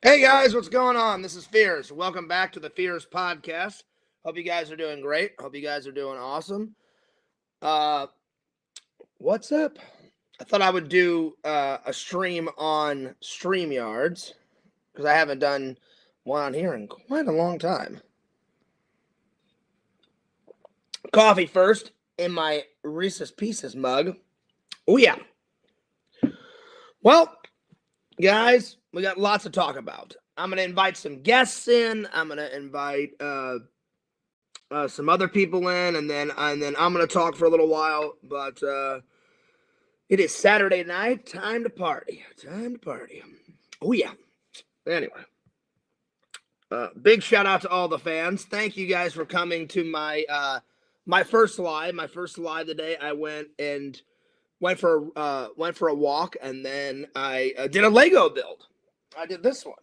Hey guys, what's going on? This is Fears. Welcome back to the Fears podcast. Hope you guys are doing great. Hope you guys are doing awesome. Uh, what's up? I thought I would do a stream on StreamYards because I haven't done one on here in quite a long time. Coffee first in my Reese's Pieces mug. Oh yeah. Well, guys, we got lots to talk about. I'm gonna invite some guests in. I'm gonna invite some other people in, and then I'm gonna talk for a little while. But it is Saturday night. Time to party. Time to party. Oh yeah. Anyway, big shout out to all the fans. Thank you guys for coming to my first live. My first live today. I went for a walk, and then I did a Lego build. I did this one.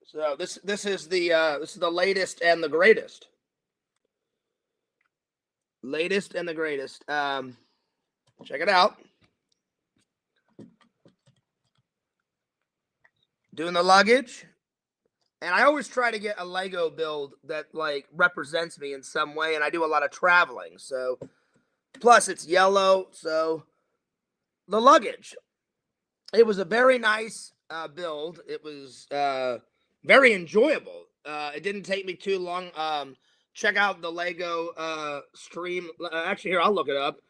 So this is the latest and the greatest. Latest and the greatest. Check it out. Doing the luggage. And I always try to get a Lego build that like represents me in some way, and I do a lot of traveling. So plus it's yellow, so the luggage. It was a very nice build. It was very enjoyable. It didn't take me too long. Check out the Lego stream. Actually, here, I'll look it up.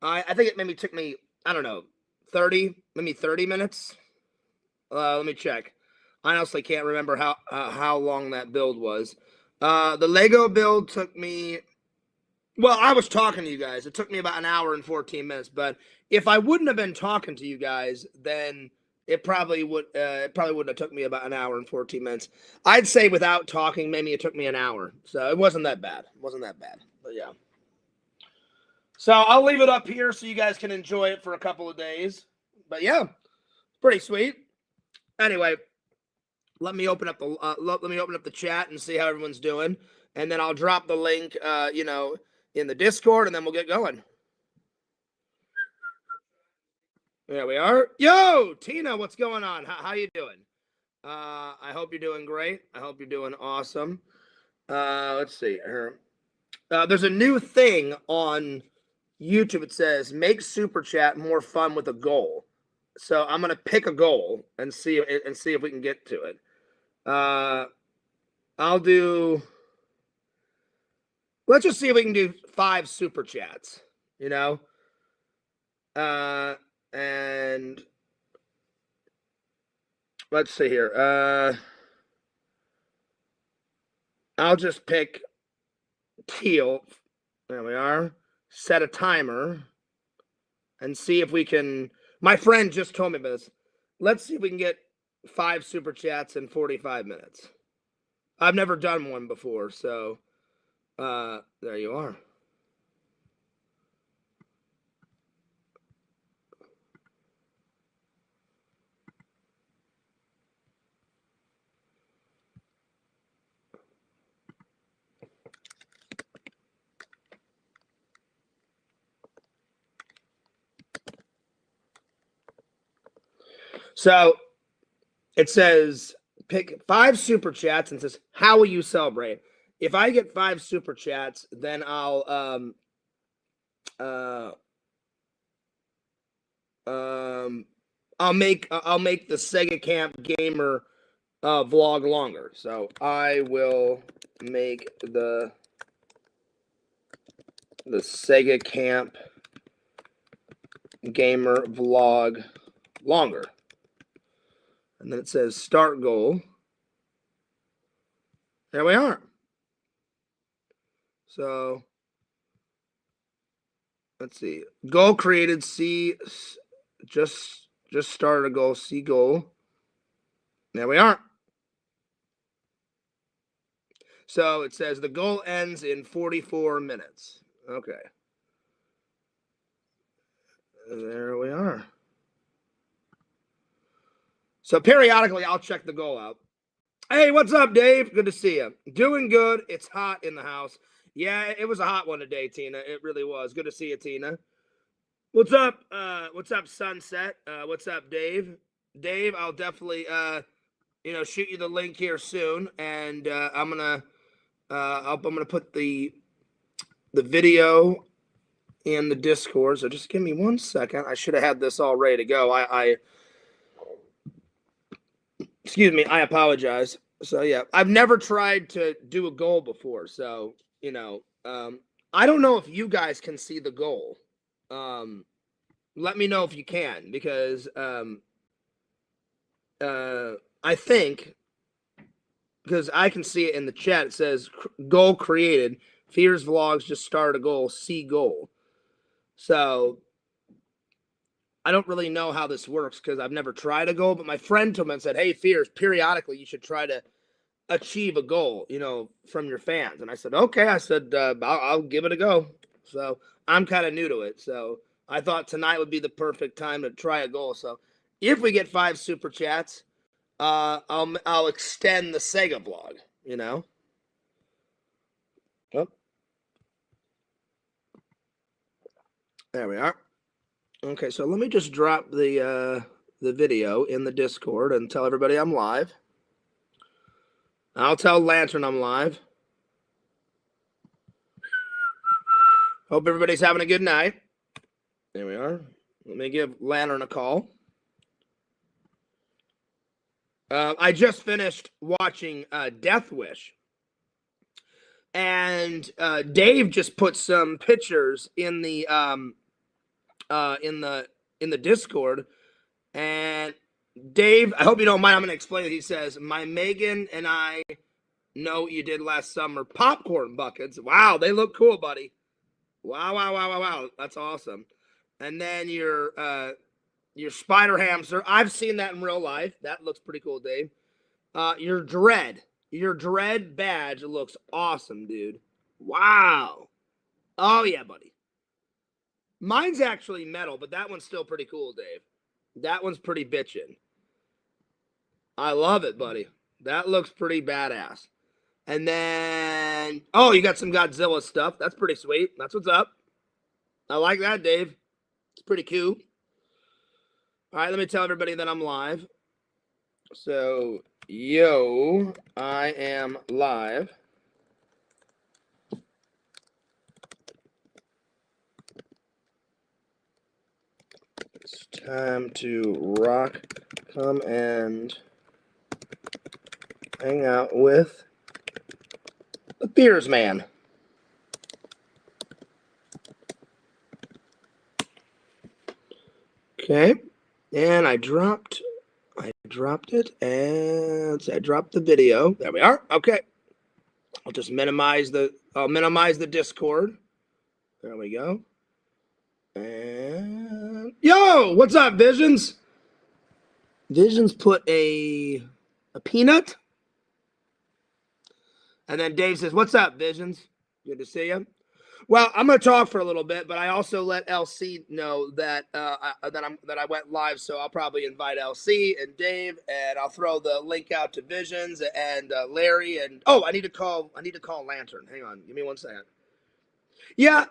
I think it maybe took me, I don't know, 30 minutes. Let me check. I honestly can't remember how long that build was. The Lego build took me. Well, I was talking to you guys. It took me about an hour and 14 minutes. But if I wouldn't have been talking to you guys, then it probably would. It probably wouldn't have took me about an hour and 14 minutes. I'd say without talking, maybe it took me an hour. So it wasn't that bad. It wasn't that bad. But yeah. So I'll leave it up here so you guys can enjoy it for a couple of days. But yeah, pretty sweet. Anyway, let me open up the chat and see how everyone's doing, and then I'll drop the link, in the Discord, and then we'll get going. There we are. Yo, Tina, what's going on? How you doing? I hope you're doing great. I hope you're doing awesome. Let's see here. There's a new thing on YouTube. It says make super chat more fun with a goal. So I'm gonna pick a goal and see if we can get to it. I'll do. Let's just see if we can do 5 super chats. You know. And let's see here. I'll just pick teal. There we are. Set a timer and see if we can. My friend just told me this. Let's see if we can get 5 super chats in 45 minutes. I've never done one before, so there you are. So it says pick 5 super chats and says, how will you celebrate? If I get 5 super chats, then I'll make the Sega Camp Gamer vlog longer. So I will make the Sega Camp Gamer vlog longer. And then it says start goal. There we are. So let's see. Goal created. See, just started a goal. See goal. There we are. So it says the goal ends in 44 minutes. Okay. There we are. So periodically, I'll check the goal out. Hey, what's up, Dave? Good to see you. Doing good. It's hot in the house. Yeah, it was a hot one today, Tina. It really was. Good to see you, Tina. What's up? What's up, Sunset? What's up, Dave? Dave, I'll definitely shoot you the link here soon, and I'm gonna put the video in the Discord. So just give me 1 second. I should have had this all ready to go. I excuse me. I apologize. So yeah, I've never tried to do a goal before. So I don't know if you guys can see the goal. Let me know if you can, because I think, because I can see it in the chat. It says goal created. Fears Vlogs just started a goal. See goal. So I don't really know how this works because I've never tried a goal. But my friend told me and said, "Hey, Fears, periodically you should try to achieve a goal, from your fans." And I said, "Okay." I said, I'll give it a go." So I'm kind of new to it. So I thought tonight would be the perfect time to try a goal. So if we get 5 super chats, I'll extend the Sega vlog. Oh, there we are. Okay, so let me just drop the video in the Discord and tell everybody I'm live. I'll tell Lantern I'm live. Hope everybody's having a good night. There we are. Let me give Lantern a call. I just finished watching Death Wish, and Dave just put some pictures in the Discord. And Dave, I hope you don't mind. I'm going to explain it. He says, "My Megan and I know what you did last summer. Popcorn buckets. Wow, they look cool, buddy. Wow. That's awesome." And then your spider hamster. I've seen that in real life. That looks pretty cool, Dave. Your dread badge looks awesome, dude. Wow. Oh yeah, buddy. Mine's actually metal, but that one's still pretty cool, Dave. That one's pretty bitchin'. I love it, buddy. That looks pretty badass. And then, you got some Godzilla stuff. That's pretty sweet. That's what's up. I like that, Dave. It's pretty cool. All right, let me tell everybody that I'm live. So, I am live. It's time to rock. Come and hang out with the Beers Man. Okay, and I dropped it, and I dropped the video. There we are. Okay, I'll just minimize the Discord. There we go. And what's up, Visions? Visions put a peanut, and then Dave says, "What's up, Visions? Good to see you." Well, I'm going to talk for a little bit, but I also let LC know that I went live, so I'll probably invite LC and Dave, and I'll throw the link out to Visions and Larry. And I need to call Lantern. Hang on, give me 1 second. Yeah,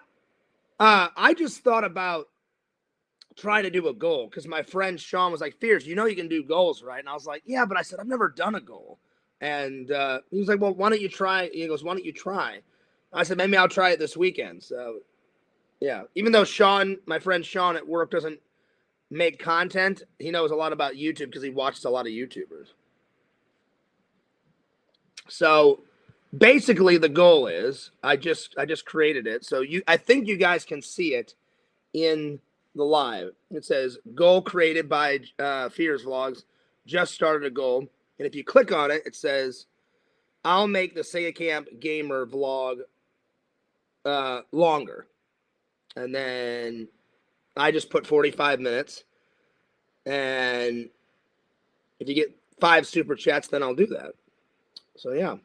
I just thought about trying to do a goal because my friend Sean was like, "Fears, you can do goals, right?" And I was like, "Yeah," but I said I've never done a goal, and he was like, "Well, why don't you try?" He goes, "Why don't you try?" I said, "Maybe I'll try it this weekend." So, yeah. Even though Sean, my friend Sean at work, doesn't make content, he knows a lot about YouTube because he watches a lot of YouTubers. So, basically, the goal is I just created it. So I think you guys can see it in the live. It says goal created by Fears Vlogs. Just started a goal, and if you click on it, it says I'll make the Sega Camp Gamer vlog longer. And then I just put 45 minutes. And if you get 5 super chats, then I'll do that. So, yeah.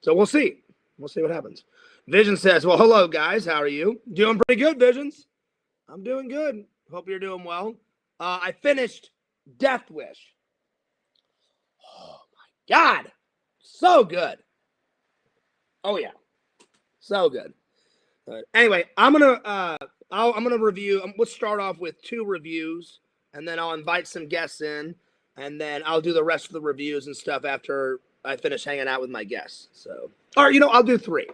So, we'll see. We'll see what happens. Vision says, "Well, hello, guys. How are you?" Doing pretty good, Visions. I'm doing good. Hope you're doing well. I finished Death Wish. Oh, my God. So good. Oh, yeah. So good. Anyway, I'm gonna review. Let's start off with 2 reviews and then I'll invite some guests in, and then I'll do the rest of the reviews and stuff after I finish hanging out with my guests. So, or I'll do 3.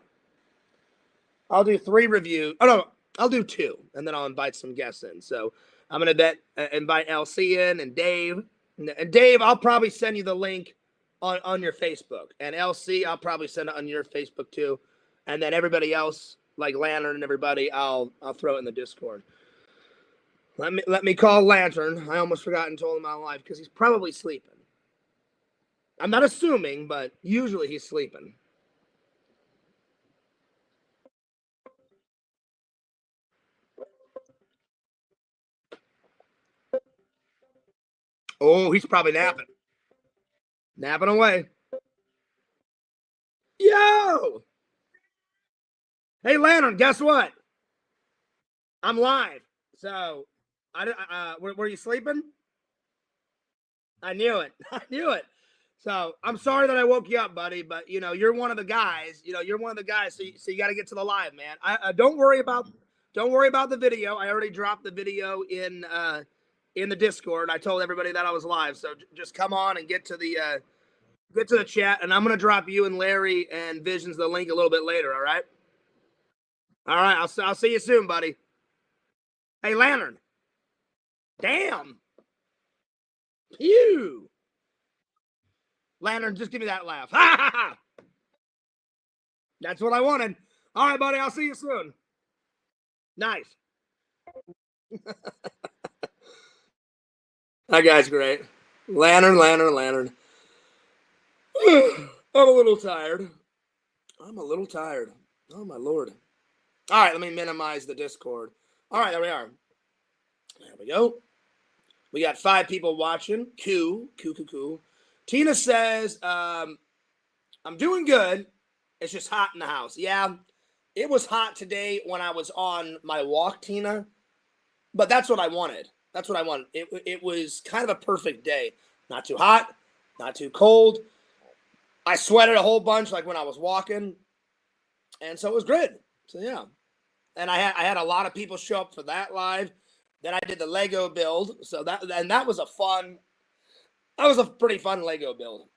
I'll do 3 reviews. Oh no, I'll do 2, and then I'll invite some guests in. So I'm gonna invite LC in and Dave. And Dave, I'll probably send you the link on your Facebook, and LC, I'll probably send it on your Facebook too, and then everybody else, like Lantern and everybody, I'll throw it in the Discord. Let me call Lantern. I almost forgot and told him my life because he's probably sleeping. I'm not assuming, but usually he's sleeping. Oh, he's probably napping. Napping away. Yo! Hey, Lantern, guess what? I'm live. So, were you sleeping? I knew it. I knew it. So, I'm sorry that I woke you up, buddy, but, you're one of the guys. You're one of the guys, so you got to get to the live, man. Don't worry about the video. I already dropped the video in the Discord. I told everybody that I was live, so just come on and get to the chat, and I'm gonna drop you and Larry and Visions the link a little bit later. All right. All right. I'll see you soon, buddy. Hey, Lantern. Damn. Phew. Lantern, just give me that laugh. Ha ha ha. That's what I wanted. All right, buddy. I'll see you soon. Nice. That guy's great. Lantern. I'm a little tired. Oh, my Lord. All right, let me minimize the Discord. All right, there we are. There we go. We got 5 people watching. Cool. Tina says, I'm doing good. It's just hot in the house. Yeah, it was hot today when I was on my walk, Tina. But that's what I wanted. It was kind of a perfect day. Not too hot, not too cold. I sweated a whole bunch like when I was walking. And so it was good. So, yeah. And I had a lot of people show up for that live. Then I did the Lego build. So that was a pretty fun Lego build.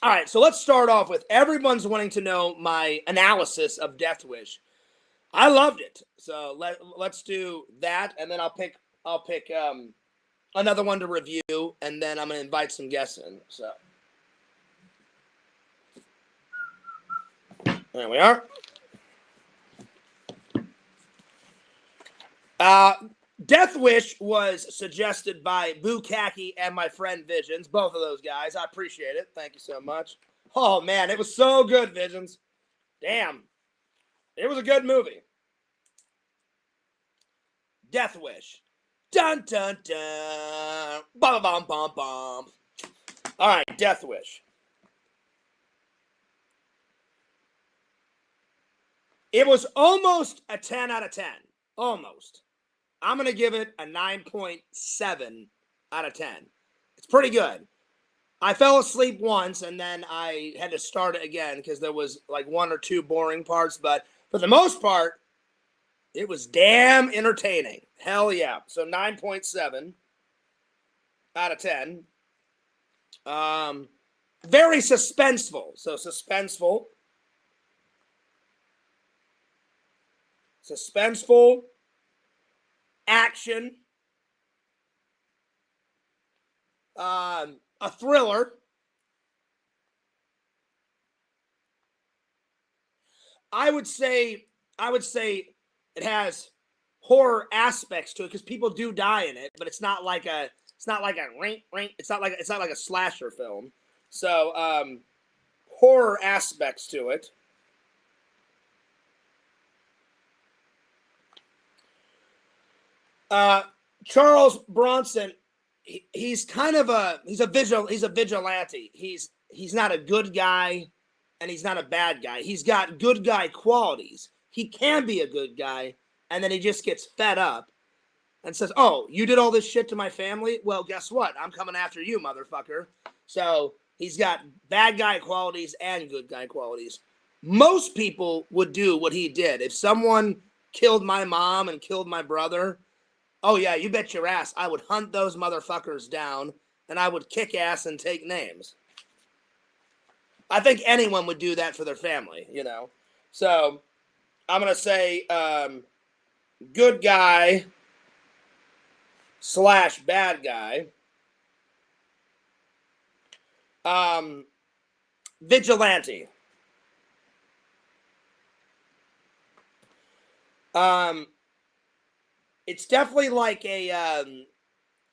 All right, so let's start off with everyone's wanting to know my analysis of Death Wish. I loved it. So let's do that, and then I'll pick another one to review, and then I'm gonna invite some guests in. So there we are. Death Wish was suggested by Bukaki and my friend Visions, both of those guys. I appreciate it. Thank you so much. Oh, man, it was so good, Visions. Damn. It was a good movie. Death Wish. Dun, dun, dun. Bum, bum, bum, bum. All right, Death Wish. It was almost a 10 out of 10. Almost. I'm going to give it a 9.7 out of 10. It's pretty good. I fell asleep once, and then I had to start it again because there was like 1 or 2 boring parts. But for the most part, it was damn entertaining. Hell yeah. So 9.7 out of 10. Very suspenseful. So suspenseful. Suspenseful. Action, a thriller. I would say it has horror aspects to it because people do die in it, but it's not like a ring. It's not like a slasher film. So horror aspects to it. Charles Bronson, he's a vigilante. He's not a good guy and he's not a bad guy. He's got good guy qualities. He can be a good guy, and then he just gets fed up and says, "Oh, you did all this shit to my family? Well, guess what? I'm coming after you, motherfucker." So he's got bad guy qualities and good guy qualities. Most people would do what he did. If someone killed my mom and killed my brother, Oh, yeah, you bet your ass I would hunt those motherfuckers down, and I would kick ass and take names. I think anyone would do that for their family, you know. So, I'm going to say good guy / bad guy. Vigilante. It's definitely like a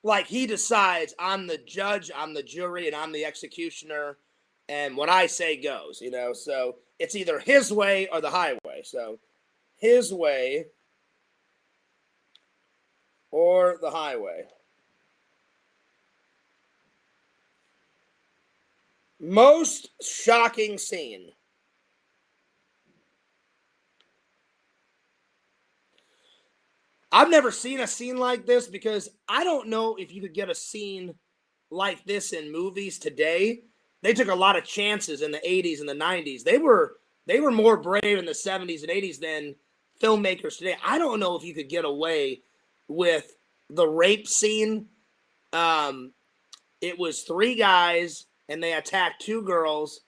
like he decides I'm the judge, I'm the jury, and I'm the executioner, and what I say goes, you know. So it's either his way or the highway. So his way or the highway. Most shocking scene. I've never seen a scene like this because I don't know if you could get a scene like this in movies today. They took a lot of chances in the 80s and the 90s. They were more brave in the 70s and 80s than filmmakers today. I don't know if you could get away with the rape scene. It was 3 guys and they attacked 2 girls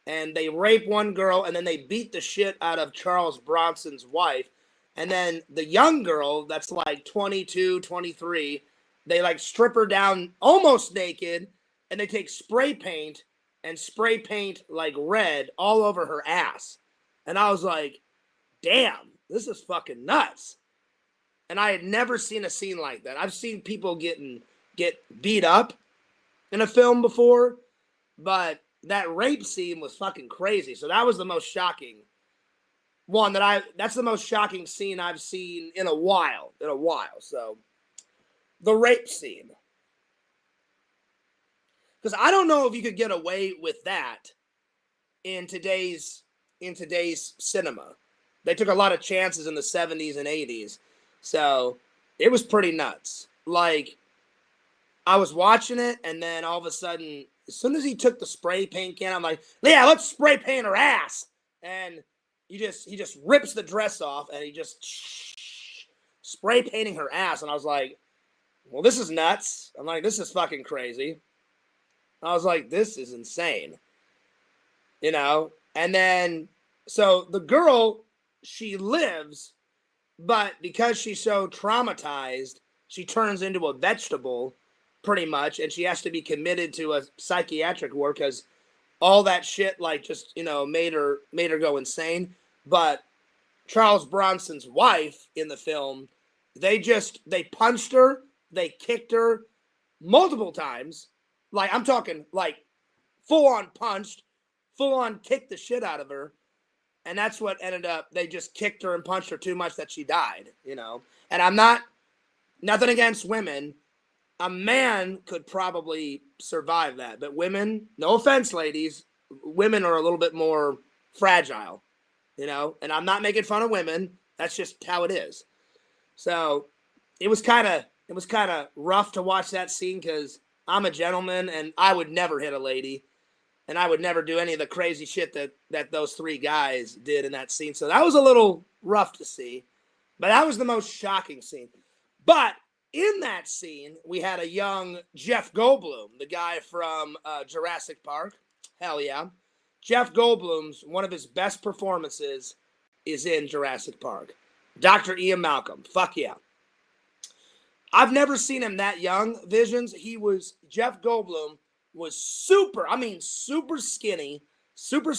and they rape one girl and then they beat the shit out of Charles Bronson's wife. And then the young girl that's like 22, 23, they like strip her down almost naked and they take spray paint and spray paint like red all over her ass. And I was like, damn, this is fucking nuts. And I had never seen a scene like that. I've seen people get beat up in a film before, but that rape scene was fucking crazy. So that was the most shocking one that's the most shocking scene I've seen in a while. So the rape scene. Because I don't know if you could get away with that in today's cinema. They took a lot of chances in the 70s and 80s. So it was pretty nuts. Like, I was watching it, and then all of a sudden, as soon as he took the spray paint can, I'm like, yeah, let's spray paint her ass. And he just rips the dress off, and he just spray painting her ass. And I was like, well, this is nuts. I'm like, this is fucking crazy. I was like, this is insane. You know? And then, so the girl, she lives, but because she's so traumatized, she turns into a vegetable pretty much, and she has to be committed to a psychiatric ward because all that shit, like, just, you know, made her go insane. But Charles Bronson's wife in the film, they punched her, they kicked her multiple times. Like, I'm talking, like, full-on punched, full-on kicked the shit out of her. And that's what ended up, they just kicked her and punched her too much that she died, you know. And I'm nothing against women. A man could probably survive that. But women, no offense, ladies, women are a little bit more fragile, you know. And I'm not making fun of women. That's just how it is. So it was kind of rough to watch that scene because I'm a gentleman and I would never hit a lady. And I would never do any of the crazy shit that those 3 guys did in that scene. So that was a little rough to see. But that was the most shocking scene. But in that scene, we had a young Jeff Goldblum, the guy from Jurassic Park. Hell yeah. Jeff Goldblum's, one of his best performances is in Jurassic Park. Dr. Ian Malcolm. Fuck yeah. I've never seen him that young, Visions. Jeff Goldblum was super skinny, super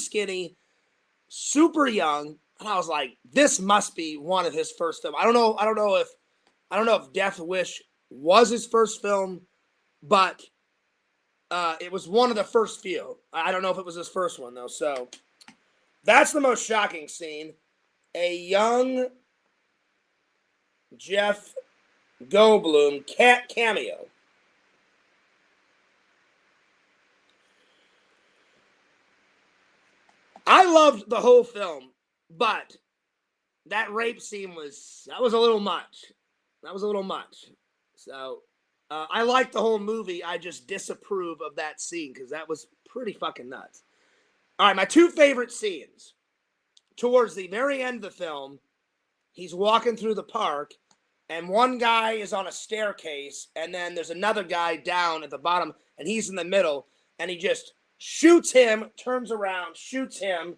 young. And I was like, this must be one of his first films. I don't know if Death Wish was his first film, but it was one of the first few. I don't know if it was his first one, though. So that's the most shocking scene. A young Jeff Goldblum cameo. I loved the whole film, but that rape scene was a little much. That was a little much. So I like the whole movie. I just disapprove of that scene because that was pretty fucking nuts. All right, my 2 favorite scenes. Towards the very end of the film, he's walking through the park, and one guy is on a staircase, and then there's another guy down at the bottom, and he's in the middle, and he just shoots him, turns around, shoots him,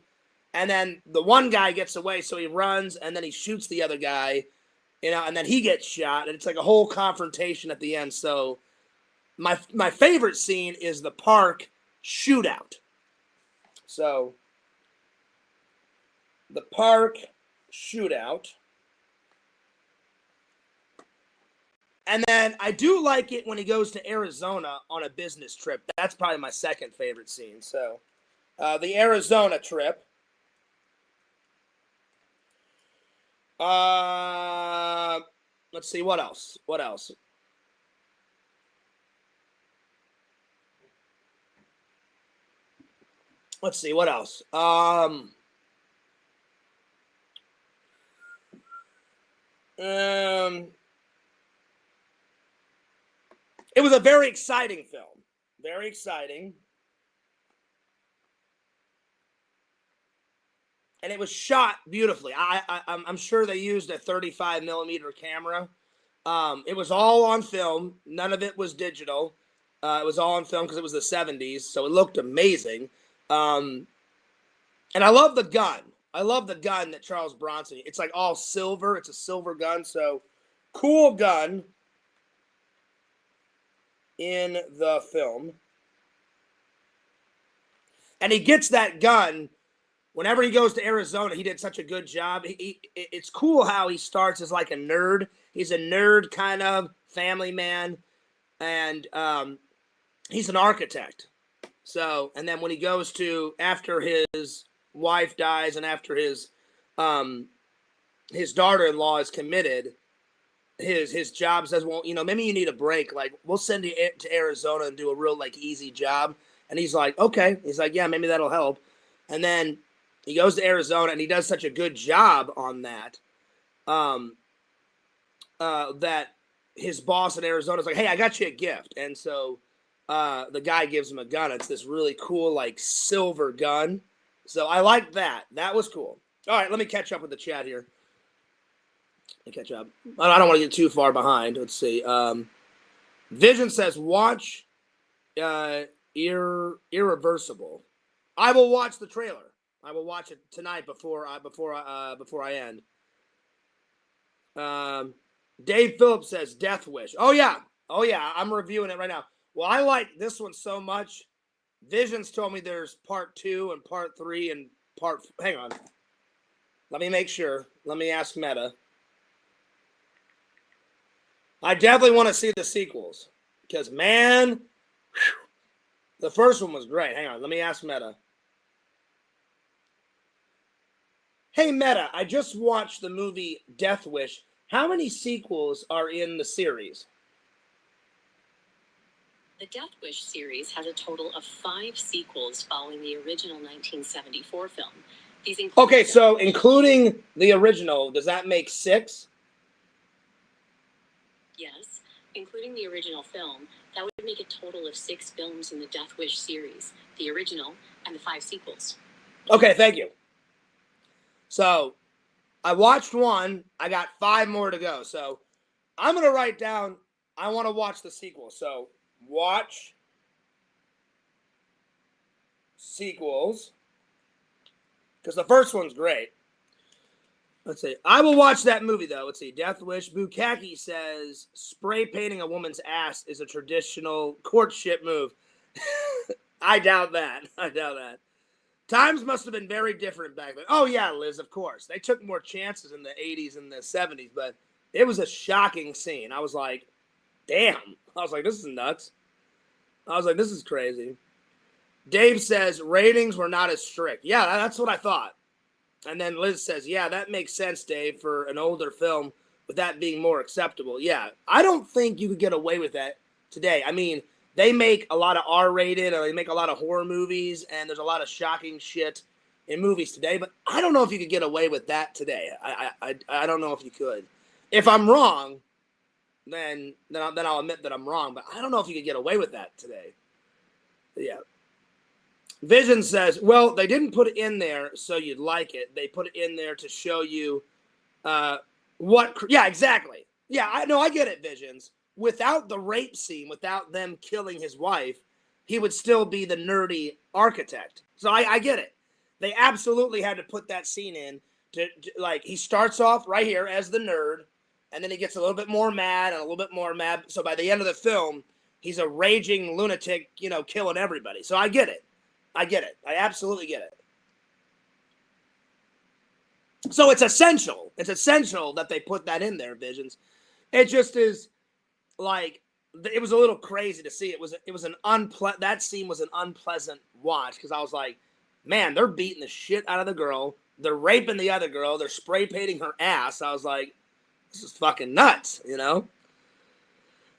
and then the one guy gets away, so he runs, and then he shoots the other guy, and then he gets shot, and it's like a whole confrontation at the end. So my favorite scene is the park shootout. So the park shootout. And then I do like it when he goes to Arizona on a business trip. That's probably my second favorite scene. So the Arizona trip. Let's see, what else? What else? Let's see, what else? It was a very exciting film. Very exciting. And it was shot beautifully. I'm sure they used a 35 millimeter camera. It was all on film. None of it was digital. It was all on film because it was the 70s, so it looked amazing. And I love the gun. I love the gun that Charles Bronson. It's like all silver. It's a silver gun, so cool gun in the film. And he gets that gun whenever he goes to Arizona. He did such a good job. It's cool how he starts as like a nerd. He's a nerd kind of family man, and he's an architect. So, and then when he goes to, after his wife dies and after his daughter-in-law is committed, his job says, well, maybe you need a break. Like, we'll send you to Arizona and do a real, like, easy job. And he's like, okay. He's like, yeah, maybe that'll help. And then he goes to Arizona, and he does such a good job on that, that his boss in Arizona is like, hey, I got you a gift. And so the guy gives him a gun. It's this really cool, like, silver gun. So I like that. That was cool. All right, let me catch up with the chat here. Catch up. I don't want to get too far behind. Let's see. Vision says, watch Irreversible. I will watch the trailer. I will watch it tonight before I end. Dave Phillips says, Death Wish. Oh yeah. I'm reviewing it right now. Well, I like this one so much. Vision's told me there's part 2 and part 3 and hang on. Let me make sure. Let me ask Meta. I definitely want to see the sequels because, man, the first one was great. Hang on. Let me ask Meta. Hey, Meta, I just watched the movie Death Wish. How many sequels are in the series? The Death Wish series has a total of 5 sequels following the original 1974 film. These include okay, so including the original, does that make 6? Yes, including the original film, that would make a total of 6 films in the Death Wish series, the original and the 5 sequels. Okay, thank you. So, I watched 1. I got 5 more to go. So, I'm going to write down, I want to watch the sequel. So, watch sequels. Because the first one's great. Let's see. I will watch that movie, though. Let's see. Death Wish. Bukaki says, spray painting a woman's ass is a traditional courtship move. I doubt that. Times must have been very different back then. Oh, yeah, Liz, of course. They took more chances in the 80s and the 70s, but it was a shocking scene. I was like, damn. I was like, this is nuts. I was like, this is crazy. Dave says, ratings were not as strict. Yeah, that's what I thought. And then Liz says, yeah, that makes sense, Dave, for an older film, with that being more acceptable. Yeah, I don't think you could get away with that today. I mean, they make a lot of R-rated, or they make a lot of horror movies, and there's a lot of shocking shit in movies today, but I don't know if you could get away with that today. I don't know if you could. If I'm wrong, then I'll admit that I'm wrong, but I don't know if you could get away with that today. Yeah. Vision says, well, they didn't put it in there so you'd like it. They put it in there to show you what... Yeah, exactly. Yeah, I know, I get it, Visions. Without the rape scene, without them killing his wife, he would still be the nerdy architect. So I get it. They absolutely had to put that scene in to like, he starts off right here as the nerd, and then he gets a little bit more mad and a little bit more mad. So by the end of the film, he's a raging lunatic, you know, killing everybody. So I get it. I get it. I absolutely get it. So it's essential. It's essential that they put that in there, Visions. It just is like, it was a little crazy to see. It was an that scene was an unpleasant watch, because I was like, man, they're beating the shit out of the girl. They're raping the other girl. They're spray painting her ass. I was like, this is fucking nuts, you know?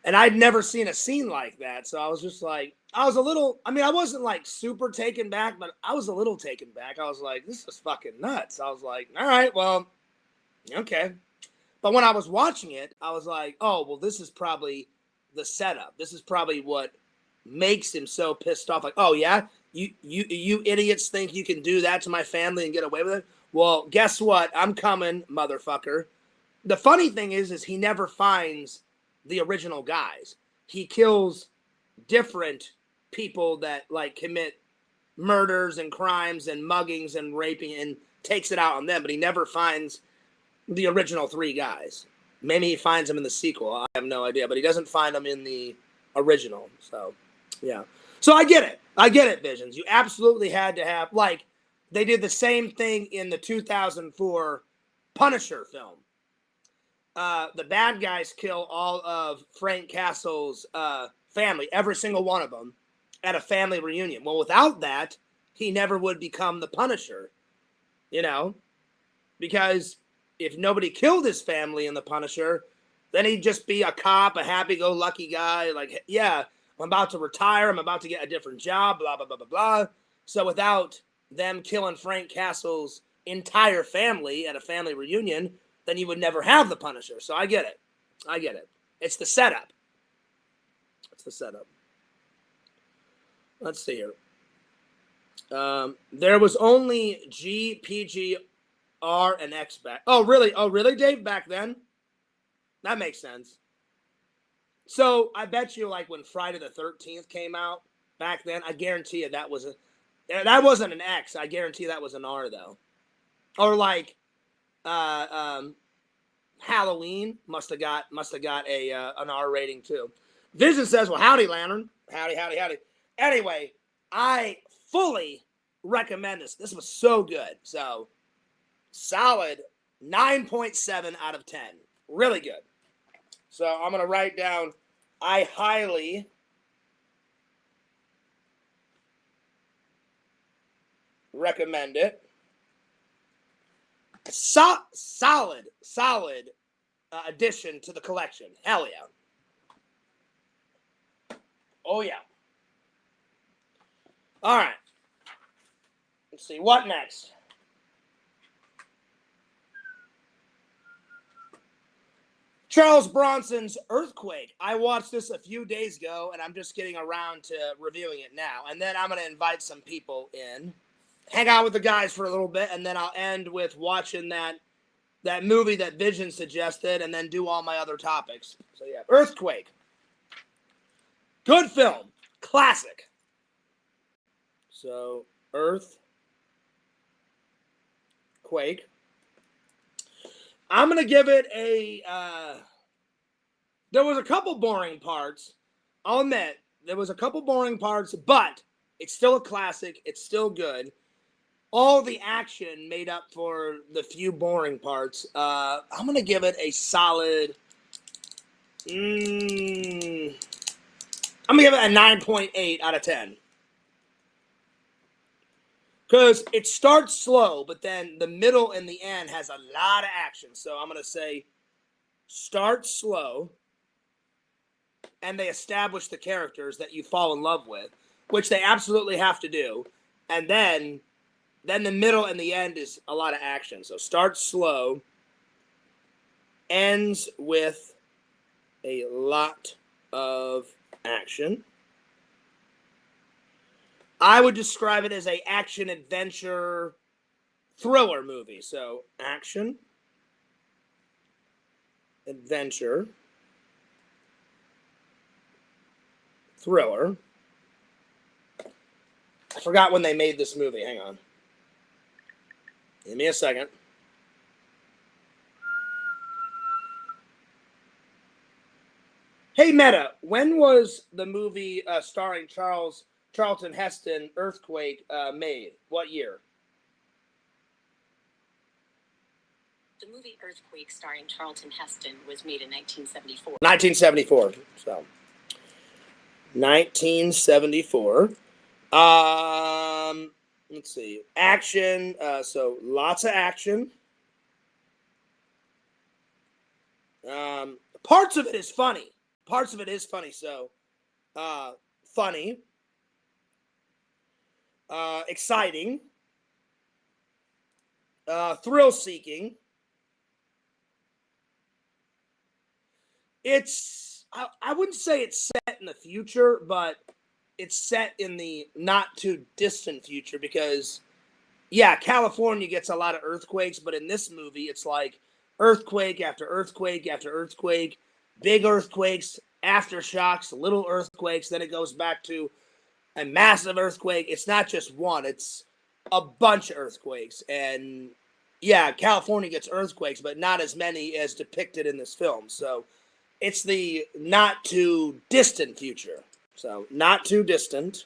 And I'd never seen a scene like that. So I was just like, I was a little, I mean, I wasn't like super taken back, but I was a little taken back. I was like, this is fucking nuts. I was like, all right, well, okay. But when I was watching it, I was like, oh, well, this is probably the setup. This is probably what makes him so pissed off. Like, oh, yeah, you idiots think you can do that to my family and get away with it? Well, guess what? I'm coming, motherfucker. The funny thing is he never finds the original guys. He kills different people that, like, commit murders and crimes and muggings and raping and takes it out on them, but he never finds the original three guys. Maybe he finds them in the sequel. I have no idea, but he doesn't find them in the original. So, yeah. So I get it. I get it, Visions. You absolutely had to have, like, they did the same thing in the 2004 Punisher film. The bad guys kill all of Frank Castle's family, every single one of them, at a family reunion. Well, without that, he never would become the Punisher, you know, because if nobody killed his family in the Punisher, then he'd just be a cop, a happy-go-lucky guy. Like, yeah, I'm about to retire. I'm about to get a different job, blah, blah, blah, blah, blah. So without them killing Frank Castle's entire family at a family reunion, then you would never have the Punisher. So I get it. I get it. It's the setup. It's the setup. Let's see here. There was only G, PG, R, and X back. Oh, really? Oh, really, Dave? Back then? That makes sense. So I bet you, like, when Friday the 13th came out back then, I guarantee you that wasn't an X. I guarantee that was an R, though. Or like Halloween must have got an R rating too. Vision says, "Well, howdy, Lantern. Howdy, howdy, howdy." Anyway, I fully recommend this. This was so good. So solid 9.7 out of 10. Really good. So I'm going to write down, I highly recommend it. Solid addition to the collection. Hell yeah. Oh yeah. All right. Let's see. What next? Charles Bronson's Earthquake. I watched this a few days ago, and I'm just getting around to reviewing it now. And then I'm going to invite some people in, hang out with the guys for a little bit, and then I'll end with watching that movie that Vision suggested, and then do all my other topics. So yeah, Earthquake. Good film. Classic. So, Earthquake. I'm going to give it a, there was a couple boring parts. I'll admit, there was a couple boring parts, but it's still a classic. It's still good. All the action made up for the few boring parts. I'm going to give it a solid, I'm going to give it a 9.8 out of 10. Because it starts slow, but then the middle and the end has a lot of action. So I'm going to say start slow, and they establish the characters that you fall in love with, which they absolutely have to do. And then the middle and the end is a lot of action. So start slow, ends with a lot of action. I would describe it as a action-adventure thriller movie. So, action, adventure, thriller. I forgot when they made this movie. Hang on. Give me a second. Hey, Meta, when was the movie starring Charlton Heston, Earthquake, made? What year? The movie Earthquake, starring Charlton Heston, was made in 1974. 1974. So, 1974. Let's see. Action. So lots of action. Parts of it is funny. So, funny. Exciting. Thrill-seeking. I wouldn't say it's set in the future, but it's set in the not too distant future because, yeah, California gets a lot of earthquakes, but in this movie, it's like earthquake after earthquake after earthquake, big earthquakes, aftershocks, little earthquakes, then it goes back to a massive earthquake. It's not just one, it's a bunch of earthquakes. And, yeah, California gets earthquakes, but not as many as depicted in this film. So it's the not too distant future. So, not too distant.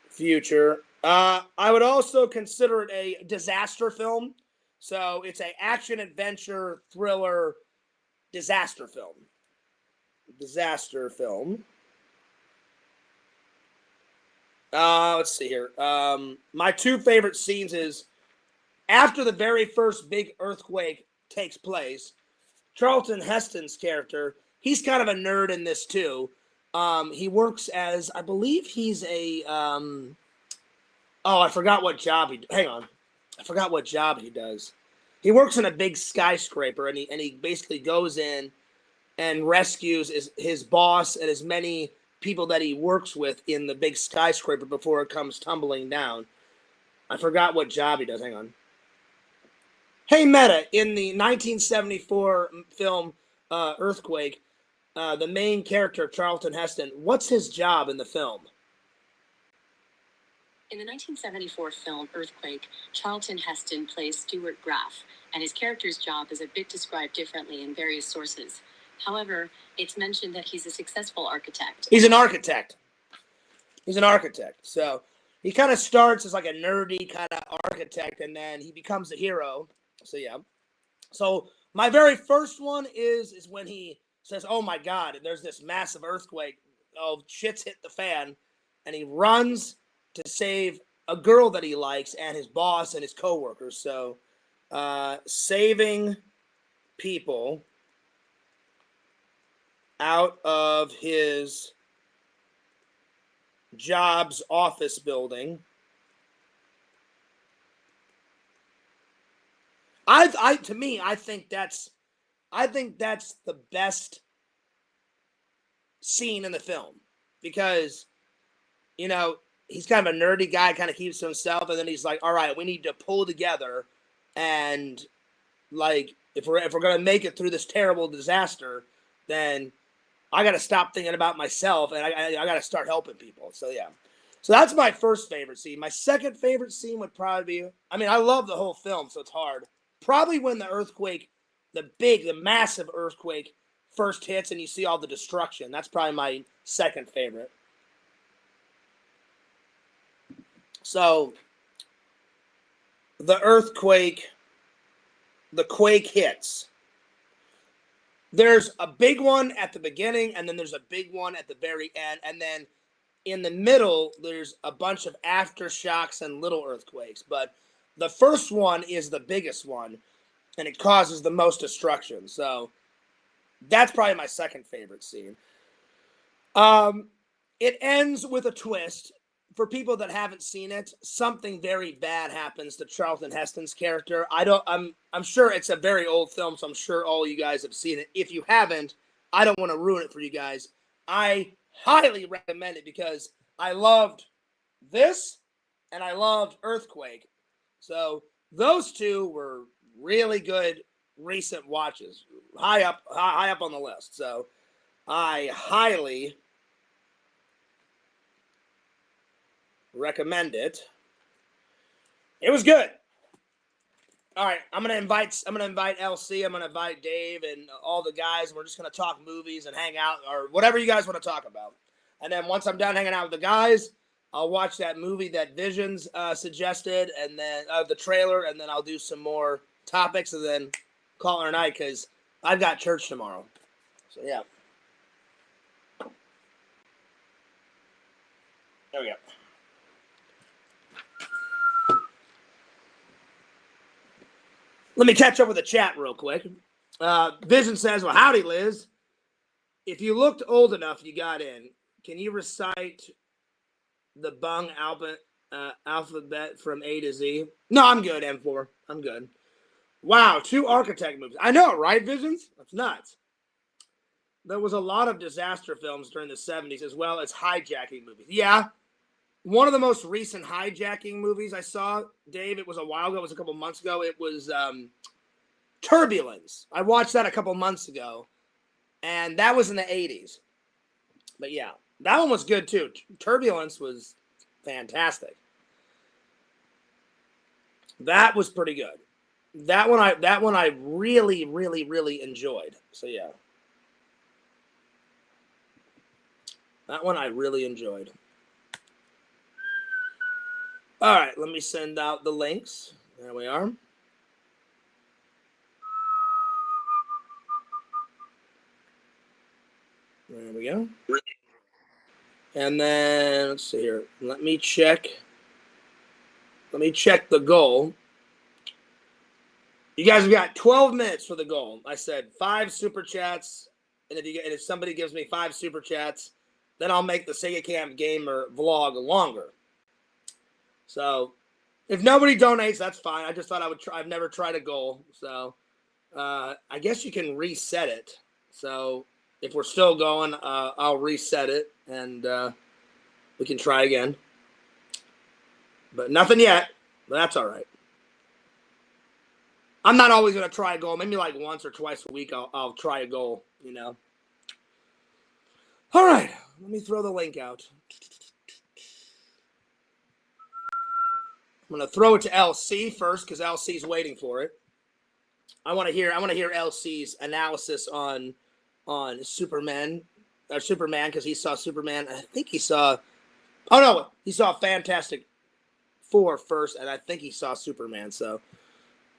Future. I would also consider it a disaster film. So, it's an action, adventure, thriller, disaster film. Disaster film. Let's see here. My two favorite scenes is after the very first big earthquake takes place, Charlton Heston's character, he's kind of a nerd in this too. He works as, I believe he's a, I forgot what job hang on. I forgot what job he does. He works in a big skyscraper and he basically goes in and rescues his boss and as many people that he works with in the big skyscraper before it comes tumbling down. I forgot what job he does. Hang on. Hey, Meta, in the 1974 film Earthquake, the main character, Charlton Heston, what's his job in the film? In the 1974 film Earthquake, Charlton Heston plays Stuart Graff, and his character's job is a bit described differently in various sources. However, it's mentioned that he's a successful architect. He's an architect. So he kind of starts as like a nerdy kind of architect, and then he becomes a hero. So, yeah. So my very first one is when he says, oh, my God, there's this massive earthquake. Oh, shit's hit the fan. And he runs to save a girl that he likes and his boss and his coworkers. So saving people out of his job's office building. I think that's the best scene in the film because, you know, he's kind of a nerdy guy, kind of keeps to himself, and then he's like, all right, we need to pull together and, like, if we're gonna make it through this terrible disaster, then I got to stop thinking about myself and I got to start helping people. So, yeah. So that's my first favorite scene. My second favorite scene would probably be, I mean, I love the whole film, so it's hard. Probably when the earthquake, the massive earthquake first hits and you see all the destruction. That's probably my second favorite. So, the quake hits. There's a big one at the beginning, and then there's a big one at the very end, and then in the middle, there's a bunch of aftershocks and little earthquakes. But the first one is the biggest one, and it causes the most destruction. So that's probably my second favorite scene. It ends with a twist. For people that haven't seen it, something very bad happens to Charlton Heston's character. I'm sure it's a very old film, so I'm sure all you guys have seen it. If you haven't, I don't want to ruin it for you guys. I highly recommend it because I loved this and I loved Earthquake. So those two were really good recent watches, high up on the list. So I highly recommend it. It was good. All right, I'm gonna invite LC. I'm gonna invite Dave and all the guys. We're just gonna talk movies and hang out or whatever you guys want to talk about. And then once I'm done hanging out with the guys, I'll watch that movie that Visions suggested, and then the trailer, and then I'll do some more topics, and then call it a night because I've got church tomorrow. So yeah, there we go. Let me catch up with the chat real quick. Vision says, well, howdy, Liz. If you looked old enough, you got in. Can you recite the Bung alphabet from A to Z? No, I'm good, M4. I'm good. Wow, 2 Architect movies. I know, right, Visions? That's nuts. There was a lot of disaster films during the 70s as well as hijacking movies. Yeah. One of the most recent hijacking movies I saw, Dave, it was a while ago. It was a couple months ago. It was Turbulence. I watched that a couple months ago, and that was in the 80s. But yeah, that one was good too. Turbulence was fantastic. That was pretty good. That one I really, really, really enjoyed. So yeah. That one I really enjoyed. All right, let me send out the links. There we are. There we go. And then, let's see here. Let me check the goal. You guys have got 12 minutes for the goal. I said 5 super chats, and if somebody gives me 5 super chats, then I'll make the Sega Camp Gamer vlog longer. So, if nobody donates, that's fine. I just thought I would try. I've never tried a goal, so I guess you can reset it. So, if we're still going, I'll reset it, and we can try again. But nothing yet. But that's all right. I'm not always going to try a goal. Maybe like once or twice a week I'll try a goal, you know. All right. Let me throw the link out. I'm going to throw it to LC first because LC's waiting for it. I want to hear LC's analysis on Superman because he saw Superman. I think he saw he saw Fantastic Four first, and I think he saw Superman. So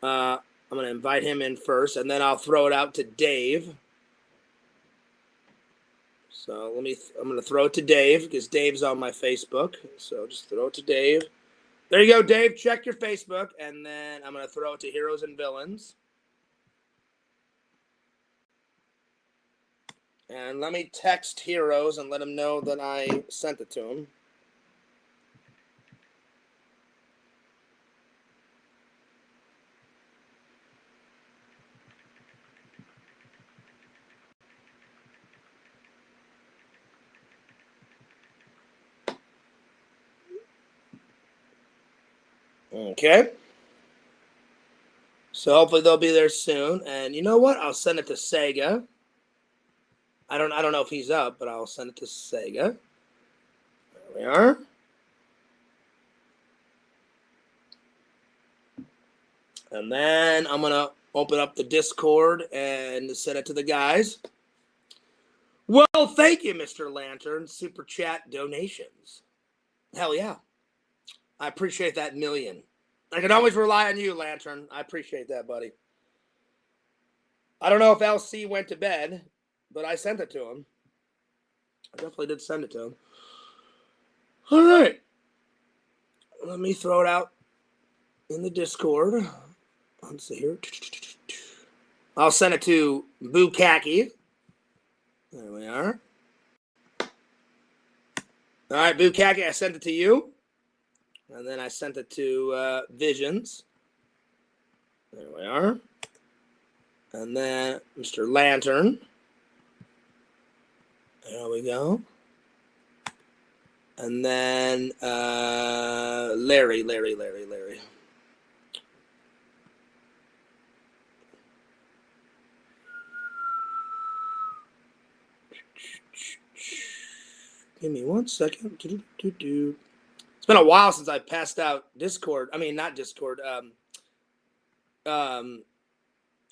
I'm going to invite him in first, and then I'll throw it out to Dave. So I'm going to throw it to Dave because Dave's on my Facebook. So just throw it to Dave. There you go, Dave. Check your Facebook, and then I'm going to throw it to Heroes and Villains. And let me text Heroes and let him know that I sent it to him. Okay. So hopefully they'll be there soon. And you know what? I'll send it to Sega. I don't know if he's up, but I'll send it to Sega. There we are. And then I'm going to open up the Discord and send it to the guys. Well, thank you, Mr. Lantern. Super chat donations. Hell yeah. I appreciate that million. I can always rely on you, Lantern. I appreciate that, buddy. I don't know if LC went to bed, but I sent it to him. I definitely did send it to him. All right. Let me throw it out in the Discord. Let's see here. I'll send it to Bukaki. There we are. All right, Bukaki, I sent it to you. And then I sent it to Visions. There we are. And then Mr. Lantern. There we go. And then Larry. Give me 1 second. It's been a while since I passed out Discord. I mean, not Discord.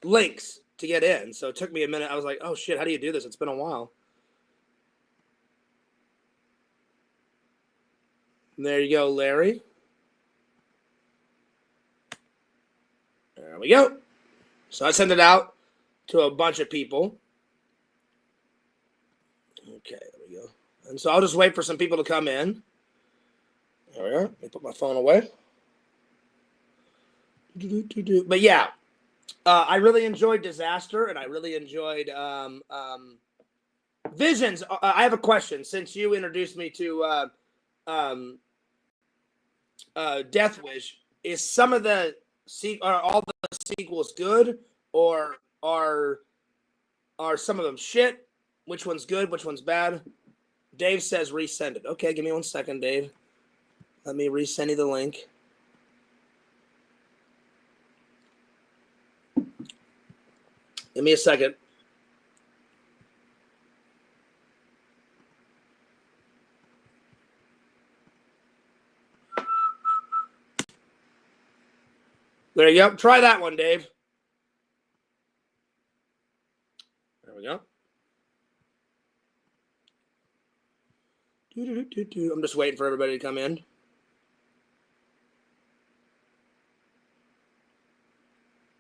Links to get in. So it took me a minute. I was like, oh shit, how do you do this? It's been a while. There you go, Larry. There we go. So I sent it out to a bunch of people. Okay, there we go. And so I'll just wait for some people to come in. There we are. Let me put my phone away. But yeah, I really enjoyed Disaster, and I really enjoyed Visions. I have a question. Since you introduced me to Death Wish, is some of the are all the sequels good, or are some of them shit? Which one's good? Which one's bad? Dave says resend it. Okay, give me 1 second, Dave. Let me resend you the link. Give me a second. There you go. Try that one, Dave. There we go. I'm just waiting for everybody to come in.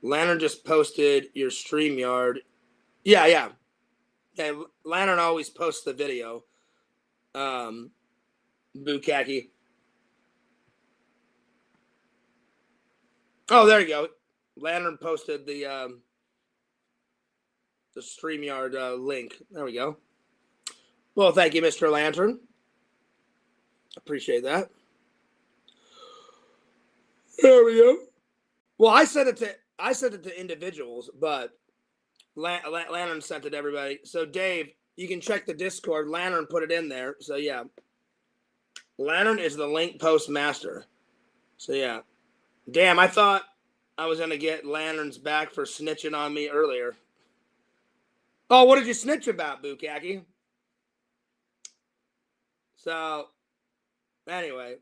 Lantern just posted your StreamYard. Yeah. Lantern always posts the video. Bukaki. Oh, there you go. Lantern posted the StreamYard link. There we go. Well, thank you, Mr. Lantern. Appreciate that. There we go. Well, I sent it to individuals, but Lantern sent it to everybody. So Dave, you can check the Discord. Lantern put it in there. So yeah, Lantern is the link post master. So yeah, damn, I thought I was gonna get Lantern's back for snitching on me earlier. Oh, what did you snitch about, Bukaki? So anyway.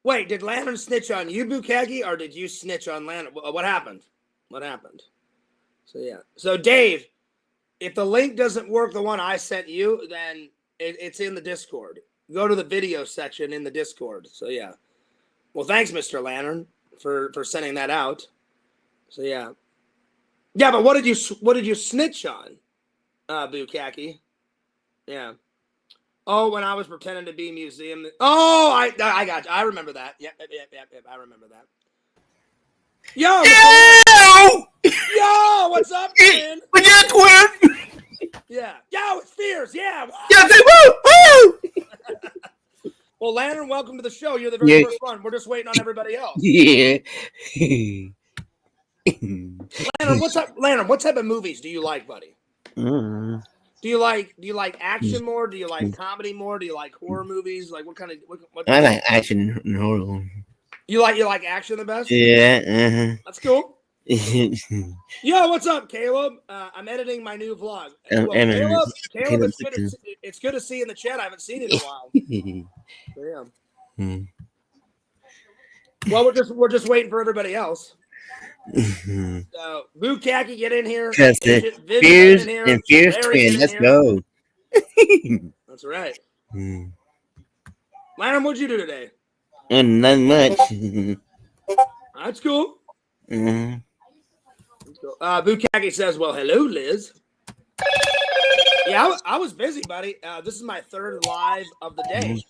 Wait, did Lantern snitch on you, Bukaki, or did you snitch on Lantern? What happened? What happened? So, yeah. So, Dave, if the link doesn't work, the one I sent you, then it's in the Discord. Go to the video section in the Discord. So, yeah. Well, thanks, Mr. Lantern, for sending that out. So, yeah. Yeah, but what did you snitch on, Bukaki? Yeah. Oh, when I was pretending to be museum. Oh, I got you. I remember that. Yep. I remember that. Yo! Yo! What's up, man? What you twin? Yeah. Yo, it's Fierce. Yeah. Yeah, woo! Well, Lantern, welcome to the show. You're the very first one. We're just waiting on everybody else. Yeah. Lantern, what's up? Lantern, what type of movies do you like, buddy? Do you like action more? Do you like comedy more? Do you like horror movies? Like what kind of what I like action and horror. You like action the best? Yeah. That's cool. Yo, what's up, Caleb? I'm editing my new vlog. Well, Caleb, it's good to see you in the chat. I haven't seen you in a while. Damn. Well, we're just waiting for everybody else. So, Bukaki, get in here. Fierce twin. Let's go. That's right. Lantern, what'd you do today? Not much. That's cool. Bukaki says, "Well, hello, Liz." Yeah, I was busy, buddy. This is my third live of the day.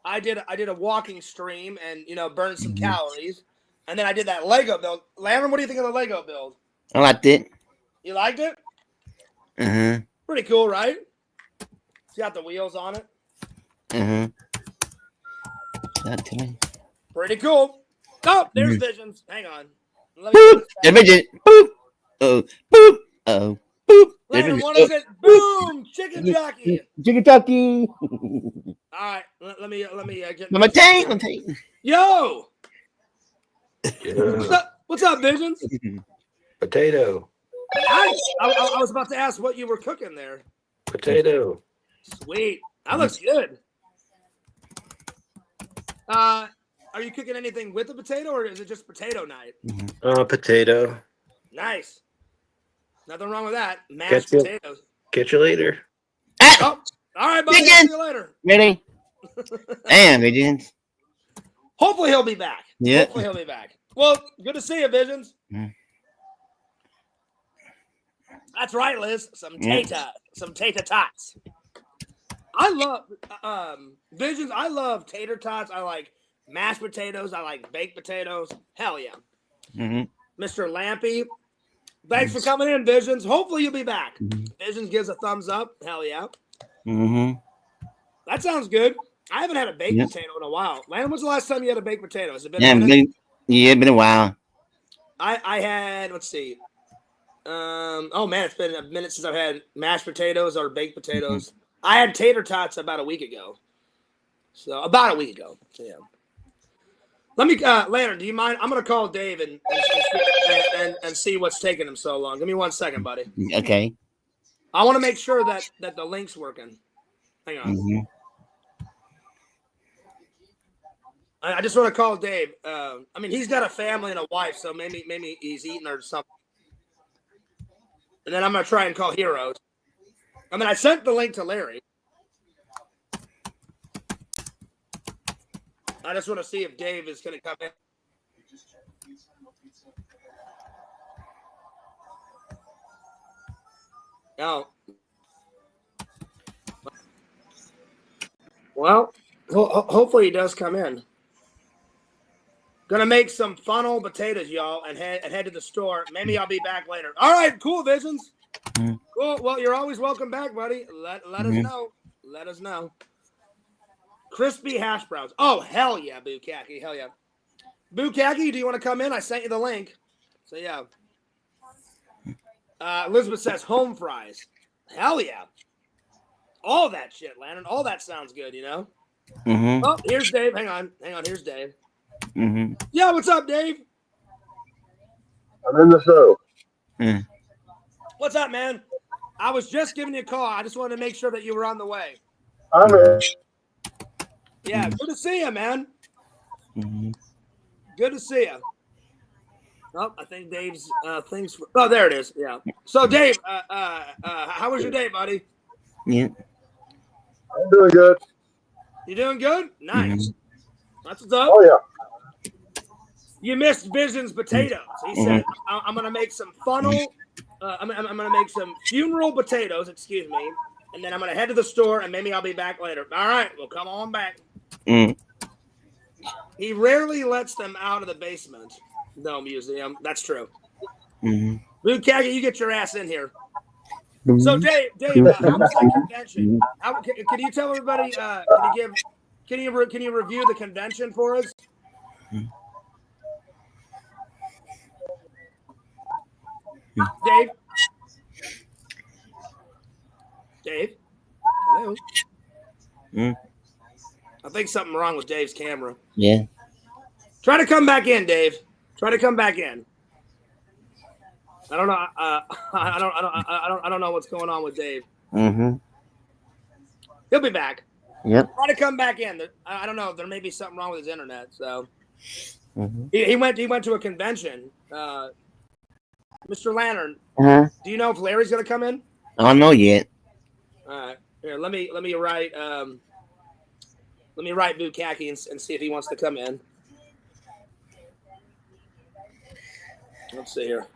I did a walking stream and burned some calories. And then I did that Lego build. Lantern, what do you think of the Lego build? I liked it. You liked it? Pretty cool, right? It's got the wheels on it. Pretty cool. Oh, there's Visions. Hang on. Boop! Vision. Boop! Oh, boop! Oh, boop! Lantern, what is it? Boom! Chicken jockey. Chicken jockey. All right, let me get. My tank. Yo. What's up, Visions? Potato. Nice. I was about to ask what you were cooking there. Potato. Sweet. That looks good. Are you cooking anything with the potato, or is it just potato night? Potato. Nice. Nothing wrong with that. Mashed potatoes. Catch you later. Oh, all right, buddy. See you later. Ready? Damn, Visions. Hopefully he'll be back. Yeah. Hopefully he'll be back. Well, good to see you, Visions. That's right, Liz. Some tater tots. I love Visions. I love tater tots. I like mashed potatoes. I like baked potatoes. Hell yeah. Mr. Lampy, thanks for coming in, Visions. Hopefully you'll be back. Visions gives a thumbs up. Hell yeah. That sounds good. I haven't had a baked potato in a while. Landon, when's the last time you had a baked potato? Has it been a minute? It's been a while. I had, let's see. Oh man, it's been a minute since I've had mashed potatoes or baked potatoes. I had tater tots about a week ago. So about a week ago. So, yeah. Let me, Landon, do you mind? I'm gonna call Dave and see what's taking him so long. Give me 1 second, buddy. Okay. I want to make sure that the link's working. Hang on. I just want to call Dave. I mean, he's got a family and a wife, so maybe he's eating or something. And then I'm gonna try and call Heroes. I mean, I sent the link to Larry. I just want to see if Dave is gonna come in. No. Well, hopefully he does come in. Gonna make some funnel potatoes, y'all, and head to the store. Maybe I'll be back later. All right, cool, Visions. Cool. Well, you're always welcome back, buddy. Let us know. Let us know. Crispy hash browns. Oh, hell yeah, Bukaki. Hell yeah. Bukaki, do you want to come in? I sent you the link. So, yeah. Elizabeth says home fries. Hell yeah. All that shit, Landon. All that sounds good, you know? Oh, here's Dave. Hang on. Here's Dave. Yeah, what's up, Dave? I'm in the show. What's up, man? I was just giving you a call. I just wanted to make sure that you were on the way. I'm in. Yeah, good to see you, man. Good to see you. Oh, I think Dave's things. Oh, there it is. Yeah. So, Dave, how was your day, buddy? Yeah. I'm doing good. You doing good? Nice. That's what's up. Oh, yeah. You missed Vision's potatoes. He said, "I'm gonna make some funnel. I'm gonna make some funeral potatoes. Excuse me, and then I'm gonna head to the store, and maybe I'll be back later." All right. Well, come on back. He rarely lets them out of the basement. No museum. That's true. Luke Kagi, you get your ass in here. So, Dave, how was that convention? Can you tell everybody? Can you review the convention for us? Dave? Hello? I think something wrong with Dave's camera. Yeah. Try to come back in, Dave. Try to come back in. I don't know. I don't know what's going on with Dave. He'll be back. Yep. Try to come back in. I don't know. There may be something wrong with his internet. So he went to a convention. Mr. Lantern, do you know if Larry's gonna come in? I don't know yet. All right. Here, let me write Bukaki and see if he wants to come in. Let's see here.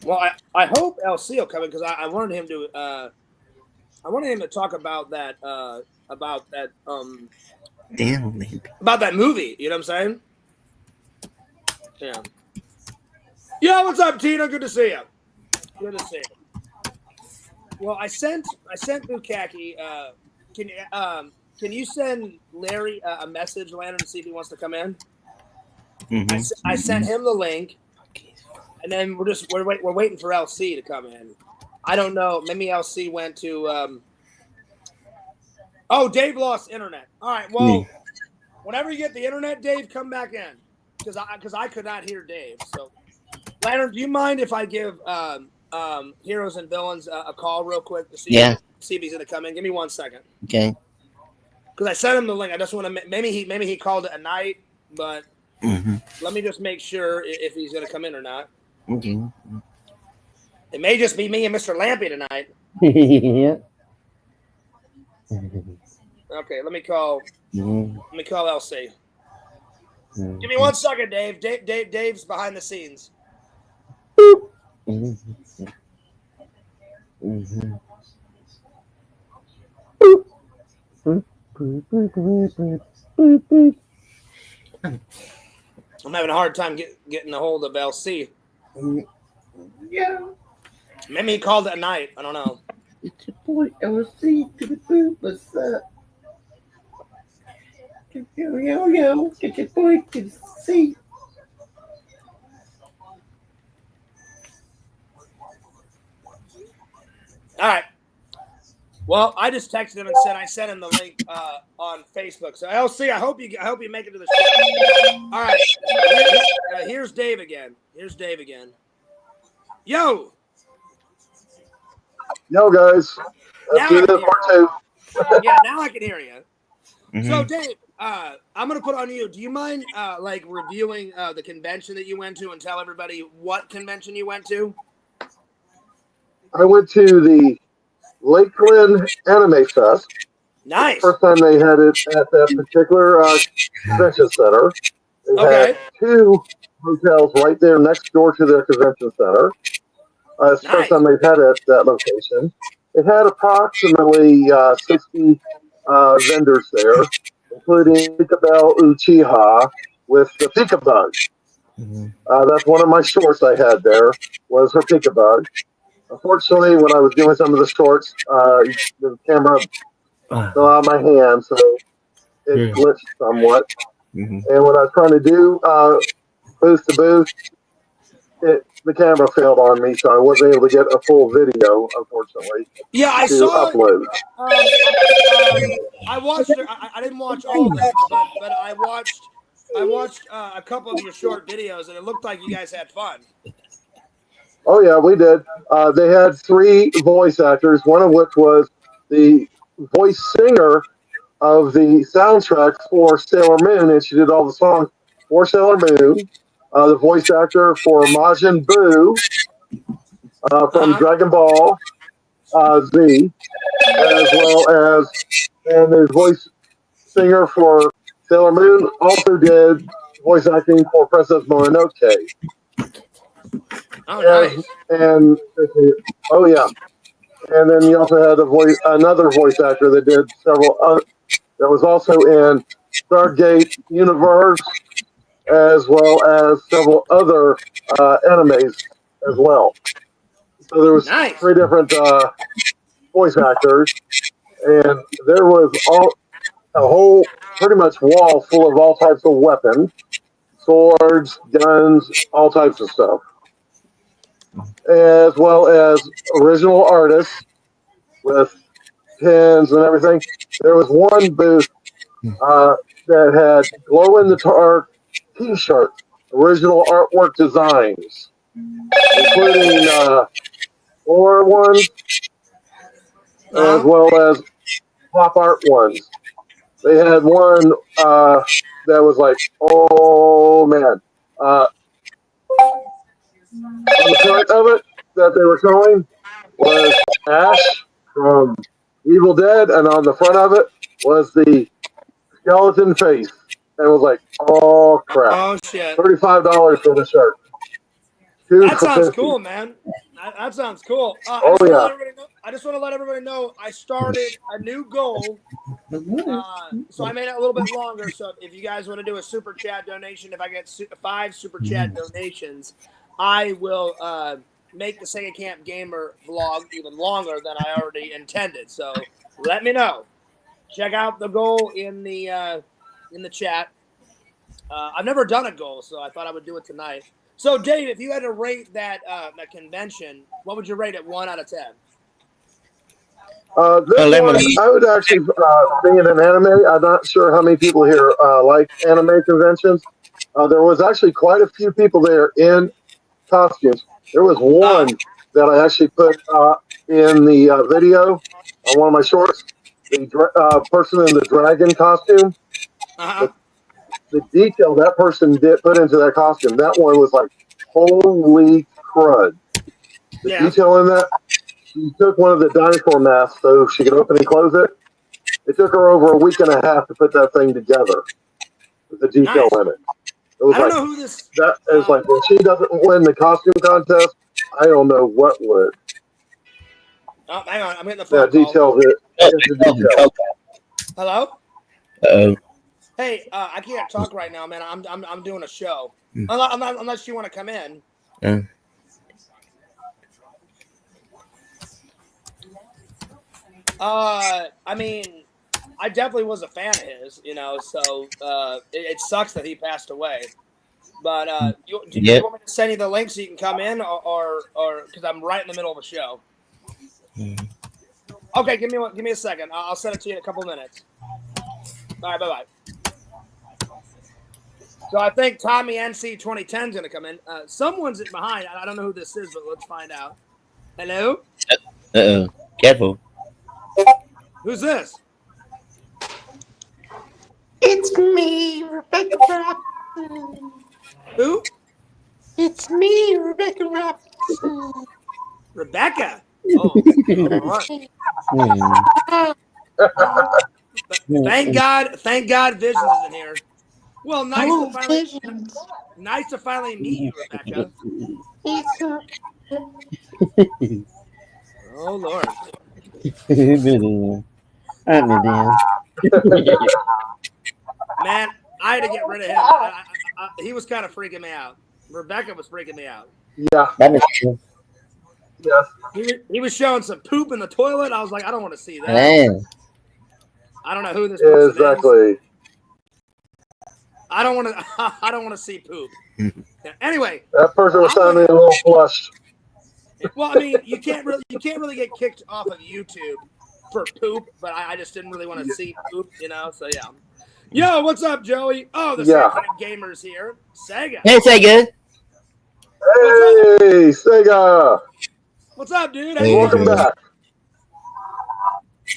Well, I hope LC will come in because I wanted him to talk about that Damn, man. about that movie. You know what I'm saying? Yeah. Yo, what's up, Tina? Good to see you. Good to see you. Well, I sent Bukaki. Can you send Larry a message, Landon, to see if he wants to come in? I sent him the link, and then we're waiting for LC to come in. I don't know. Maybe LC went to. Oh, Dave lost internet. All right. Well, whenever you get the internet, Dave, come back in because I could not hear Dave. So, Lantern, do you mind if I give Heroes and Villains a call real quick to see if he's gonna come in? Give me 1 second. Okay. Because I sent him the link. I just want to maybe he called it a night, but let me just make sure if he's gonna come in or not. Okay. It may just be me and Mr. Lampy tonight. Yeah. Okay, let me call LC. Give me 1 second, Dave. Dave's behind the scenes. I'm having a hard time getting a hold of LC. Yeah. Maybe he called it a night. I don't know. It's your boy LC to the booth. What's up? Yo. Get your boy to the seat. All right. Well, I just texted him and said I sent him the link on Facebook. So LC, I hope you make it to the show. All right. Here's Dave again. Yo, guys. Let's do this part 2. Yeah, now I can hear you. So, Dave, I'm going to put on you. Do you mind, reviewing the convention that you went to and tell everybody what convention you went to? I went to the Lakeland Anime Fest. Nice. First time they had it at that particular convention center. They had 2 hotels right there next door to their convention center. It's the first time they've had it at that location. It had approximately 60 vendors there, including Pikabell Uchiha with the Pikabug. That's one of my shorts I had there, was her Pikabug. Unfortunately, when I was doing some of the shorts, the camera fell out of my hand, so it glitched somewhat. And when I was trying to do booth to booth, the camera failed on me, so I wasn't able to get a full video, unfortunately. Yeah, I saw. Upload. I watched it. I didn't watch all of it, but I watched a couple of your short videos, and it looked like you guys had fun. Oh yeah, we did. They had 3 voice actors, one of which was the voice singer of the soundtrack for Sailor Moon, and she did all the songs for Sailor Moon. The voice actor for Majin Buu from Dragon Ball Z, as well as, and the voice singer for Sailor Moon also did voice acting for Princess Mononoke. Oh, nice. And oh yeah, and then you also had another voice actor that did several. That was also in Stargate Universe, as well as several other animes as well. So there was 3 different voice actors, and there was a whole pretty much wall full of all types of weapons, swords, guns, all types of stuff, as well as original artists with pins and everything. There was one booth that had glow-in-the-dark T-shirts, original artwork designs, including 4 ones, as well as pop art ones. They had one that was like, oh man. On the front of it that they were showing was Ash from Evil Dead, and on the front of it was the skeleton face. And it was like, oh crap. Oh shit. $35 for the shirt. That sounds cool, man. That sounds cool. I just want to let everybody know I started a new goal. So I made it a little bit longer. So if you guys want to do a super chat donation, if I get 5 super chat donations, I will make the Sega Camp Gamer vlog even longer than I already intended. So let me know. Check out the goal in the chat. I've never done a goal, so I thought I would do it tonight. So, Dave, if you had to rate that convention, what would you rate it 1 out of 10? This one, I would actually, being an anime, I'm not sure how many people here like anime conventions. There was actually quite a few people there in costumes. There was one that I actually put in the video on one of my shorts. The person in the dragon costume. The detail that person did put into that costume, that one was like, holy crud. The detail in that, she took one of the dinosaur masks so she could open and close it. It took her over a week and a half to put that thing together with the detail in it. It was I don't know who this... That is like, when she doesn't win the costume contest, I don't know what would. Oh, hang on. I'm getting the phone call. Details. Hello? Uh-oh. Hey, I can't talk right now, man. I'm doing a show. Unless you want to come in. I mean, I definitely was a fan of his, you know. So it sucks that he passed away. But do you want me to send you the link so you can come in, or because I'm right in the middle of a show? Okay, give me a second. I'll send it to you in a couple minutes. All right, bye. So I think Tommync2010 is going to come in. Someone's behind. I don't know who this is, but let's find out. Hello? Uh-oh. Careful. Who's this? It's me, Rebecca Robinson. Who? It's me, Rebecca Robinson. Rebecca? Oh, Thank God Visions is in here. Well, nice to finally meet you, Rebecca. Oh, Lord. Man, I had to get rid of him. He was kind of freaking me out. Rebecca was freaking me out. Yeah. Yeah. He was showing some poop in the toilet. I was like, I don't want to see that. Man. I don't know who this person is. I don't want to see poop. Yeah, anyway, that person was sounding a little flushed. Well, I mean, you can't really get kicked off of YouTube for poop, but I just didn't really want to see poop, you know. So yeah. Yo, what's up, Joey? Oh, the Sega Gamer's here. Sega. Hey, Sega. Hey, Sega. What's up, dude? Welcome back.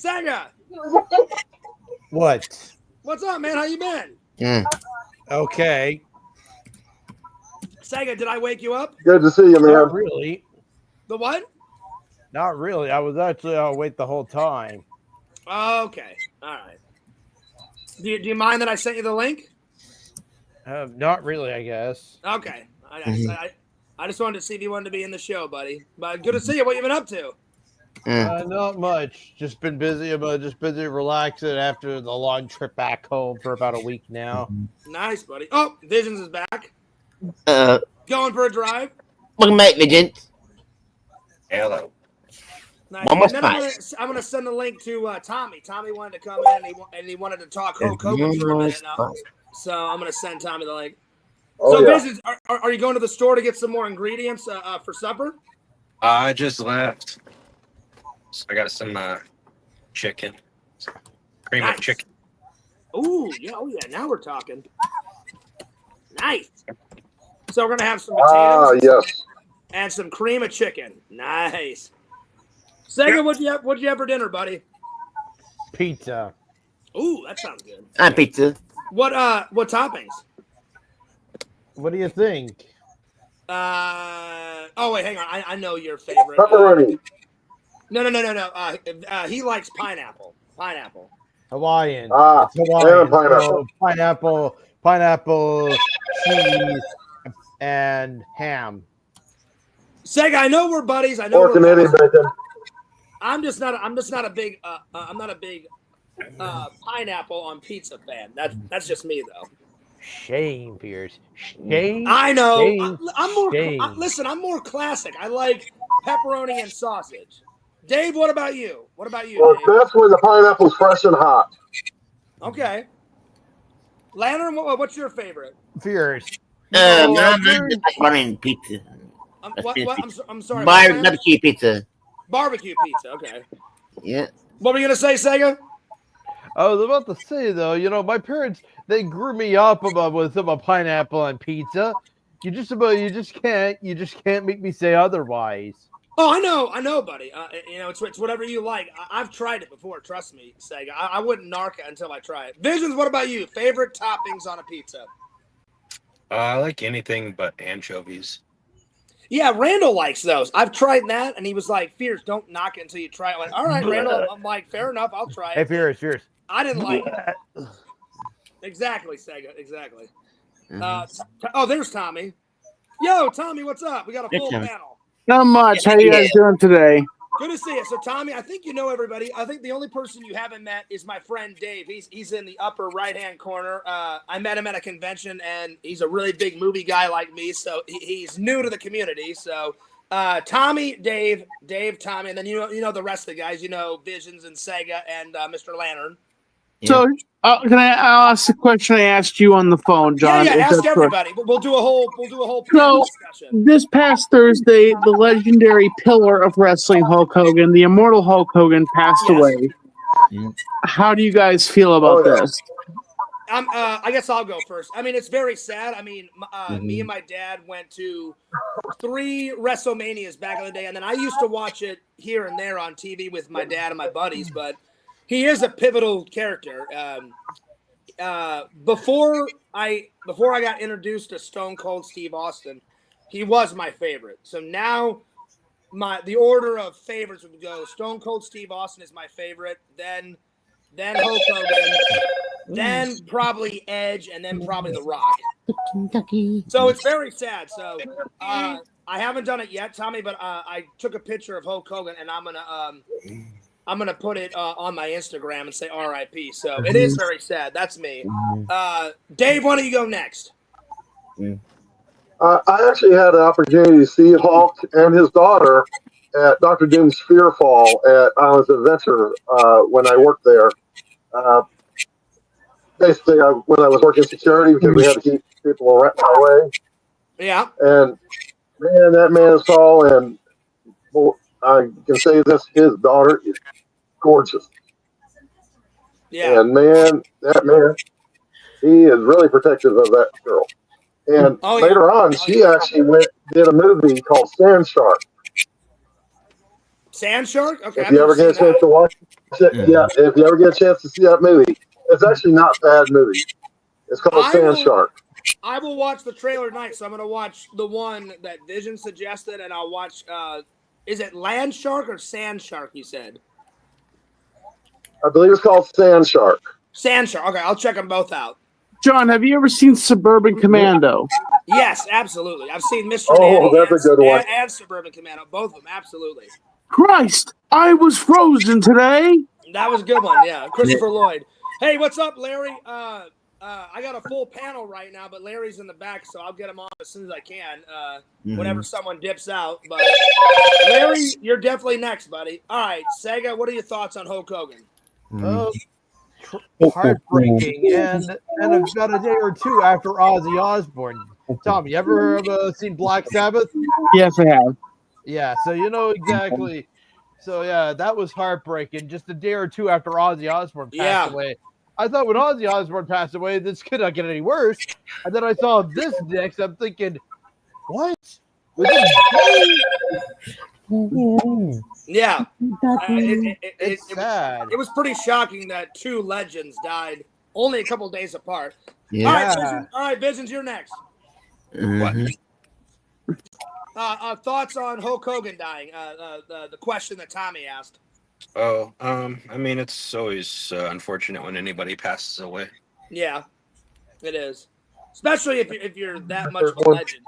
Sega. What? What's up, man? How you been? Okay. Sega, did I wake you up? Good to see you, man. Not really. The what? Not really. I was actually awake the whole time. Okay. All right. Do you mind that I sent you the link? Not really, I guess. Okay. I just wanted to see if you wanted to be in the show, buddy. But good to see you. What you been up to? Not much. Just been busy. I'm just busy relaxing after the long trip back home for about a week now. Nice, buddy. Oh, Visions is back. Going for a drive. Welcome back, Visions. Hello. Nice. And then I'm gonna send the link to Tommy. Tommy wanted to come in and he wanted to talk Hulk Hogan for a minute now. So I'm gonna send Tommy the link. Visions, are you going to the store to get some more ingredients for supper? I just left. So I got some chicken. Cream of chicken. Ooh, yeah, now we're talking. Nice. So we're gonna have some potatoes and some cream of chicken. Nice. Sega, what'd you have for dinner, buddy? Pizza. Ooh, that sounds good. Pizza. What toppings? What do you think? Oh wait, hang on. I know your favorite. Pepperoni. No. He likes pineapple. Pineapple. Hawaiian. It's Hawaiian. Pineapple. So pineapple, cheese, and ham. Sega, I know we're buddies. I know or Canadian bacon. I'm just not a big pineapple on pizza fan. That's just me though. Shame, Pierce. Shame. I know. Shame, I'm more. Listen, I'm more classic. I like pepperoni and sausage. Dave, what about you? Well, Dave? That's when the pineapple's fresh and hot. Okay. Lantern, what's your favorite? Pierce. Macaroni pizza. I'm sorry. Barbecue pizza. Barbecue pizza. Okay. Yeah. What were you gonna say, Sega? I was about to say though, my parents they grew me up with a pineapple on pizza. You just can't make me say otherwise. Oh, I know, buddy. It's whatever you like. I've tried it before. Trust me, Sega. I wouldn't narc it until I try it. Visions, what about you? Favorite toppings on a pizza? I like anything but anchovies. Yeah, Randall likes those. I've tried that, and he was like, "Fierce, don't knock it until you try it." I'm like, all right, Randall. I'm like, fair enough. I'll try it. Hey, Fierce. I didn't like it. Exactly, Sega. Exactly. There's Tommy. Yo, Tommy, what's up? We got a full panel. Not much. How you guys doing today? Good to see you. So, Tommy, I think you know everybody. I think the only person you haven't met is my friend Dave. He's in the upper right-hand corner. I met him at a convention, and he's a really big movie guy like me, so he's new to the community. So, Tommy, Dave, Tommy, and then you know the rest of the guys. You know Visions and Sega and Mr. Lantern. So, can I'll ask the question I asked you on the phone, John? Yeah, ask everybody. We'll do a whole discussion. This past Thursday, the legendary pillar of wrestling, Hulk Hogan, the immortal Hulk Hogan, passed away. How do you guys feel about this? I guess I'll go first. I mean, it's very sad. I mean, me and my dad went to 3 WrestleManias back in the day, and then I used to watch it here and there on TV with my dad and my buddies, but he is a pivotal character. Before I got introduced to Stone Cold Steve Austin, he was my favorite. So now the order of favorites would go: Stone Cold Steve Austin is my favorite, then Hulk Hogan, then probably Edge, and then probably The Rock. So it's very sad. So I haven't done it yet, Tommy, but I took a picture of Hulk Hogan, and I'm gonna put it on my Instagram and say R.I.P. So it is very sad. That's me. Dave, why don't you go next? I actually had an opportunity to see Hulk and his daughter at Dr. Doom's Fear Fall at Islands of Adventure when I worked there. Basically, when I was working security, because we had to keep people away. Yeah. And man, that man is tall, and I can say this: his daughter is gorgeous. Yeah. And man, that man, he is really protective of that girl. And later on, she actually did a movie called Sand Shark. Sand Shark? Okay. If you ever get a chance to watch it, if you ever get a chance to see that movie, it's actually not a bad movie. It's called Sand Shark. I will watch the trailer tonight, so I'm going to watch the one that Vision suggested, and I'll watch, is it Land Shark or Sand Shark, you said? I believe it's called Sand Shark. Sand Shark. Okay, I'll check them both out. John, have you ever seen Suburban Commando? Yes, absolutely. I've seen Mr. Oh, that's a good one. And Suburban Commando, both of them, absolutely. Christ, I was frozen today. That was a good one, yeah. Christopher Lloyd. Hey, what's up, Larry? I got a full panel right now, but Larry's in the back, so I'll get him on as soon as I can, whenever someone dips out. But Larry, you're definitely next, buddy. All right, Sega, what are your thoughts on Hulk Hogan? Heartbreaking, and about a day or two after Ozzy Osbourne. Tom, you ever seen Black Sabbath? Yes, I have. Yeah, so you know exactly. So yeah, that was heartbreaking. Just a day or two after Ozzy Osbourne passed away. I thought when Ozzy Osbourne passed away, this could not get any worse. And then I saw this next. I'm thinking, what? Yeah. It's sad. It was pretty shocking that 2 legends died only a couple days apart. Yeah. All right, Visions, you're next. Thoughts on Hulk Hogan dying? The question that Tommy asked. I mean, it's always unfortunate when anybody passes away. Yeah, it is, especially if you're that much of a legend.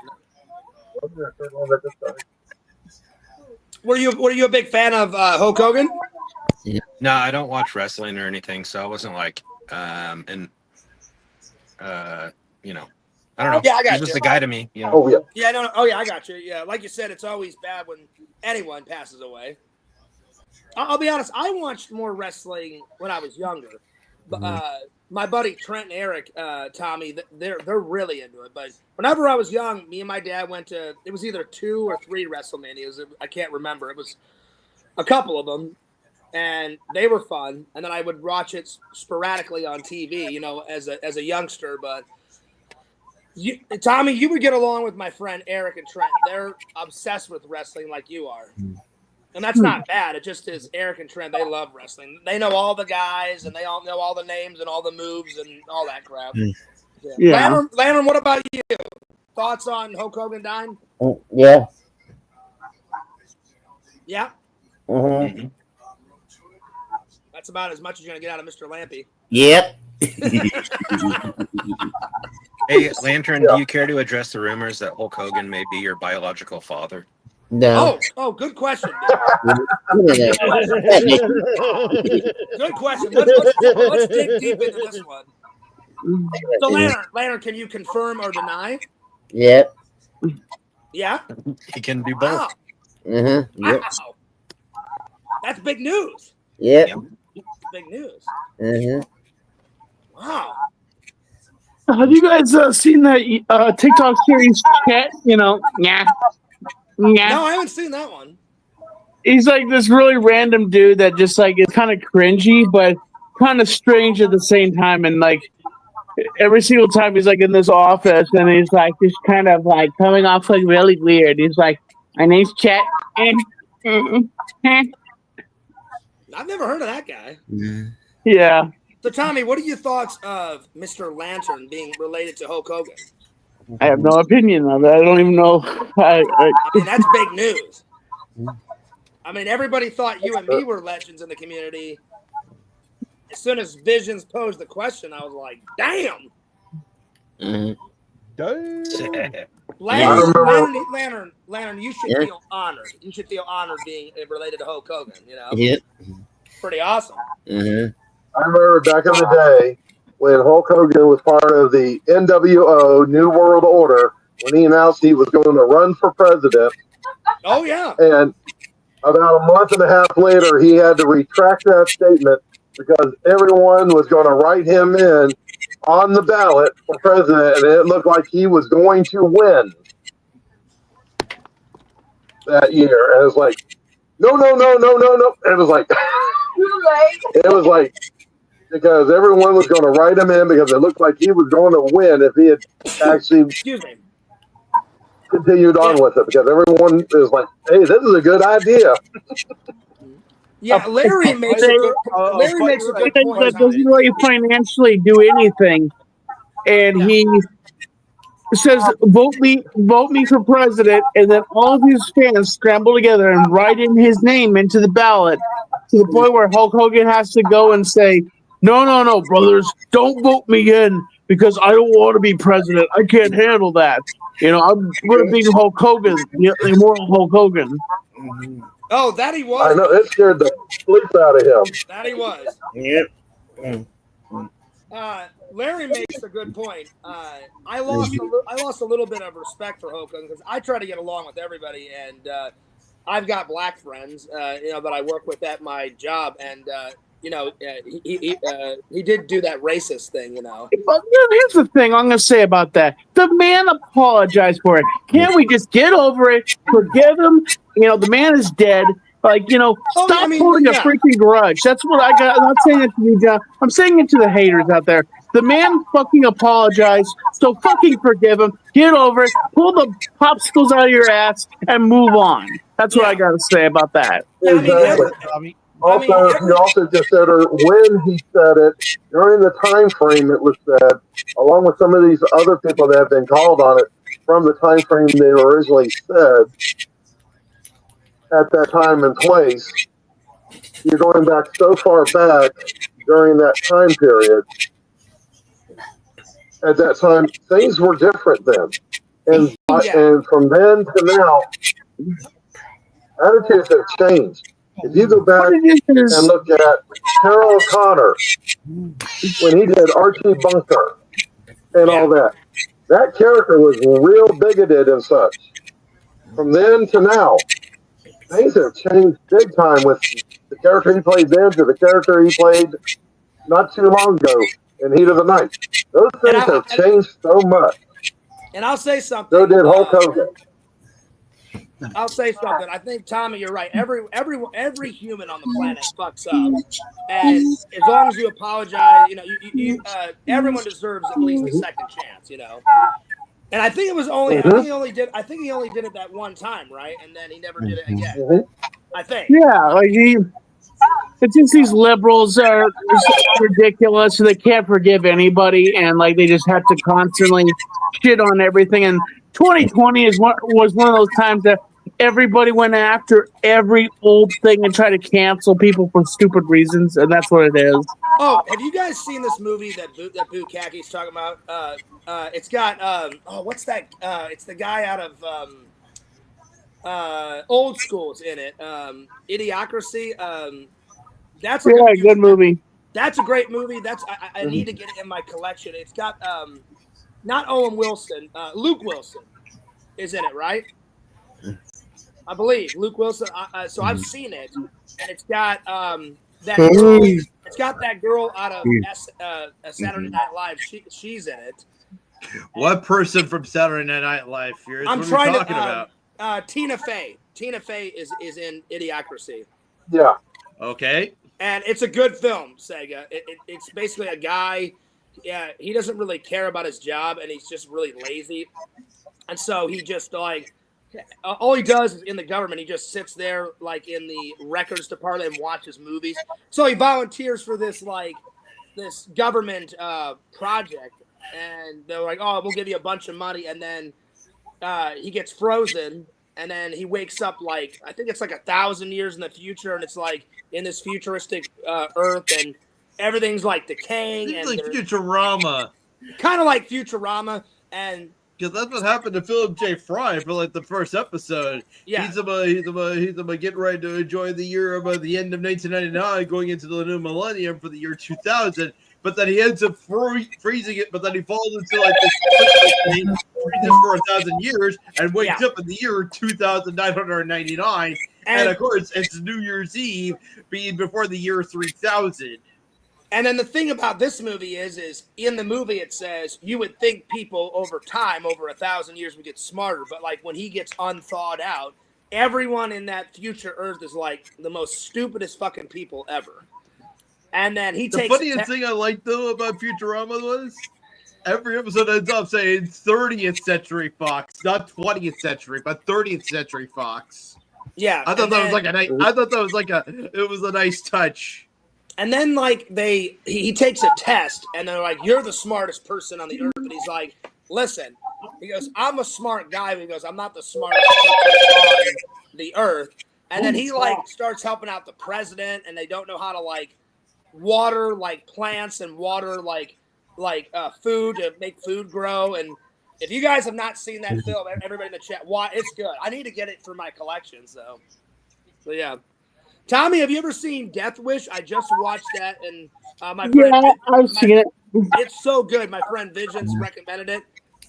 Were you a big fan of Hulk Hogan? Yeah. No, I don't watch wrestling or anything, so I wasn't like, I don't know. Yeah, I got He's you. just a guy to me, you know. Oh, yeah. Yeah, no. Oh, yeah, I got you. Yeah, like you said, it's always bad when anyone passes away. I'll be honest. I watched more wrestling when I was younger, but my buddy Trent and Eric, Tommy, they're really into it. But whenever I was young, me and my dad went to, it was either 2 or 3 WrestleManias. I can't remember. It was a couple of them, and they were fun. And then I would watch it sporadically on TV, you know, as a youngster. But Tommy, you would get along with my friend Eric and Trent. They're obsessed with wrestling like you are. And that's not bad. It just is Eric and Trent. They love wrestling. They know all the guys, and they all know all the names and all the moves and all that crap. Yeah. Lantern, what about you? Thoughts on Hulk Hogan dying? Yeah. Yeah. Mm-hmm. That's about as much as you're going to get out of Mr. Lampy. Yep. Hey, Lantern, do you care to address the rumors that Hulk Hogan may be your biological father? No. Oh, good question. Good Good question. Let's dig deep into this one. So, Lantern, can you confirm or deny? Yep. Yeah. He can do both. Wow. Mm-hmm. Yep. Wow. That's big news. Yep. Big news. Mm-hmm. Wow. Have you guys seen that TikTok series Chat? You know, yeah. No, I haven't seen that one. He's like this really random dude that just like is kind of cringy, but kind of strange at the same time. And like every single time he's like in this office, and he's like just kind of like coming off like really weird. He's like, "My name's Chet." I've never heard of that guy. Yeah. So, Tommy, what are your thoughts of Mr. Lantern being related to Hulk Hogan? I have no opinion of it. I don't even know. I mean, that's big news. I mean, everybody thought you and me were legends in the community. As soon as Visions posed the question, I was like, damn. Lantern, you should feel honored. You should feel honored being related to Hulk Hogan, you know? Yep. Pretty awesome. Mm-hmm. I remember back in the day when Hulk Hogan was part of the NWO New World Order, when he announced he was going to run for president. Oh, yeah. And about a month and a half later, he had to retract that statement because everyone was going to write him in on the ballot for president, and it looked like he was going to win that year. And it was like, no. It was like, it was like, because everyone was going to write him in because it looked like he was going to win if he had actually continued on with it, because everyone is like, hey, this is a good idea. Yeah, Larry makes a good point. That doesn't really financially do anything. And he says, vote me for president, and then all of his fans scramble together and write in his name into the ballot to the point where Hulk Hogan has to go and say, no, brothers, don't vote me in because I don't want to be president. I can't handle that. You know, I'm going to be Hulk Hogan, the immortal Hulk Hogan. Oh, that he was. I know, it scared the sleep out of him. That he was. Yep. Larry makes a good point. I lost a little bit of respect for Hulk Hogan because I try to get along with everybody, and I've got black friends, that I work with at my job, and he did do that racist thing, Well, here's the thing I'm going to say about that. The man apologized for it. Can't we just get over it, forgive him? The man is dead. Like, stop holding a freaking grudge. That's what I got. I'm not saying it to you, John. I'm saying it to the haters out there. The man fucking apologized, so fucking forgive him. Get over it. Pull the popsicles out of your ass and move on. That's what I got to say about that. Exactly. Also, he also just said when he said it, during the time frame it was said, along with some of these other people that have been called on it, from the time frame they originally said, at that time and place, you're going back so far back during that time period. At that time, things were different then. And from then to now, attitudes have changed. If you go back and look at Terrell O'Connor, when he did Archie Bunker and all that, that character was real bigoted and such. From then to now, things have changed big time with the character he played then to the character he played not too long ago. in Heat of the Night. Those things have changed so much. And I'll say something. So did Hulk Hogan. I'll say something. I think, Tommy, you're right. Every human on the planet fucks up, and as long as you apologize, everyone deserves at least a second chance, And I think it was only. I think he only did it that one time, right? And then he never did it again. I think. Yeah, like it's just these liberals are ridiculous, so they can't forgive anybody, and like they just have to constantly shit on everything. And 2020 was one of those times that everybody went after every old thing and tried to cancel people for stupid reasons, and that's what it is. Oh, have you guys seen this movie that Bukaki's talking about? It's got what's that? It's the guy out of Old School's in it. Idiocracy. That's a good movie. That's a great movie. I need to get it in my collection. It's got not Owen Wilson, Luke Wilson is in it, right? I believe Luke Wilson. So I've seen it, and it's got that girl. It's got that girl out of Saturday Night Live. She's in it. What person from Saturday Night Live? I'm trying to talking about. Tina Fey. Tina Fey is in Idiocracy. Yeah. Okay. And it's a good film, Sega. It's basically a guy. Yeah, he doesn't really care about his job, and he's just really lazy. And so he just all he does is in the government, he just sits there like in the records department and watches movies. So he volunteers for this government project, and they're like, "Oh, we'll give you a bunch of money," and then he gets frozen, and then he wakes up like I think it's like 1,000 years in the future, and it's like in this futuristic Earth, and everything's like decaying. It's like Futurama. Kind of like Futurama, and because that's what happened to Philip J. Fry for like the first episode. Yeah, he's about getting ready to enjoy the year about the end of 1999, going into the new millennium for the year 2000. But then he ends up freezing it. But then he falls into like this thing, freezes for 1,000 years, and wakes up in the year 2,999. And of course, it's New Year's Eve, being before the year 3000. And then the thing about this movie is in the movie it says you would think people over time, over 1,000 years, would get smarter, but like when he gets unthawed out, everyone in that future Earth is like the most stupidest fucking people ever. And then he takes. The funniest thing I liked though about Futurama was every episode ends up saying 30th century Fox, not 20th century, but 30th century Fox. Yeah, I thought that was like a nice. I thought that was like it was a nice touch. And then like he takes a test, and they're like, "You're the smartest person on the earth," and he's like, "Listen," he goes, "I'm a smart guy," but he goes, "I'm not the smartest person on the earth." And then he like starts helping out the president, and they don't know how to like water like plants and water like food to make food grow. And if you guys have not seen that film, everybody in the chat, it's good. I need to get it for my collection. So yeah. Tommy, have you ever seen Death Wish? I just watched that, and my friend, I've seen it. It's so good. My friend Visions recommended it.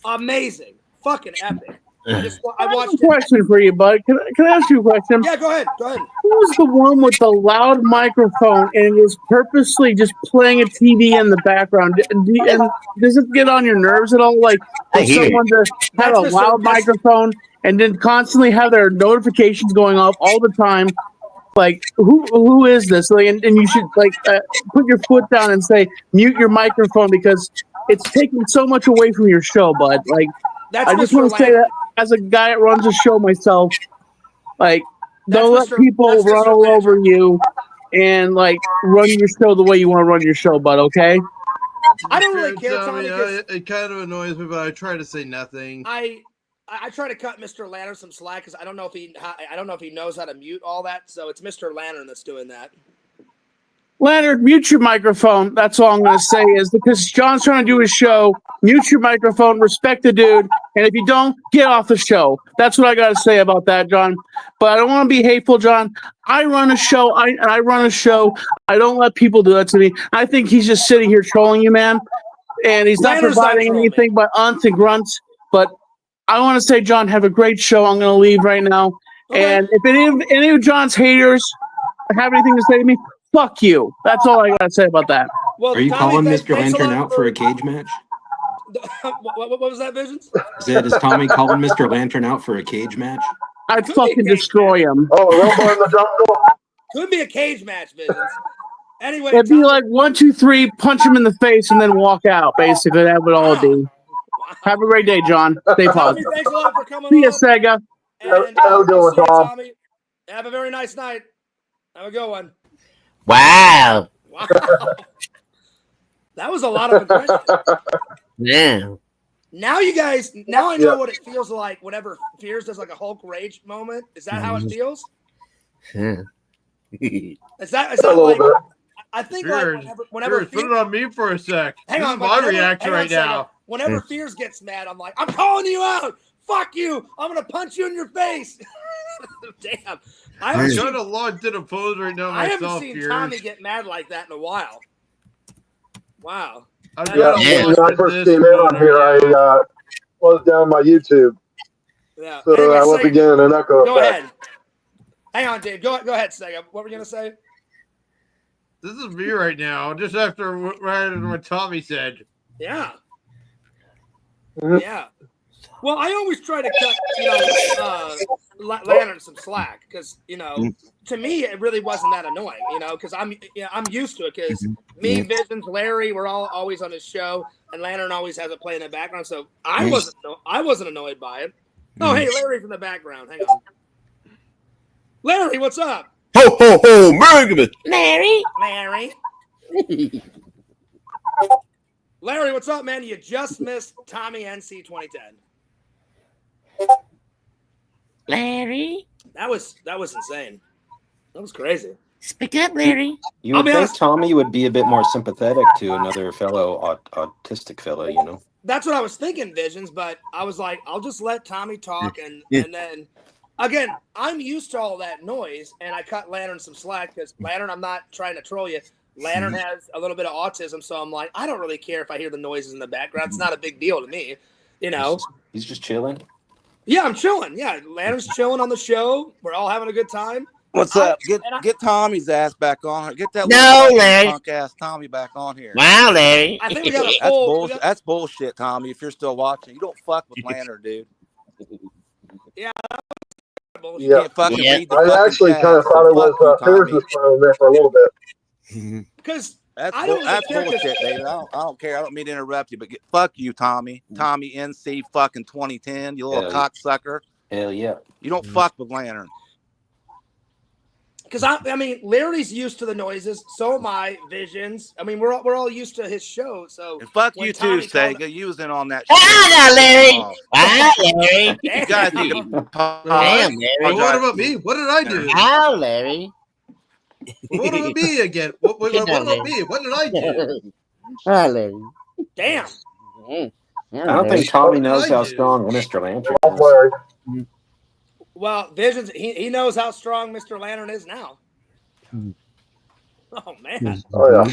Amazing, fucking epic. I watched it. I have a question for you, bud. Can I ask you a question? Yeah, go ahead. Who's the one with the loud microphone and is purposely just playing a TV in the background? And does it get on your nerves at all? Like someone to have a loud microphone and then constantly have their notifications going off all the time? Like who is this? Like, and you should like put your foot down and say mute your microphone because it's taking so much away from your show, bud. Like I just want to say that as a guy that runs a show myself, like don't let people run all over you and like run your show the way you want to run your show, bud. Okay. I don't really care, Tommy. It kind of annoys me, but I try to say nothing. I try to cut Mr. Lantern some slack because I don't know if he knows how to mute all that. So it's Mr. Lantern that's doing that. Leonard, mute your microphone. That's all I'm going to say is because John's trying to do his show. Mute your microphone. Respect the dude. And if you don't, get off the show. That's what I got to say about that, John. But I don't want to be hateful, John. I run a show. I run a show. I don't let people do that to me. I think he's just sitting here trolling you, man. And he's not providing anything but unts and grunts. But I want to say, John, have a great show. I'm going to leave right now. Okay. And if any of John's haters have anything to say to me, fuck you. That's all I got to say about that. Well, Are you Tommy, calling thanks Mr. a Lantern lot out for a cage match? what was that, Visions? Is Tommy calling Mr. Lantern out for a cage match? I'd Could be a fucking cage destroy him. Oh, Rumble in the Jungle. Could be a cage match, Visions. Anyway, It'd be Tommy, like 1, 2, 3, punch him in the face, and then walk out. Basically, that would all be. wow. Have a great day, John. Stay Tommy, positive. thanks a lot for coming See ya, on. Sega. And How you I'll doing, see you, Tom? Tommy. Have a very nice night. Have a good one. Wow. Wow. That was a lot of aggression. Yeah. Now you guys, now I know what it feels like whenever Fears does like a Hulk rage moment. Is that how it feels? Yeah. Is that A little like? bit. I think Fears, like whenever Fears, put it on me for a sec. hang This on, is but my whenever- reaction hang on right a second. now. Whenever Fears gets mad, I'm like, I'm calling you out. Fuck you. I'm gonna punch you in your face. Damn. I I'm haven't trying seen, to launch in a pose right now I haven't myself, seen Fears. Tommy get mad like that in a while. Wow. I'm Yeah, trying to when launch I with first this came in on one here, right now. I closed down my YouTube, Yeah. so Anyway, I wasn't Sega, getting an echo go effect. ahead. Hang on, Dave. Go ahead, Sega. What were you gonna say? This is me right now, just after what Tommy said. Yeah. Mhm. Yeah. Well, I always try to cut, Lantern some slack because, to me it really wasn't that annoying, because I'm used to it because me, Visions, Larry, we're all always on his show, and Lantern always has it play in the background, so I wasn't annoyed by it. Oh, hey, Larry's in the background. Hang on, Larry, what's up? Ho ho ho! Merry Larry. Larry. Larry, what's up, man? You just missed Tommy NC 2010. Larry. That was insane. That was crazy. Speak up, Larry. You I'll would be think honest- Tommy would be a bit more sympathetic to another fellow autistic fellow, That's what I was thinking, Visions, but I was like, I'll just let Tommy talk, and then again, I'm used to all that noise, and I cut Lantern some slack because Lantern, I'm not trying to troll you. Lantern has a little bit of autism, so I'm like, I don't really care if I hear the noises in the background. It's not a big deal to me, He's just chilling. Yeah, I'm chilling. Yeah, Lantern's chilling on the show. We're all having a good time. What's up? Get Tommy's ass back on here. Get that No, little Larry. punk ass Tommy back on here. Wow, Larry. I think we got a That's full. bullshit. That's bullshit, Tommy. If you're still watching, you don't fuck with Lantern, dude. Yeah. You Yeah, can't fucking Yeah. read the I fucking actually chat, kind of so thought it fuck was you, Fears Tommy. was playing there for a little bit. Because That's I don't that's really care 'cause- bullshit, David. I don't care. I don't mean to interrupt you, but fuck you, Tommy. Tommy NC fucking 2010. You little Hell yeah. cocksucker. Hell yeah. You don't fuck with Lantern. Because I mean, Larry's used to the noises. So am I. Visions. I mean, we're all used to his show. So And fuck when you too, Tommy called- Sega. You was in on that shit. Wow, now, Larry. Oh, Wow, Larry. you guys need to Damn, apologize. Larry. What about me? What did I do? Wow, Larry. What about me again? What about me? What did I do? Wow, Larry. Damn. Yeah, I don't think Tommy knows how do? strong Mr. Lantern Oh, is. Larry. Well, Visions, he knows how strong Mr. Lantern is now. Oh man. Oh yeah.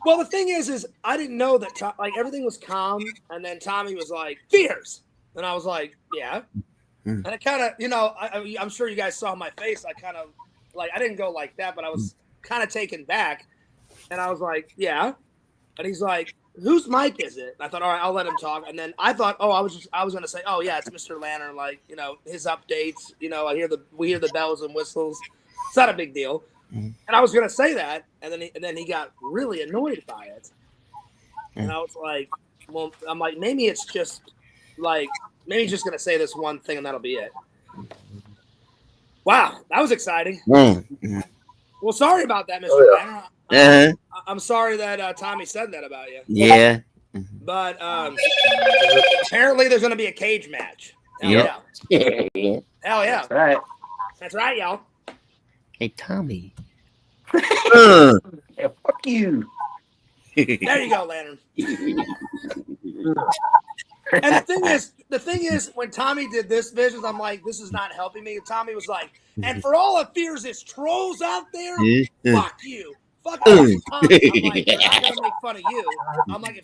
Well, the thing is I didn't know that like everything was calm, and then Tommy was like Fears, and I was like, yeah. And it kind of, I'm sure you guys saw my face. I kind of like I didn't go like that, but I was kind of taken back, and I was like, yeah. And he's like, whose mic is it? And I thought, all right, I'll let him talk. And then I thought, I was going to say, oh yeah, it's Mr. Lantern. Like, his updates. We hear the bells and whistles. It's not a big deal. And I was going to say that, and then he got really annoyed by it. And I was like, well, I'm like, maybe it's just like maybe he's just going to say this one thing and that'll be it. Wow, that was exciting. Well, sorry about that, Mr. Oh, Lantern. I'm sorry that Tommy said that about you. Yeah. But apparently there's going to be a cage match. Hell Yep. yeah. Yeah. Hell yeah. That's right. That's right, y'all. Hey, Tommy. Yeah, fuck you. There you go, Lantern. And the thing is, when Tommy did this Visions, I'm like, this is not helping me. And Tommy was like, and for all of Fears' trolls out there, fuck you. Fuck you, Tommy. I'm like, they're not gonna make fun of you. I'm like,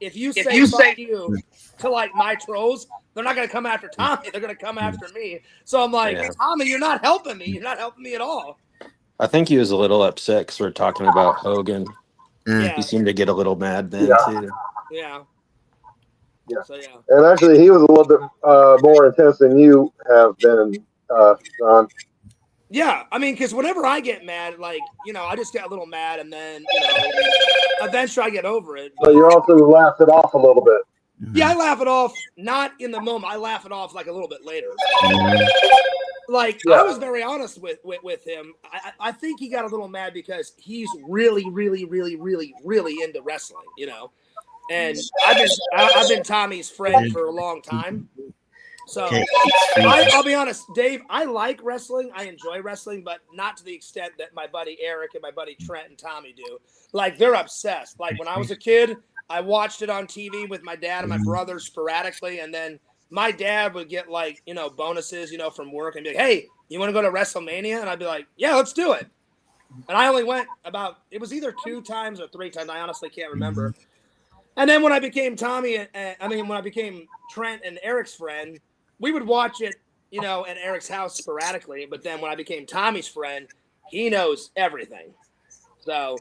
if you say fuck you to like my trolls, they're not gonna come after Tommy. They're gonna come after me. So I'm like, Yeah. Tommy, you're not helping me. You're not helping me at all. I think he was a little upset because we're talking about Hogan. Yeah. He seemed to get a little mad then too. Yeah. Yeah. So yeah. And actually, he was a little bit more intense than you have been, John. Yeah, I mean, because whenever I get mad, like, you know, I just get a little mad, and then, you know, eventually I get over it. But you also laughed it off a little bit. Yeah, I laugh it off, not in the moment. I laugh it off like a little bit later. Like, I was very honest with him. I think he got a little mad because he's really, really, really, really, really into wrestling, you know. And I've been Tommy's friend for a long time. So I'll be honest, Dave, I like wrestling. I enjoy wrestling, but not to the extent that my buddy Eric and my buddy Trent and Tommy do. Like, they're obsessed. Like, when I was a kid, I watched it on TV with my dad and my brother sporadically, and then my dad would get, like, you know, bonuses, you know, from work and be like, hey, you want to go to WrestleMania? And I'd be like, yeah, let's do it. And I only went it was either 2 times or 3 times. I honestly can't remember. And then when I became when I became Trent and Eric's friend, we would watch it, you know, at Eric's house sporadically. But then when I became Tommy's friend, he knows everything. So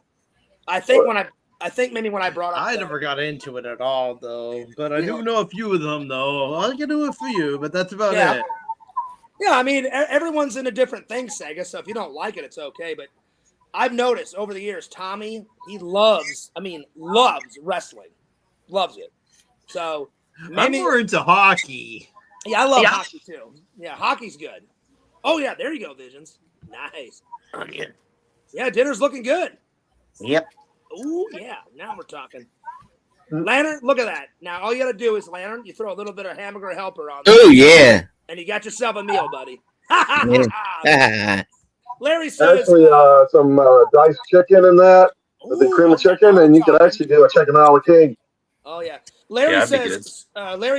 I think maybe when I brought up, I never got into it at all, though. But I do know a few of them, though. I can do it for you, but that's about it. Yeah, I mean, everyone's in a different thing, Sega. So if you don't like it, it's okay. But I've noticed over the years, Tommy, he loves wrestling. Loves it. So I'm more into hockey. Yeah, I love hockey too. Yeah, hockey's good. Oh yeah, there you go, Visions. Nice. Oh, yeah. Yeah, dinner's looking good. Yep. Ooh, yeah. Now we're talking. Lantern, look at that. Now all you gotta do is, Lantern, you throw a little bit of hamburger helper on there. Oh yeah. And you got yourself a meal, buddy. Yeah. Larry says Actually, some diced chicken in that, with the cream of chicken, and you could actually do a chicken a la king. Oh yeah. Larry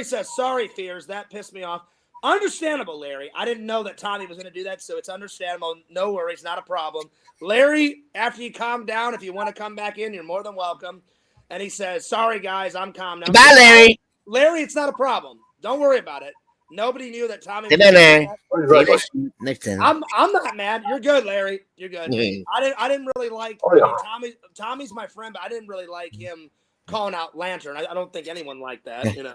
says, sorry, Fears, that pissed me off. Understandable, Larry. I didn't know that Tommy was going to do that, so it's understandable. No worries, not a problem. Larry, after you calm down, if you want to come back in, you're more than welcome. And he says, sorry, guys, I'm calm now. Bye, Larry. Larry, it's not a problem. Don't worry about it. Nobody knew that Tommy was next time. I'm not mad. You're good, Larry. You're good. Yeah. I didn't really like Tommy's my friend, but I didn't really like him calling out Lantern. I don't think anyone liked that, you know.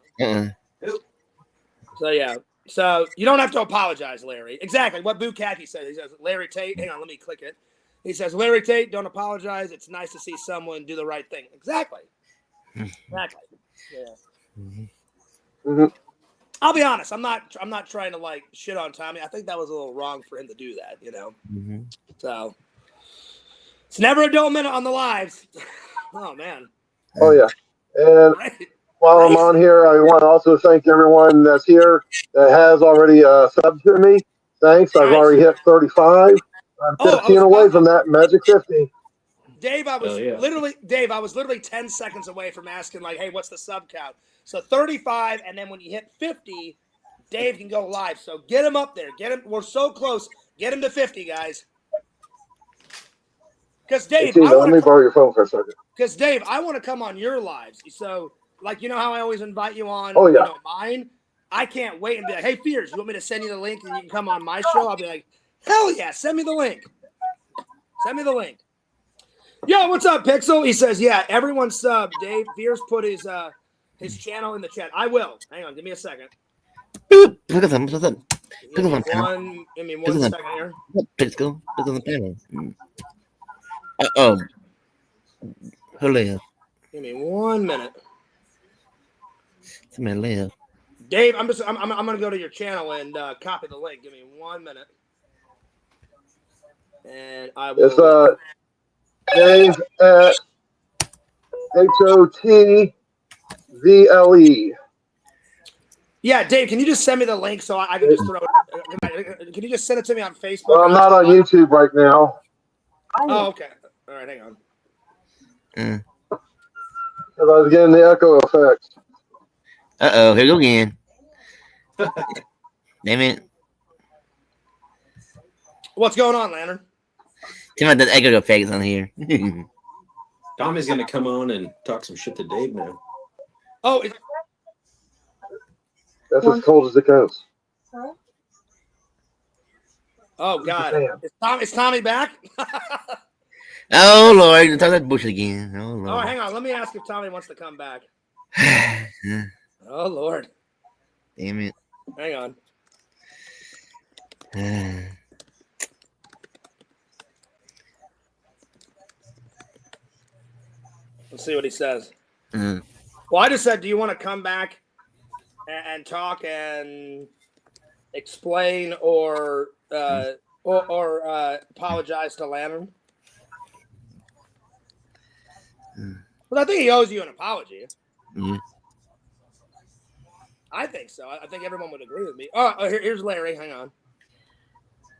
So yeah. So you don't have to apologize, Larry. Exactly what Bukaki says. He says, Larry Tate, hang on, let me click it. He says, Larry Tate, don't apologize. It's nice to see someone do the right thing. Exactly. Exactly. Yeah. I'll be honest. I'm not trying to like shit on Tommy. I think that was a little wrong for him to do that, you know. So it's never a dull minute on the lives. Oh man. Oh yeah. And while I'm on here, I want to also thank everyone that's here that has already subbed to me. Thanks. I've already hit 35. I'm 15 away from that magic 50. Dave, I was literally 10 seconds away from asking, like, hey, what's the sub count? So 35, and then when you hit 50, Dave can go live. So get him up there. Get him. We're so close. Get him to 50, guys. Because Dave, let me borrow your phone for a second. Because Dave, I want to come on your lives. So, like, you know how I always invite you on mine? I can't wait and be like, hey, Fears, you want me to send you the link and you can come on my show? I'll be like, hell yeah, send me the link. Send me the link. Yo, what's up, Pixel? He says, yeah, everyone sub. Dave, Fears put his channel in the chat. I will. Hang on, give me a second. Boop. Look at them. Give me one second here. Pixel. Look on the panel. Uh-oh. Who live? Give me 1 minute. Somebody live. Dave, I'm gonna go to your channel and copy the link. Give me 1 minute. And I will. It's Dave at HOTVLE. Yeah, Dave, can you just send me the link so I can just throw it? Can you just send it to me on Facebook? Well, I'm not on YouTube right now. Oh, okay. All right, hang on. Because I was getting the echo effect. Uh-oh, here we go again. Damn it. What's going on, Lantern? Tell me about that echo effects on here. Tommy's going to come on and talk some shit to Dave now. Oh, that's as cold as it goes. Oh God, Damn. is Tommy back? Oh Lord, talk that bullshit again. Oh Lord. Oh, hang on. Let me ask if Tommy wants to come back. Oh Lord. Damn it. Hang on. Let's see what he says. Well, I just said, do you want to come back and talk and explain or apologize to Lantern? But I think he owes you an apology. I think so. I think everyone would agree with me. Oh, here's Larry. Hang on.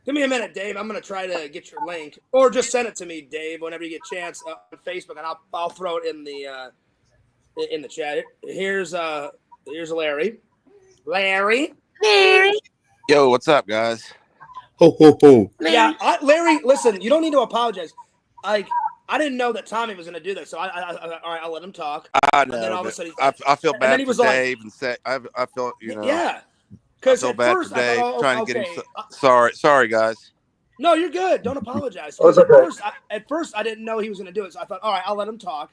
Give me a minute, Dave. I'm going to try to get your link. Or just send it to me, Dave, whenever you get a chance on Facebook, and I'll throw it in the chat. Here's Larry. Larry. Yo, what's up, guys? Ho ho ho. Yeah, Larry. Listen, you don't need to apologize. Like, I didn't know that Tommy was going to do that, so all right, I'll let him talk. I And then all of know. a sudden, I feel and then bad he for was like- Dave and say I feel yeah, I because feel at bad first for Dave I thought, trying to get him. okay. Sorry, guys. No, you're good. Don't apologize. Oh, it's Because okay. at first I didn't know he was going to do it, so I thought, all right, I'll let him talk.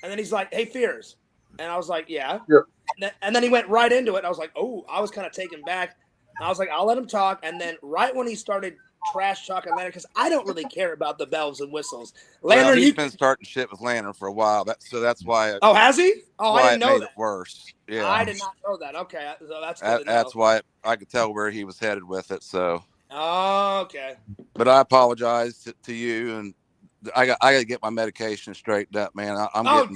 And then he's like, "Hey, Fears," and I was like, "Yeah." Yep. And then he went right into it. And I was like, "Oh," I was kind of taken back. I was like, "I'll let him talk." And then right when he started trash talking Lantern, because I don't really care about the bells and whistles. Lantern, Well, he's you been starting shit with Lantern for a while. That's why. Oh, has he? Oh, why I didn't it know made that. it worse. Yeah, I did not know that. Okay, so that's good to know. that's why I could tell where he was headed with it. So. Oh, okay. But I apologize to you, and I got to get my medication straightened up, man.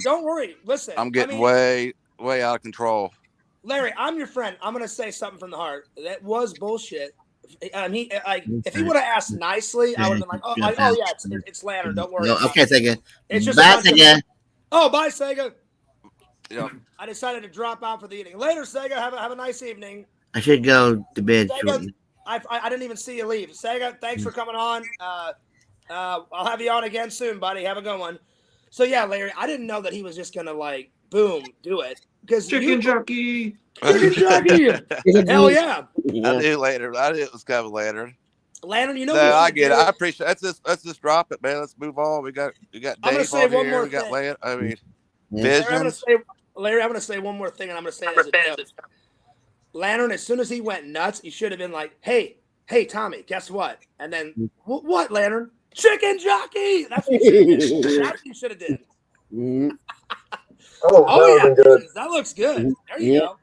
Don't worry. Listen, I'm getting way out of control. Larry, I'm your friend. I'm gonna say something from the heart. That was bullshit. If he would have asked nicely, I would have been like, "Oh yeah, it's Lantern. Don't worry." No, okay, Sega. It's just Bye, Sega. Oh, bye, Sega. Yeah. I decided to drop out for the evening. Later, Sega. Have a nice evening. I should go to bed Sega, shortly. I didn't even see you leave. Sega, thanks for coming on. I'll have you on again soon, buddy. Have a good one. So yeah, Larry, I didn't know that he was just gonna boom, do it. Because Chicken jockey. Chicken jockey. Hell yeah. I knew later. I knew it was coming later. Lantern, you know. No, I get it. I appreciate it. Let's just drop it, man. Let's move on. We got Dave I'm gonna say on one here. more We got thing. Lantern. I mean, Visions. Visions. Larry, I'm gonna say one more thing, and I'm gonna say it as a joke. Lantern, as soon as he went nuts, you should have been like, "Hey, Tommy, guess what?" And then, what, Lantern? Chicken jockey. That's what you should have did. Oh yeah, good. that looks good. There you go.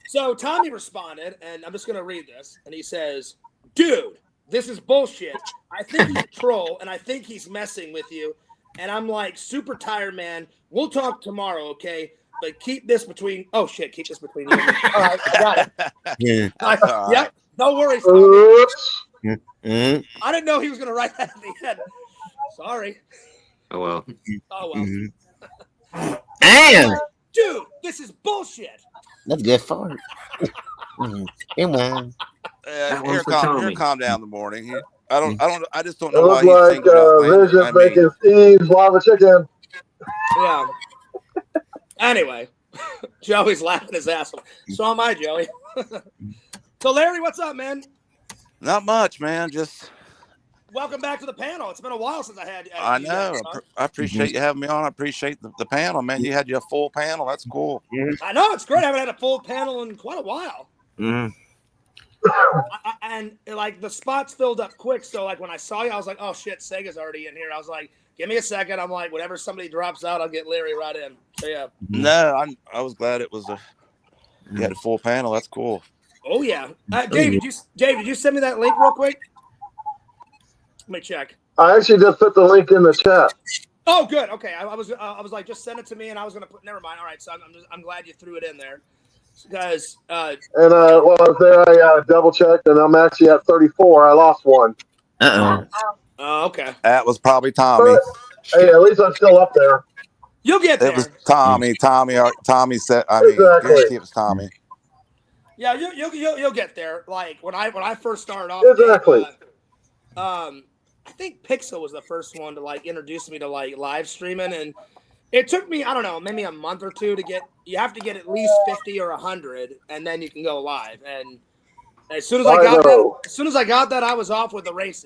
So Tommy responded, and I'm just gonna read this, and he says, "Dude, this is bullshit. I think he's a troll, and I think he's messing with you. And I'm like, super tired, man. We'll talk tomorrow, okay? But keep this between. Oh shit, keep this between you and me. All right, I got it. Yeah. Yep. No worries, Tommy. I didn't know he was gonna write that at the end. Sorry. Oh well. Oh well. Damn. Dude, this is bullshit. That's good fart. Come on. Here, calm down in the morning. I just don't It know why looks he's like singled out Lantern. Vision I mean, making Steve's lava chicken. Yeah. Anyway, Joey's laughing his ass off. So am I, Joey. So Larry, what's up, man? not much, man. Just Welcome back to the panel. It's been a while since I had. I know. I appreciate you having me on. I appreciate the panel, man. You had your full panel. That's cool. I know it's great. I haven't had a full panel in quite a while. And like the spots filled up quick. So like when I saw you, I was like, oh shit, Sega's already in here. I was like, give me a second. I'm like, whenever somebody drops out, I'll get Larry right in. So yeah. No, I was glad it was you had a full panel. That's cool. Oh yeah. Dave, did you send me that link real quick? Let me check. I actually just put the link in the chat. Oh, good. Okay. I was like, just send it to me, and I was gonna put. Never mind. All right. So I'm glad you threw it in there, guys. And while I was there, I double checked, and I'm actually at 34. I lost one. Oh, okay. That was probably Tommy. But, hey, at least I'm still up there. You'll get there. It was Tommy. Tommy said. I mean, Exactly. guarantee it was Tommy. Yeah, you'll get there. Like when I first started off. Exactly. I think Pixel was the first one to like introduce me to like live streaming, and it took me, I don't know, maybe a month or two to get. You have to get at least 50 or 100, and then you can go live. And As soon as I got that, I was off with the races.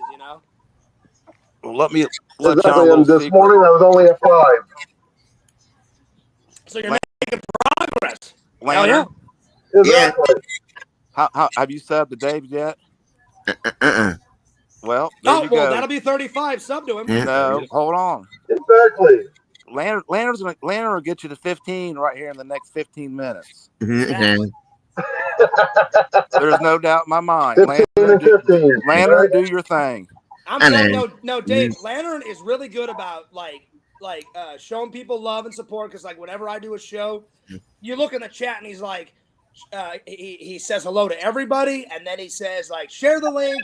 Well, let John Exactly. know And this morning I was only at 5. So you're making progress. Lantern, Exactly. how have you subbed to Dave yet? Well, there Oh, you go. that'll be 35. Sub to him. No, hold on. Exactly. Lantern will get you to 15 right here in the next 15 minutes. Mm-hmm. There's no doubt in my mind. 15 and 15. Lantern, do your thing. I'm telling no, Dave. Lantern is really good about showing people love and support. Because whenever I do a show, you look in the chat and he's like, he says hello to everybody, and then he says share the link,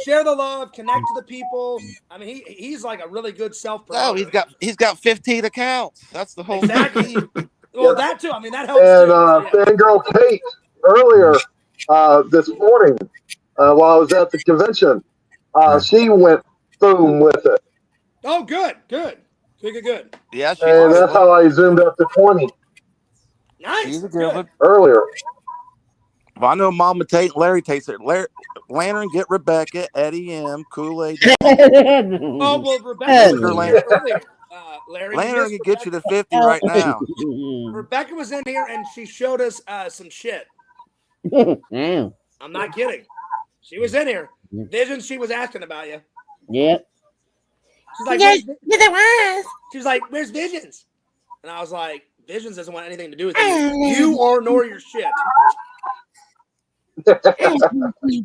share the love, connect to the people. I mean, he's like a really good self-promoter. No, he's got 15 accounts. That's the whole exactly. Well, that too. I mean, that helps. And Fangirl Kate earlier this morning while I was at the convention, she went boom with it. Oh, good. Yeah, and that's how I zoomed up to 20. Nice. She's a good one. Earlier. Well, I know Mama Tate, Larry Tate said, Lantern, get Rebecca, Eddie M, Kool-Aid. Oh, well, Rebecca was Lantern. Earlier. Larry, Lantern can get you to 50 right now. Rebecca was in here and she showed us some shit. I'm not kidding. She was in here. Visions, she was asking about you. Yeah. She's like, yes, there was. She was like, where's Visions? And I was like, Visions doesn't want anything to do with you or nor your shit.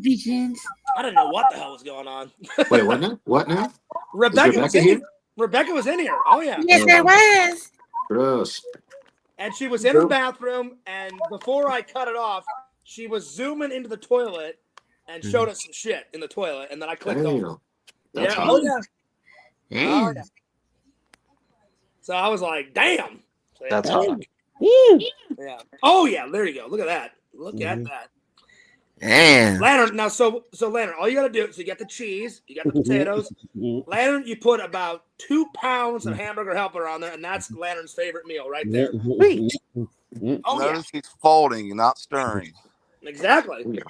Visions. I didn't know what the hell was going on. Wait, what now? What now? Rebecca was in here. Rebecca was in here. Oh, yeah. Yes, there was. Gross. And she was in her bathroom, and before I cut it off, she was zooming into the toilet and showed us some shit in the toilet, and then I clicked over. That's Yeah. hot. Oh, yeah. Oh, yeah. So I was like, damn. So, yeah. That's hot. Yeah. Oh, yeah. There you go. Look at that. Look at that. Damn. Lantern. Now, so Lantern, all you got to do, so you got the cheese, you got the potatoes. Lantern, you put about 2 pounds of hamburger helper on there, and that's Lantern's favorite meal right there. Oh, Notice he's folding, not stirring. Exactly.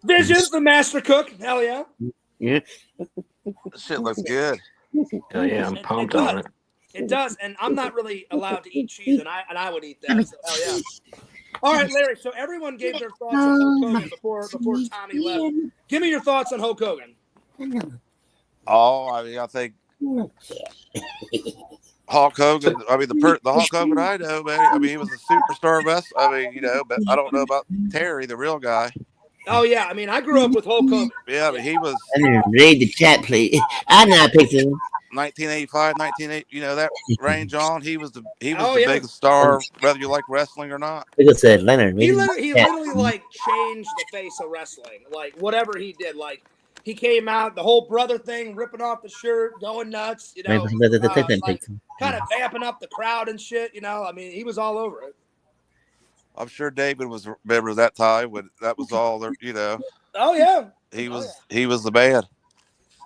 Visions, the master cook. Hell yeah. Yeah. This shit looks good. Oh, yeah, I'm pumped on it. It does, and I'm not really allowed to eat cheese, and I would eat that. So hell yeah. All right, Larry. So everyone gave their thoughts on Hulk Hogan before Tommy left. Give me your thoughts on Hulk Hogan. Oh, I mean, I think Hulk Hogan. I mean, the Hulk Hogan I know, man. I mean, he was a superstar wrestler. I mean, but I don't know about Terry, the real guy. Oh yeah, I mean, I grew up with Hulk Hogan. Yeah, but he was. I didn't read the chat, please. I'm not picking. 1985, 1980, that range on. He was the yeah. biggest star, whether you like wrestling or not. Like I said, Leonard. He literally like changed the face of wrestling. Like whatever he did, like he came out the whole brother thing, ripping off the shirt, going nuts, kind of vamping up the crowd and shit. I mean, he was all over it. I'm sure David was remember that time when that was all there. Oh yeah. He was the man.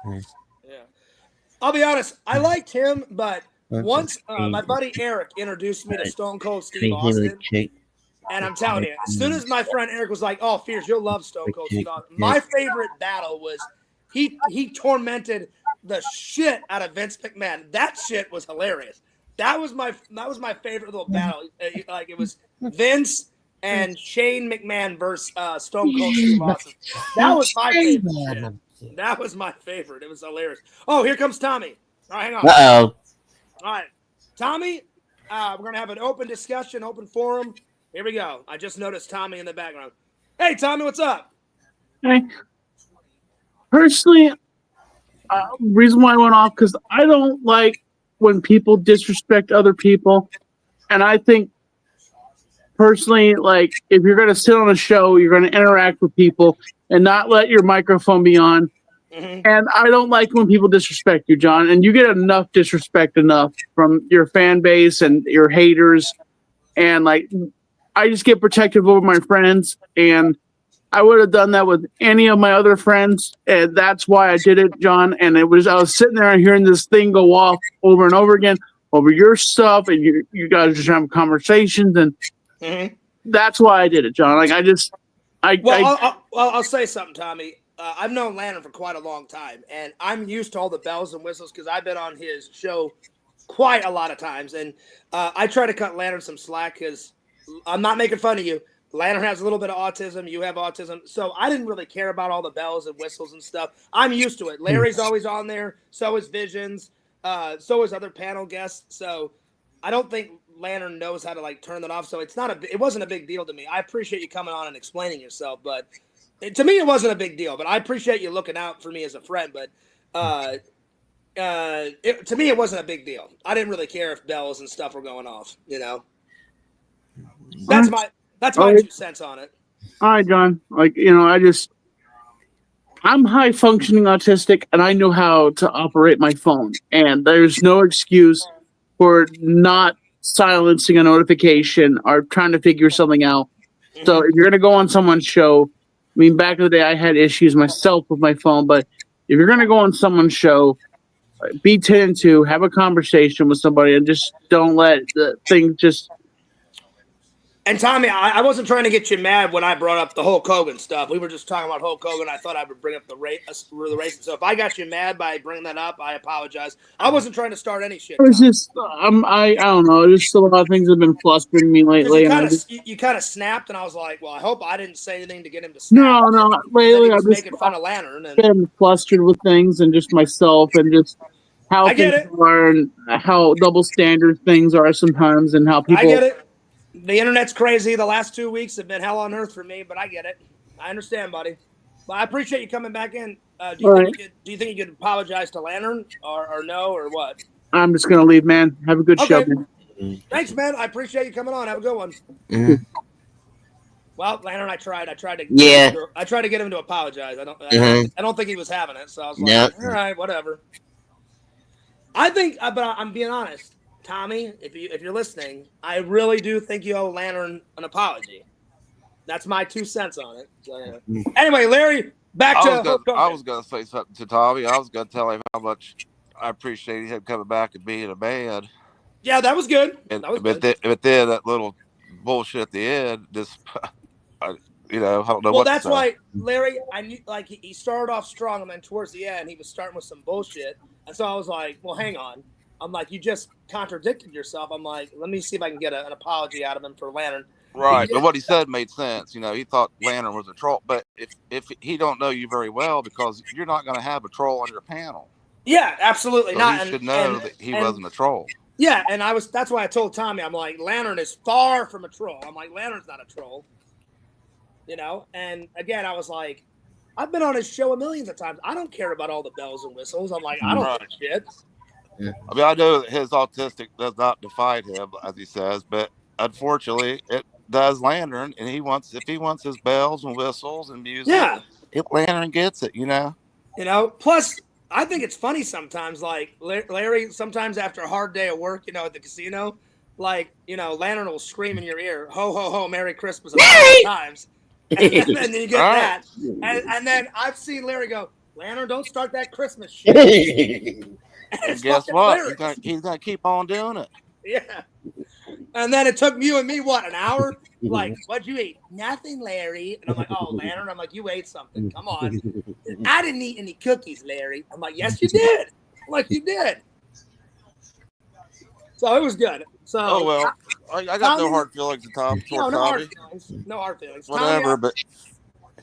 Yeah. I'll be honest, I liked him, but once my buddy Eric introduced me to Stone Cold Steve Austin, and I'm telling you, as soon as my friend Eric was like, "Oh, Fierce, you'll love Stone Cold Steve Austin," my favorite battle was he tormented the shit out of Vince McMahon. That shit was hilarious. That was my favorite little battle. Like it was Vince and Shane McMahon versus Stone Cold Steve Austin. That was my favorite. That was my favorite. It was hilarious. Oh, here comes Tommy. All right, hang on. Uh-oh. All right, Tommy, we're going to have an open discussion, open forum. Here we go. I just noticed Tommy in the background. Hey, Tommy, what's up? Hey. Personally, reason why I went off, because I don't like when people disrespect other people. And I think, personally, like, if you're going to sit on a show, you're going to interact with people and not let your microphone be on. Mm-hmm. And I don't like when people disrespect you, John. And you get enough disrespect from your fan base and your haters. And, like, I just get protective over my friends. And I would have done that with any of my other friends. And that's why I did it, John. And I was sitting there and hearing this thing go off over and over again over your stuff. And you guys just have conversations. And that's why I did it, John. Like, I'll say something, Tommy. I've known Lantern for quite a long time, and I'm used to all the bells and whistles because I've been on his show quite a lot of times. And I try to cut Lantern some slack because I'm not making fun of you. Lantern has a little bit of autism. You have autism. So I didn't really care about all the bells and whistles and stuff. I'm used to it. Larry's always on there. So is Visions. So is other panel guests. So I don't think Lantern knows how to like turn that off. So it wasn't a big deal to me. I appreciate you coming on and explaining yourself, but to me, it wasn't a big deal. But I appreciate you looking out for me as a friend. But to me, it wasn't a big deal. I didn't really care if bells and stuff were going off. You know, that's my 2 cents on it. All right, John. Like, I'm high functioning autistic and I know how to operate my phone. And there's no excuse for not silencing a notification or trying to figure something out. So if you're going to go on someone's show, I mean, back in the day, I had issues myself with my phone. But if you're going to go on someone's show, be 10-2, have a conversation with somebody and just don't let the thing just... And Tommy, I wasn't trying to get you mad when I brought up the Hulk Hogan stuff. We were just talking about Hulk Hogan. I thought I would bring up the race. So if I got you mad by bringing that up, I apologize. I wasn't trying to start any shit. It was just, I don't know. Just a lot of things have been flustering me lately. You kind of snapped, and I was like, well, I hope I didn't say anything to get him to snap. No. Lately, I've I've making fun of Lantern. And been flustered with things and just myself and just how things are and how double standard things are sometimes and how people... I get it. The internet's crazy. The last 2 weeks have been hell on earth for me, but I get it. I understand, buddy. But I appreciate you coming back in. Do you think you could apologize to Lantern or no or what? I'm just going to leave, man. Have a good show, man. Thanks, man. I appreciate you coming on. Have a good one. Well, Lantern, I tried to get him to apologize. I don't think he was having it, so I was like, all right, whatever. I think, but I'm being honest. Tommy, if you're listening, I really do think you owe Lantern an apology. That's my 2 cents on it. So, anyway, Larry, back to I was going to say something to Tommy. I was going to tell him how much I appreciate him coming back and being a man. Yeah, that was good. But then that little bullshit at the end, I don't know. Well, that's why Larry, I knew, like he started off strong, and then towards the end, he was starting with some bullshit, and so I was like, well, hang on. I'm like, you just contradicted yourself. I'm like, let me see if I can get an apology out of him for Lantern. Right, but what he said made sense. He thought Lantern was a troll, but if he don't know you very well, because you're not going to have a troll on your panel. Yeah, absolutely so not. He should know that he wasn't a troll. Yeah, and that's why I told Tommy, I'm like, Lantern is far from a troll. I'm like, Lantern's not a troll. And again, I was like, I've been on his show millions of times. I don't care about all the bells and whistles. I'm like, I don't give a shit. Yeah. I mean, I know that his autistic does not define him, as he says, but unfortunately, it does Lantern, and if he wants his bells and whistles and music, Lantern gets it, Plus, I think it's funny sometimes, like Larry, sometimes after a hard day of work, at the casino, like, Lantern will scream in your ear, ho, ho, ho, Merry Christmas a thousand times. And then you get that. And then I've seen Larry go, Lantern, don't start that Christmas shit. And guess what? He's gonna keep on doing it. Yeah. And then it took you and me, an hour? Like, what'd you eat? Nothing, Larry. And I'm like, oh, Lantern. I'm like, you ate something. Come on. I didn't eat any cookies, Larry. I'm like, yes, you did. I'm like, you did. So it was good. So, oh, well. I got no hard feelings to Tom. No hard feelings. No hard feelings. Whatever,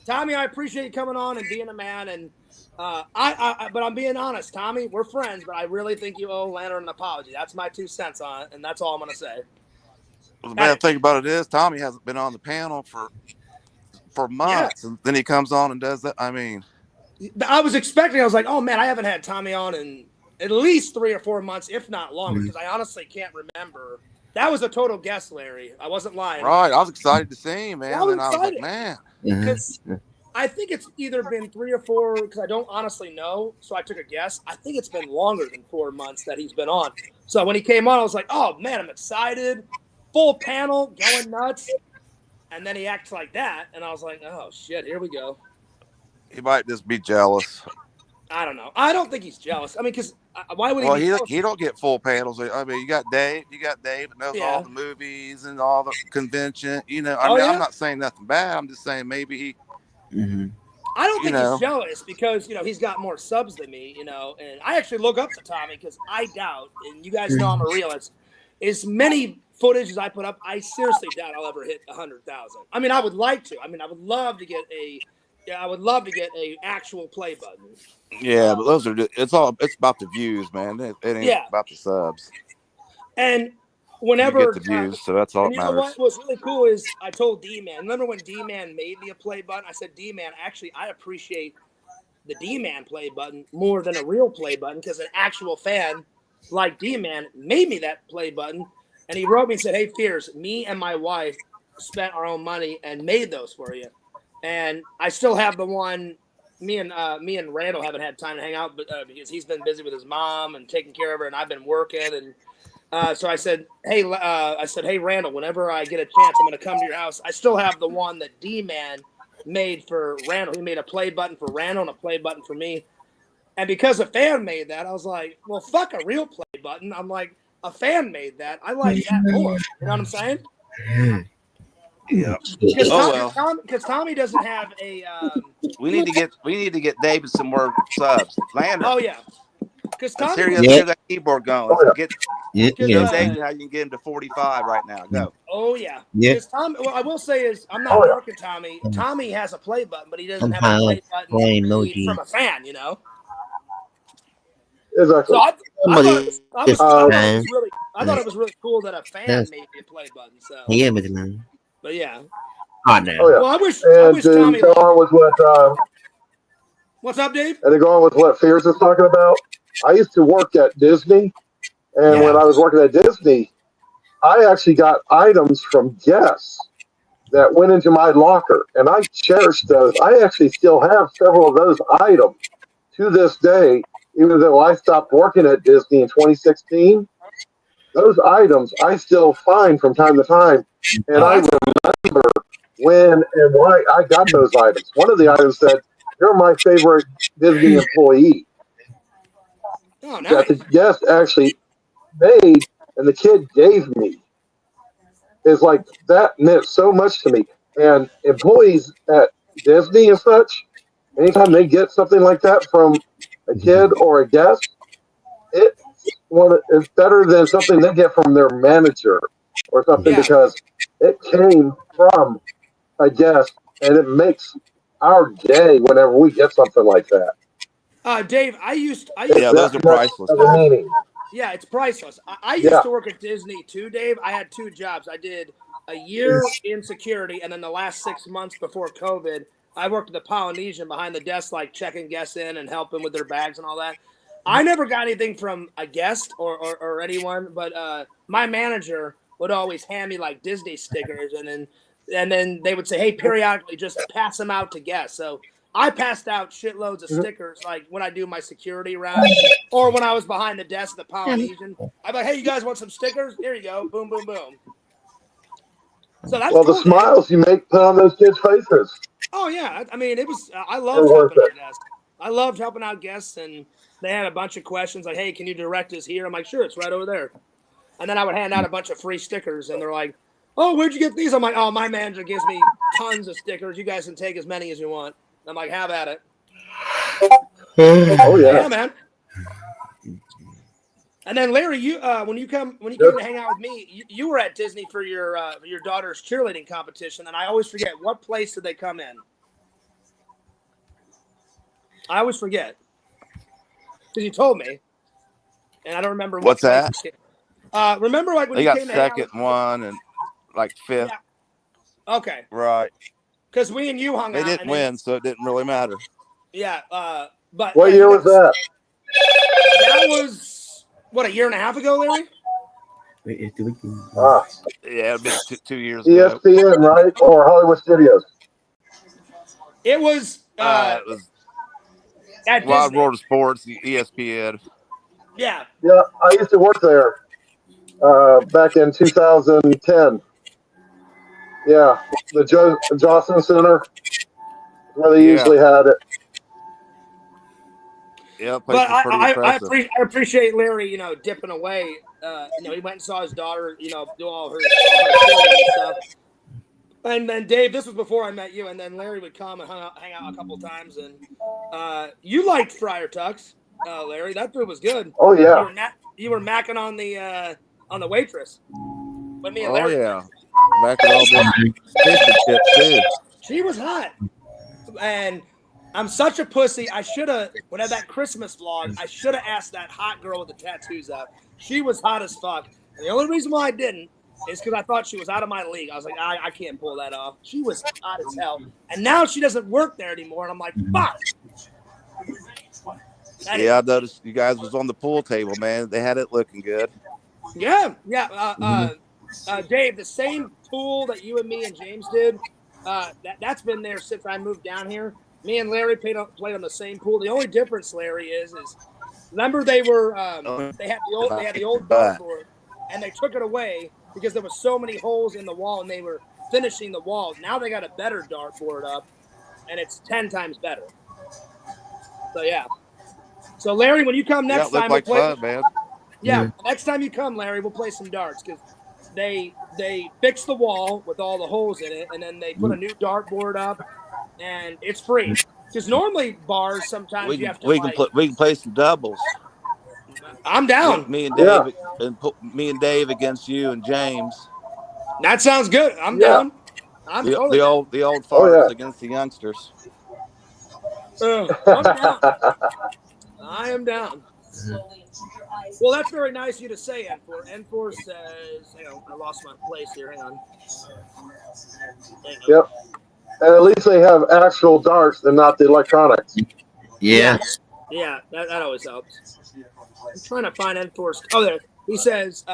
Tommy, I appreciate you coming on and being a man. And but I'm being honest, Tommy. We're friends, but I really think you owe Lantern an apology. That's my 2 cents on it, and that's all I'm going to say. Well, the bad thing about it is Tommy hasn't been on the panel for months, and then he comes on and does that. I mean, I was like, oh man, I haven't had Tommy on in at least 3 or 4 months, if not longer, because I honestly can't remember. That was a total guess, Larry. I wasn't lying. Right, I was excited to see him, man. I was like, man, because I think it's either been 3 or 4, because I don't honestly know, so I took a guess. I think it's been longer than 4 months that he's been on. So when he came on, I was like, oh man, I'm excited. Full panel, going nuts. And then he acts like that, and I was like, oh shit, here we go. He might just be jealous. I don't know. I don't think he's jealous. I mean, because why would he? Well, be jealous? he don't get full panels. I mean, you got Dave that knows all the movies and all the convention. You know, I mean, I'm not saying nothing bad. I'm just saying maybe he. Mm-hmm. I don't think he's jealous because he's got more subs than me. And I actually look up to Tommy because I doubt, and you guys know I'm a realist. As many footage as I put up, I seriously doubt I'll ever hit 100,000. I mean, I would like to. I mean, I would love to get a actual play button. Yeah, but those are it's about the views, man. It ain't about the subs. And whenever you get the views, so that's all that matters. What was really cool is I told D-Man. Remember when D-Man made me a play button? I said, D-Man, actually, I appreciate the D-Man play button more than a real play button because an actual fan like D-Man made me that play button. And he wrote me and said, hey, Fierce, me and my wife spent our own money and made those for you. And I still have the one. Me and Randall haven't had time to hang out, but because he's been busy with his mom and taking care of her, and I've been working. And so I said, hey, Randall, whenever I get a chance, I'm going to come to your house. I still have the one that D-Man made for Randall. He made a play button for Randall and a play button for me. And because a fan made that, I was like, well, fuck a real play button. I'm like, a fan made that. I like that more. You know what I'm saying? Yeah. Because Tommy doesn't have a. We need to get David some more subs. Landon. Oh yeah. Because Tommy. Let's hear that keyboard going. Let's get Yeah. how you can get him to 45 right now. Go. Oh yeah. Yeah. Because Tommy. What I will say is, I'm not working Tommy. Tommy has a play button, but he doesn't have a play button from a fan. Exactly. So I thought it was really cool that a fan made me a play button. So. Yeah, man. But yeah. Oh, no. Oh, yeah. Well, I wish Tommy. Go on with what, what's up, Dave? And to go on with what Fierce is talking about, I used to work at Disney, and when I was working at Disney, I actually got items from guests that went into my locker, and I cherished those. I actually still have several of those items to this day, even though I stopped working at Disney in 2016. Those items I still find from time to time, and I remember when and why I got those items. One of the items said, "You're my favorite Disney employee." Oh, nice. That the guest actually made and the kid gave me. Is like, that meant so much to me. And employees at Disney and such, anytime they get something like that from a kid or a guest, it's better than something they get from their manager or something because it came from a guest, and it makes our day whenever we get something like that. Dave, I used those are priceless. Yeah, it's priceless. I used to work at Disney too, Dave. I had 2 jobs. I did a year in security, and then the last 6 months before COVID, I worked at the Polynesian behind the desk, like checking guests in and helping with their bags and all that. I never got anything from a guest or anyone, but my manager would always hand me like Disney stickers, and then they would say, hey, periodically just pass them out to guests. So I passed out shitloads of stickers, like when I do my security round, or when I was behind the desk at the Polynesian. I'm like, hey, you guys want some stickers? Here you go. Boom, boom, boom. So that's cool, the smiles you make put on those kids' faces. Oh yeah, I mean, it was. I loved helping out guests. I loved helping out guests, and they had a bunch of questions like, hey, can you direct us here? I'm like, sure, it's right over there. And then I would hand out a bunch of free stickers, and they're like, oh, where'd you get these? I'm like, oh, my manager gives me tons of stickers. You guys can take as many as you want. I'm like, have at it. Oh yeah, man. And then Larry, you when you came to hang out with me, you were at Disney for your daughter's cheerleading competition, and I always forget, what place did they come in? I always forget because you told me, and I don't remember what's that. Remember, like when they you got came second one and like 5th. Yeah. Okay. Right. Because we and you hung they out. They didn't win, so it didn't really matter. Yeah. But what year was that? That was a year and a half ago, Larry. Yeah, it'd been 2 years ago. ESPN, right, or Hollywood Studios? It was. It was at Wild Disney. World of Sports, ESPN. Yeah. Yeah, I used to work there back in 2010. Yeah, the Johnson Center, where they usually had it. Yeah, place But was pretty impressive. I appreciate Larry, dipping away. He went and saw his daughter, do all her and stuff. And then Dave, this was before I met you, and then Larry would come and hang out a couple times. And you liked Friar Tuck's, Larry. That food was good. Oh yeah. You were macking on the waitress. With me and Larry. Oh yeah, back at all this fish and chips too. She was hot, and I'm such a pussy. I should have, when I had that Christmas vlog, I should have asked that hot girl with the tattoos out. She was hot as fuck. And the only reason why I didn't is because I thought she was out of my league. I was like, I can't pull that off. She was hot as hell. And now she doesn't work there anymore. And I'm like, fuck. Yeah, I noticed you guys was on the pool table, man. They had it looking good. Yeah. Dave, the same pool that you and me and James did, that's been there since I moved down here. Me and Larry played on the same pool. The only difference, Larry, is remember they were they had the old dartboard, and they took it away because there was so many holes in the wall, and they were finishing the wall. Now they got a better dartboard up, and it's 10 times better. So yeah. So Larry, when you come next time, we'll play fun, man. Yeah, next time you come, Larry, we'll play some darts because they fixed the wall with all the holes in it, and then they put a new dartboard up. And it's free because normally bars sometimes you have to. We can play some doubles. I'm down. Me and Dave and put me and Dave against you and James. That sounds good. I'm down. I'm the totally old farts against the youngsters. I'm down. I am down. Well, that's very nice of you to say, N4. N4 says, hang on, I lost my place here. Hang on. Yep. And at least they have actual darts and not the electronics. Yeah. Yeah, that always helps. I'm trying to find N4's. Oh, there. He says,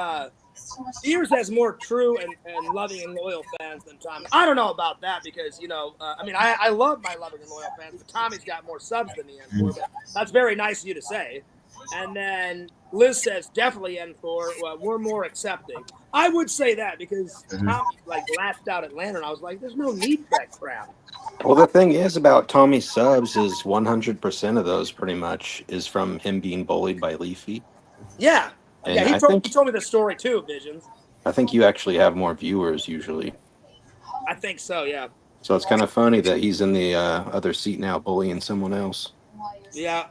Sears has more true and loving and loyal fans than Tommy. I don't know about that because, I love my loving and loyal fans, but Tommy's got more subs than me, N4. But that's very nice of you to say. And then Liz says, definitely N4. Well, we're more accepting. I would say that because Tommy laughed out at Lantern. I was like, there's no need for that crap. Well, the thing is about Tommy's subs is 100% of those pretty much is from him being bullied by Leafy. Yeah. And yeah, he told me the story too, Visions. I think you actually have more viewers usually. I think so, yeah. So it's kind of funny that he's in the other seat now bullying someone else. Yeah.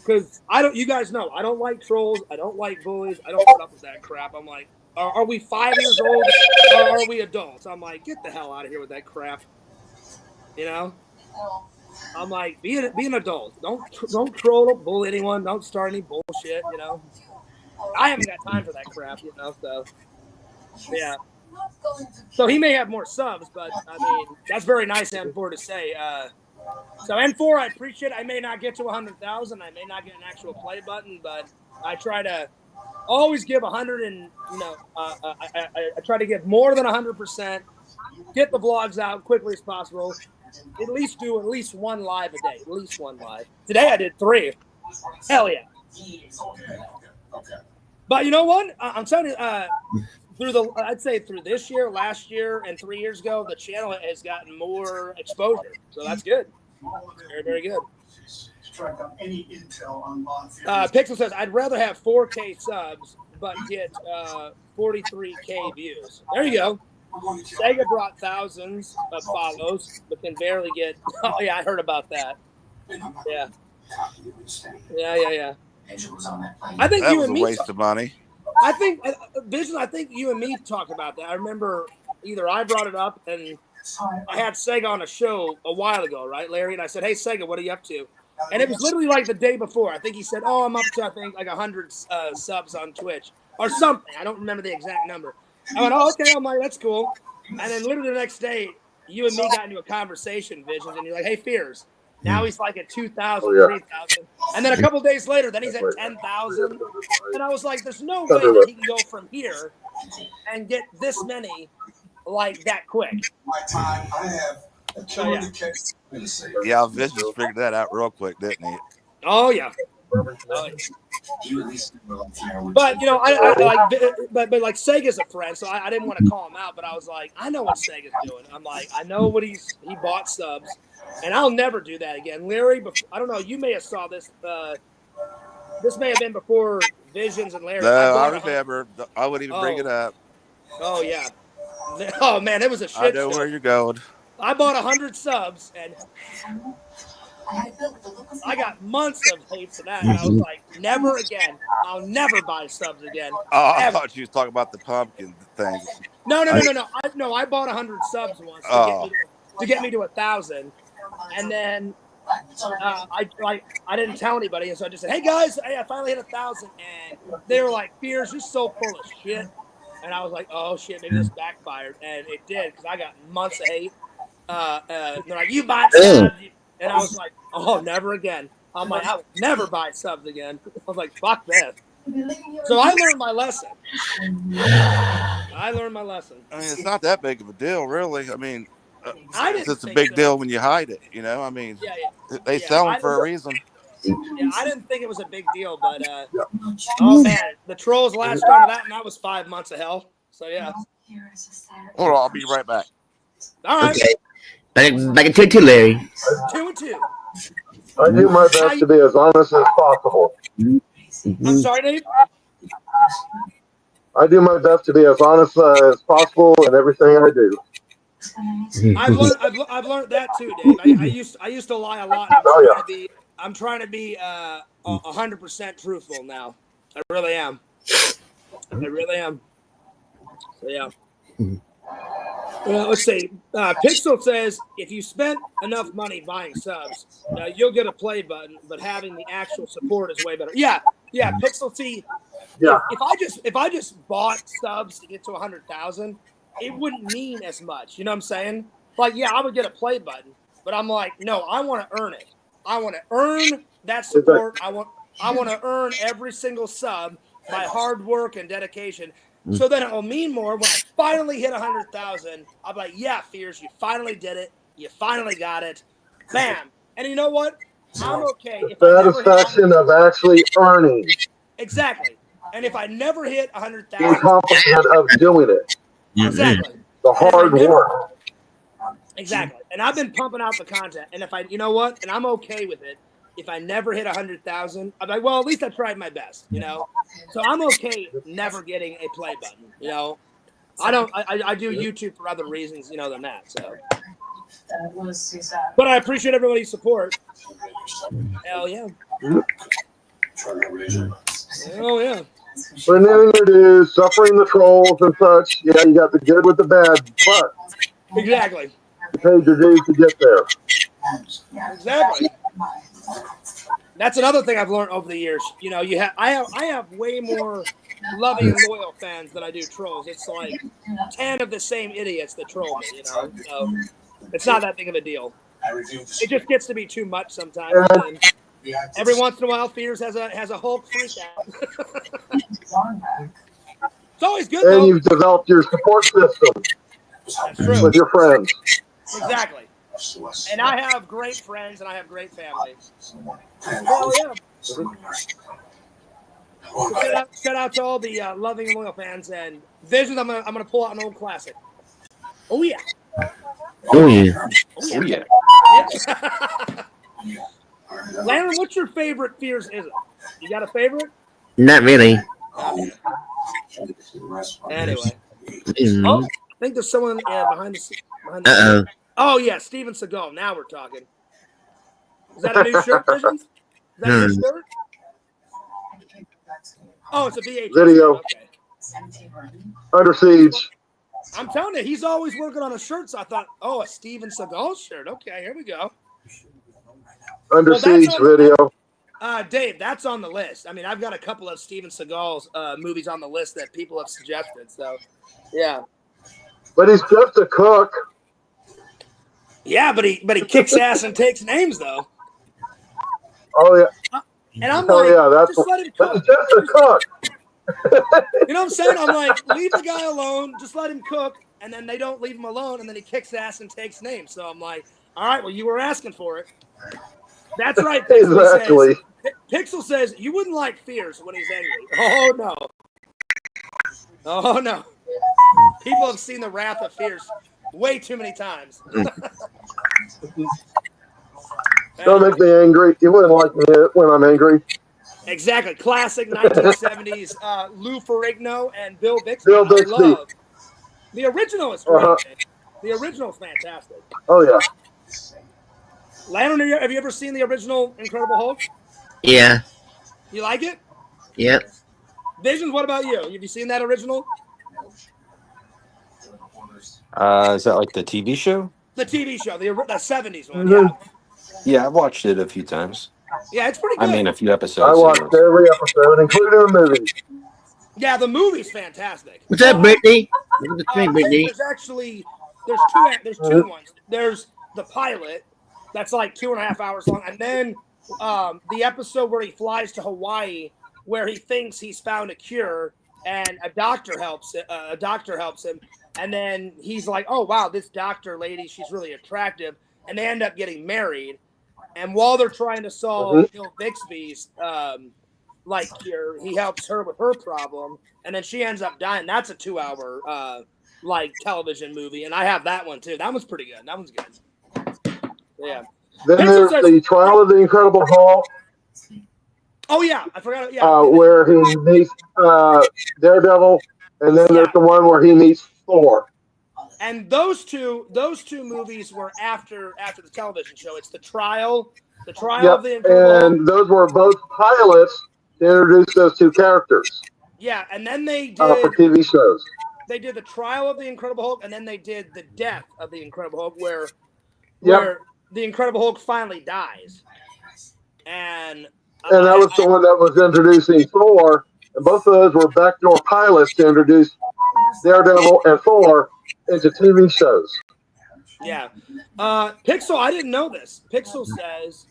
Because you guys know, I don't like trolls. I don't like bullies. I don't put up with that crap. I'm like, are we 5 years old or are we adults? I'm like, get the hell out of here with that crap. I'm like, be an adult. Don't troll or bully anyone. Don't start any bullshit, I haven't got time for that crap, so yeah. So he may have more subs, but that's very nice N4 to say. So N4, I appreciate it. I may not get to 100,000. I may not get an actual play button, but I try to always give 100 and, I try to give more than 100%, get the vlogs out quickly as possible, at least do one live a day, at least one live. Today I did 3. Hell yeah. But you know what? I'm telling you, I'd say through this year, last year, and 3 years ago, the channel has gotten more exposure. So that's good. Very, very good. Pixel says, I'd rather have 4K subs, but get 43K views. There you go. Sega brought thousands of follows, but can barely get. Oh, yeah, I heard about that. Yeah. Yeah. I think that you was and a me waste of money. I think Vision. I think you and me talked about that. I remember either I brought it up, and I had Sega on a show a while ago, right, Larry? And I said, "Hey, Sega, what are you up to?" And it was literally like the day before. I think he said, "Oh, I'm up to 100 subs on Twitch or something." I don't remember the exact number. I went, "Oh, okay." I'm like, "That's cool." And then literally the next day, you and me got into a conversation, Visions, and you're like, "Hey, Fears." Now he's like at 2,000, 3,000. And then a couple days later, then he's at 10,000. And I was like, there's no way that he can go from here and get this many like that quick. So, yeah, Vicious figured that out real quick, didn't he? Oh, yeah. But but like Sega's a friend, so I didn't want to call him out, but I was like, I know what Sega's doing. I'm like, I know what he bought subs, and I'll never do that again. Larry, I don't know, you may have saw this This may have been before Visions and Larry. No, I remember. I wouldn't even bring it up. Oh yeah. Oh man, it was a shit I know show. where you're going. I bought 100 subs and I got months of hate for that. And I was like, never again. I'll never buy subs again. Oh, I ever. thought you was talking about the pumpkin thing. No. I bought 100 subs once to get me to 1,000, and then I didn't tell anybody, and so I just said, "Hey guys, I finally hit 1,000," and they were like, "Fears, you're so full of shit," and I was like, "Oh shit, maybe this backfired," and it did because I got months of hate. They're like, "You buy subs," and I was like, "Oh, never again." I'm like, "I will never buy subs again." I was like, "Fuck this." So I learned my lesson. I mean, it's not that big of a deal, really. I mean, it's a think big deal when you hide it. You know, I mean, they sell them for a reason. Yeah, I didn't think it was a big deal, but oh man, the trolls latched onto that, and that was 5 months of hell. So yeah. Hold on, I'll be right back. All right. Okay. Back at 2 Larry. 2 and 2. I do my best to be as honest as possible. I'm sorry, Dave. I do my best to be as honest as possible in everything I do. I've learned that too, Dave. I used to lie a lot. I'm trying to be 100% truthful now. I really am. So yeah. Let's see. Pixel says if you spent enough money buying subs, you'll get a play button, but having the actual support is way better. Yeah. Pixel, see, if I just bought subs to get to 100,000, it wouldn't mean as much. You know what I'm saying? Like, yeah, I would get a play button, but I'm like, no, I want to earn it. I want to earn that support. I want to earn every single sub by hard work and dedication. So then it will mean more when I finally hit 100,000. I'll be like, yeah, Fears, you finally did it. You finally got it. Bam. And you know what? I'm okay. The satisfaction of actually earning. Exactly. And if I never hit 100,000. The accomplishment of doing it. Exactly. The hard work. Exactly. And I've been pumping out the content. And if you know what? And I'm okay with it. If I never hit 100,000, I'm like, well, at least I tried my best, you know? So I'm okay never getting a play button, you know? I do YouTube for other reasons, you know, than that, so. But I appreciate everybody's support. Hell yeah. Oh yeah. Renewing your dues, suffering the trolls and such. Yeah, you got the good with the bad, but exactly. You paid your dues to get there. Exactly. That's another thing I've learned over the years. You know, I have way more loving and loyal fans than I do trolls. It's like 10 of the same idiots that troll me, you know. So it's not that big of a deal. It just gets to be too much sometimes. And every once in a while, Fears has a Hulk freak out. It's always good, though. And you've developed your support system with your friends. Exactly. And I have great friends and I have great family. Well, yeah. Shout out to all the loving and loyal fans and Visions. I'm gonna pull out an old classic. Oh yeah. Oh yeah. Oh yeah. Landon, what's your favorite Fears is it? You got a favorite? Not really. Anyway. Oh, I think there's someone behind the Uh-oh. Oh yeah, Steven Seagal. Now we're talking. Is that a new shirt, Visions? Is that a new shirt? Oh, it's a VHS video. Okay. Under Siege. I'm telling you, he's always working on a shirt. So I thought, oh, a Steven Seagal shirt. Okay, here we go. Under Siege video. Dave, that's on the list. I mean, I've got a couple of Steven Seagal's movies on the list that people have suggested. So, yeah. But he's just a cook. Yeah, but he kicks ass and takes names though. Oh yeah. And I'm like, that's just let him cook. He's just a cook. You know what I'm saying? I'm like, leave the guy alone. Just let him cook. And then they don't leave him alone. And then he kicks ass and takes names. So I'm like, all right, well, you were asking for it. That's right. Exactly. Pixel says you wouldn't like Fears when he's angry. Oh no. Oh no. People have seen the wrath of Fears way too many times. Don't make me angry. You wouldn't like me when I'm angry. Exactly. Classic 1970s Lou Ferrigno and Bill Bixby. Bill Bixby. I love. The original is great. The original is fantastic. Oh, yeah. Landon, have you ever seen the original Incredible Hulk? Yeah. You like it? Yep. Visions, what about you? Have you seen that original? Is that like the TV show? The TV show, the 70s one, Mhm. yeah. Yeah, I've watched it a few times. Yeah, it's pretty good. I mean, a few episodes. I watched every episode, including the movie. Yeah, the movie's fantastic. What's up, Brittany? What's up, Brittany? There's actually there's two ones. There's the pilot that's like 2.5 hours long, and then the episode where he flies to Hawaii, where he thinks he's found a cure, and a doctor helps him, and then he's like, "Oh wow, this doctor lady, she's really attractive," and they end up getting married. And while they're trying to solve Bill Bixby's cure, he helps her with her problem, and then she ends up dying. That's a 2-hour television movie, and I have that one too. That one's pretty good. That one's good. Yeah. Then there's the Trial of the Incredible Hulk. Oh yeah, I forgot. Yeah. Where he meets Daredevil, and then there's the one where he meets Thor. And those two movies were after the television show. It's the trial of the Incredible Hulk. And those were both pilots to introduce those two characters. Yeah, and then they did for TV shows. They did the trial of the Incredible Hulk, and then they did the death of the Incredible Hulk, where the Incredible Hulk finally dies. And that was the one that was introducing Thor, and both of those were backdoor pilots to introduce Daredevil and Thor into TV shows. Yeah. Pixel, I didn't know this. Pixel says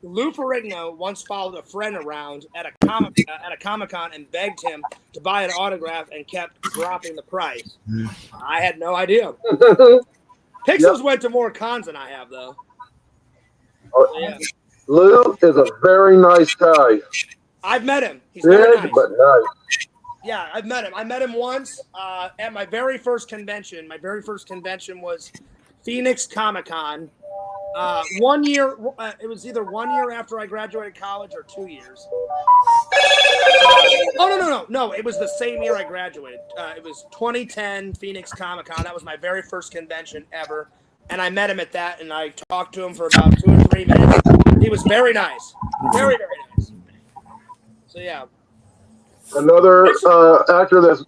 Lou Ferrigno once followed a friend around at a Comic-Con and begged him to buy an autograph and kept dropping the price. I had no idea. Pixels went to more cons than I have, though. Yeah. Lou is a very nice guy. I've met him. He's very nice. But nice. Yeah, I've met him. I met him once at my very first convention. My very first convention was Phoenix Comic-Con. 1 year, it was either 1 year after I graduated college or 2 years. No, it was the same year I graduated. It was 2010 Phoenix Comic-Con. That was my very first convention ever. And I met him at that, and I talked to him for about 2 or 3 minutes. He was very nice. Very, very nice. So, yeah. Another actor that's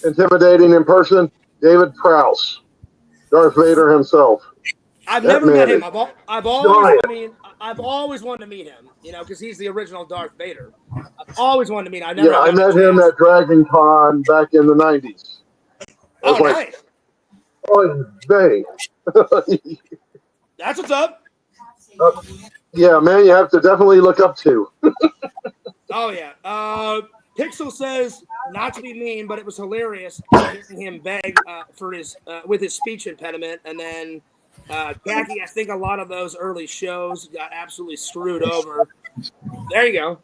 intimidating in person, David Prowse, Darth Vader himself. I've never met him. I've always wanted to meet him, because he's the original Darth Vader. I've always wanted to meet him. I met him at Dragon Con back in the 90s. Nice. Oh, dang. That's what's up. Yeah, man, you have to definitely look up to. Oh, yeah. Pixel says, not to be mean, but it was hilarious hearing him beg for with his speech impediment. And then, Jackie, I think a lot of those early shows got absolutely screwed over. There you go.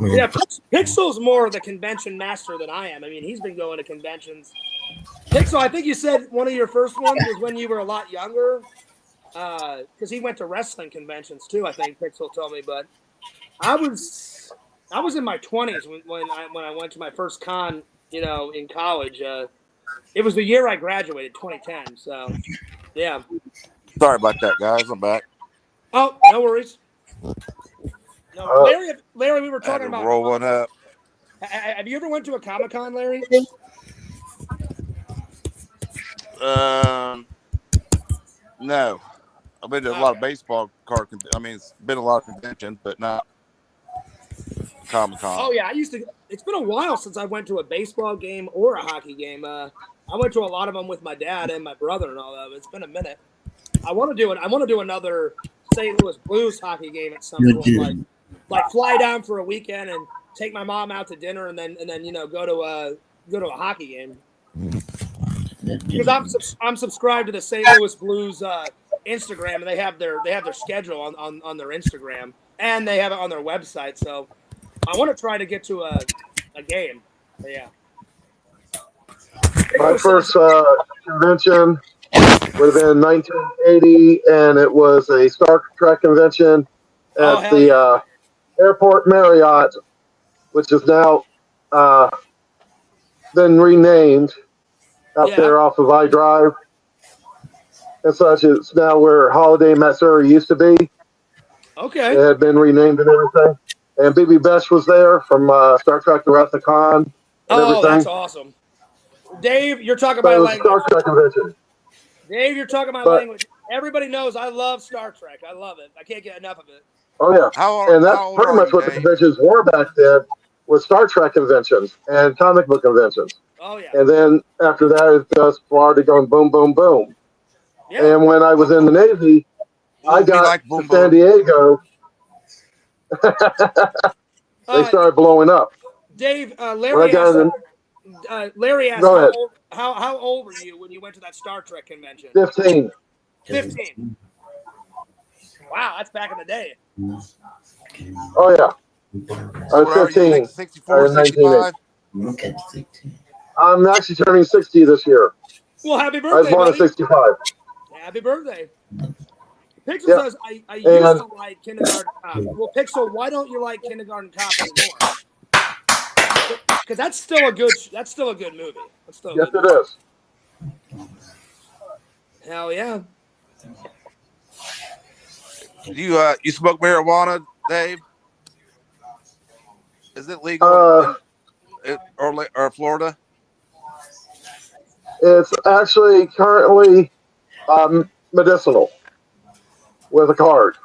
Yeah, Pixel's more the convention master than I am. I mean, he's been going to conventions. Pixel, I think you said one of your first ones was when you were a lot younger. Because he went to wrestling conventions too, I think Pixel told me. But I was in my 20s when I went to my first con, in college. It was the year I graduated, 2010. So, yeah. Sorry about that, guys. I'm back. Oh, no worries. No, Larry, we were talking about rolling up. Have you ever went to a Comic-Con, Larry? No. I've been to a lot of baseball card. It's been a lot of conventions, but not Comic-Con. Oh yeah, it's been a while since I went to a baseball game or a hockey game. I went to a lot of them with my dad and my brother and all that. It's been a minute. I want to do another St. Louis Blues hockey game at some point. Like fly down for a weekend and take my mom out to dinner and then go to a hockey game. Because I'm subscribed to the St. Louis Blues Instagram, and they have their schedule on their Instagram, and they have it on their website. So I want to try to get to a game. But yeah. My first convention would have been 1980, and it was a Star Trek convention at Airport Marriott, which is now been renamed up there off of I Drive and such. It's now where Holiday Matsuri used to be. Okay. It had been renamed and everything. And BB Besh was there from Star Trek The Wrath of Khan and everything. That's awesome. Dave, you're talking my language. Star Trek convention. Dave, you're talking my language. Everybody knows I love Star Trek. I love it. I can't get enough of it. Oh, yeah. And that's pretty much what the conventions were back then, was Star Trek conventions and comic book conventions. Oh, yeah. And then after that, it just started going boom, boom, boom. Yeah. And when I was in the Navy, I got to San Diego. They started blowing up. Dave, Larry asked, how old were you when you went to that Star Trek convention? 15. 15. Wow, that's back in the day. Oh, yeah. I was 15. 64, 65? I'm actually turning 60 this year. Well, happy birthday, I was born in 65. Happy birthday. Pixel says, I used to like Kindergarten Cop. Well, Pixel, why don't you like Kindergarten Cop anymore? Because that's still a good movie. That's still yes, it is. Hell yeah. You smoke marijuana, Dave? Is it legal or Florida? It's actually currently medicinal with a card.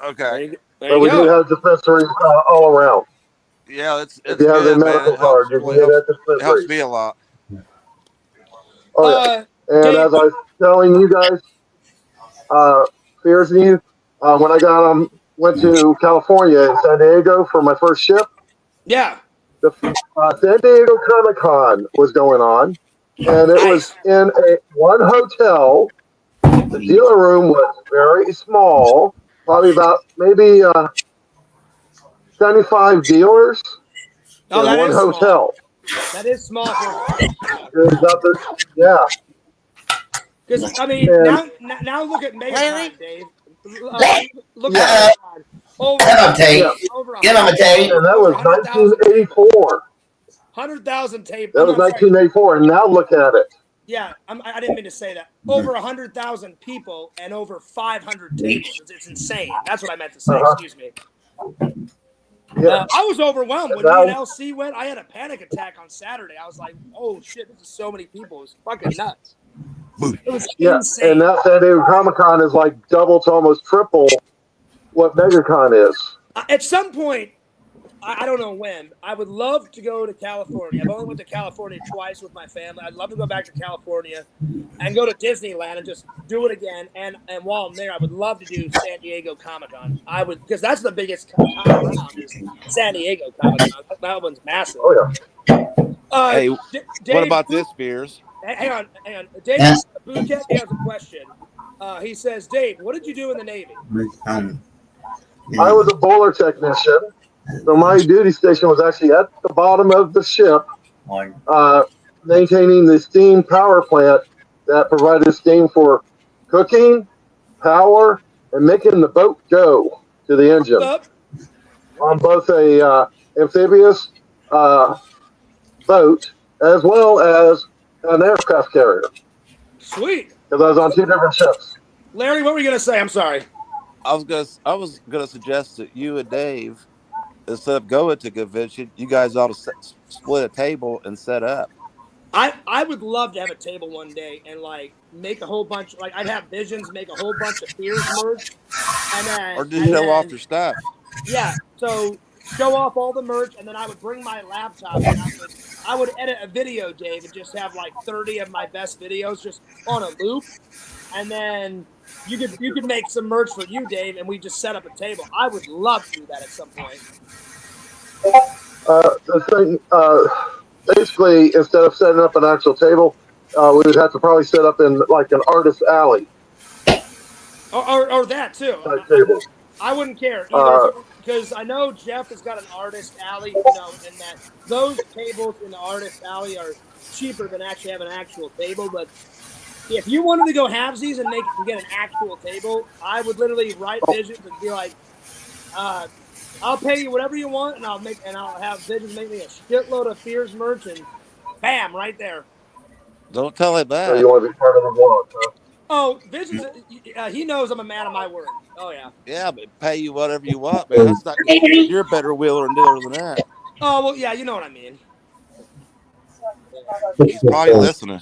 Okay. But we do have dispensaries all around. Yeah, it's if you have the medical card, you can get at dispensaries. It helps me a lot. Oh, yeah. And as I was telling you guys, Fears and you, when I went to California and San Diego for my first ship. Yeah. The San Diego Comic-Con was going on, and it was in one hotel. The dealer room was very small, probably about maybe 75 dealers in one hotel. Small. That is small. Yeah. Because, I mean, now look at MegaCon, Dave. Look at MegaCon. Get on a tape. And that was 1984. 100,000 tape. That was 1984, and now look at it. Yeah, I didn't mean to say that. Over 100,000 people and over 500 tables. It's insane. That's what I meant to say. Excuse me. Yeah. I was overwhelmed when me and LC went. I had a panic attack on Saturday. I was like, "Oh shit, this is so many people. It was fucking nuts." It was insane. And now San Diego Comic-Con is like double to almost triple what MegaCon is. At some point, I don't know when, I would love to go to California. I've only went to California twice with my family. I'd love to go back to California and go to Disneyland and just do it again. And while I'm there, I would love to do San Diego Comic-Con. I would, because that's the biggest con around is San Diego Comic-Con. That one's massive. Oh, yeah. Hey, Dave, what about this, Spears? Hang on. Dave Bouquet has a question. He says, Dave, what did you do in the Navy? I was a boiler technician. So my duty station was actually at the bottom of the ship, maintaining the steam power plant that provided steam for cooking, power, and making the boat go to the engine on both a amphibious boat as well as an aircraft carrier. Sweet. Because I was on two different ships. Larry, what were you going to say? I'm sorry. I was gonna suggest that you and Dave, instead of going to convention, you guys ought to split a table and set up. I would love to have a table one day and like make a whole bunch. Like I'd have Visions make a whole bunch of Fears merch, and then or just show off your stuff. Yeah, so show off all the merch, and then I would bring my laptop and I would edit a video, Dave, and just have like 30 of my best videos just on a loop, and then you could make some merch for you, Dave, and we just set up a table. I would love to do that at some point. The thing, basically, instead of setting up an actual table, we would have to probably set up in like an artist alley. Or that too. Table. I wouldn't care either, because I know Jeff has got an artist alley, and that those tables in the artist alley are cheaper than actually have an actual table. But if you wanted to go halvesies and get an actual table, I would literally write Visions and be like, I'll pay you whatever you want, and I'll have Visions make me a shitload of Fears merch, and bam, right there. Don't tell him So that. you want to be part of the vlog, huh? Oh, Visions, he knows I'm a man of my word. Oh yeah. Yeah, but pay you whatever you want, man. That's not. You're a better wheeler and dealer than that. Oh well, yeah, you know what I mean. He's probably listening.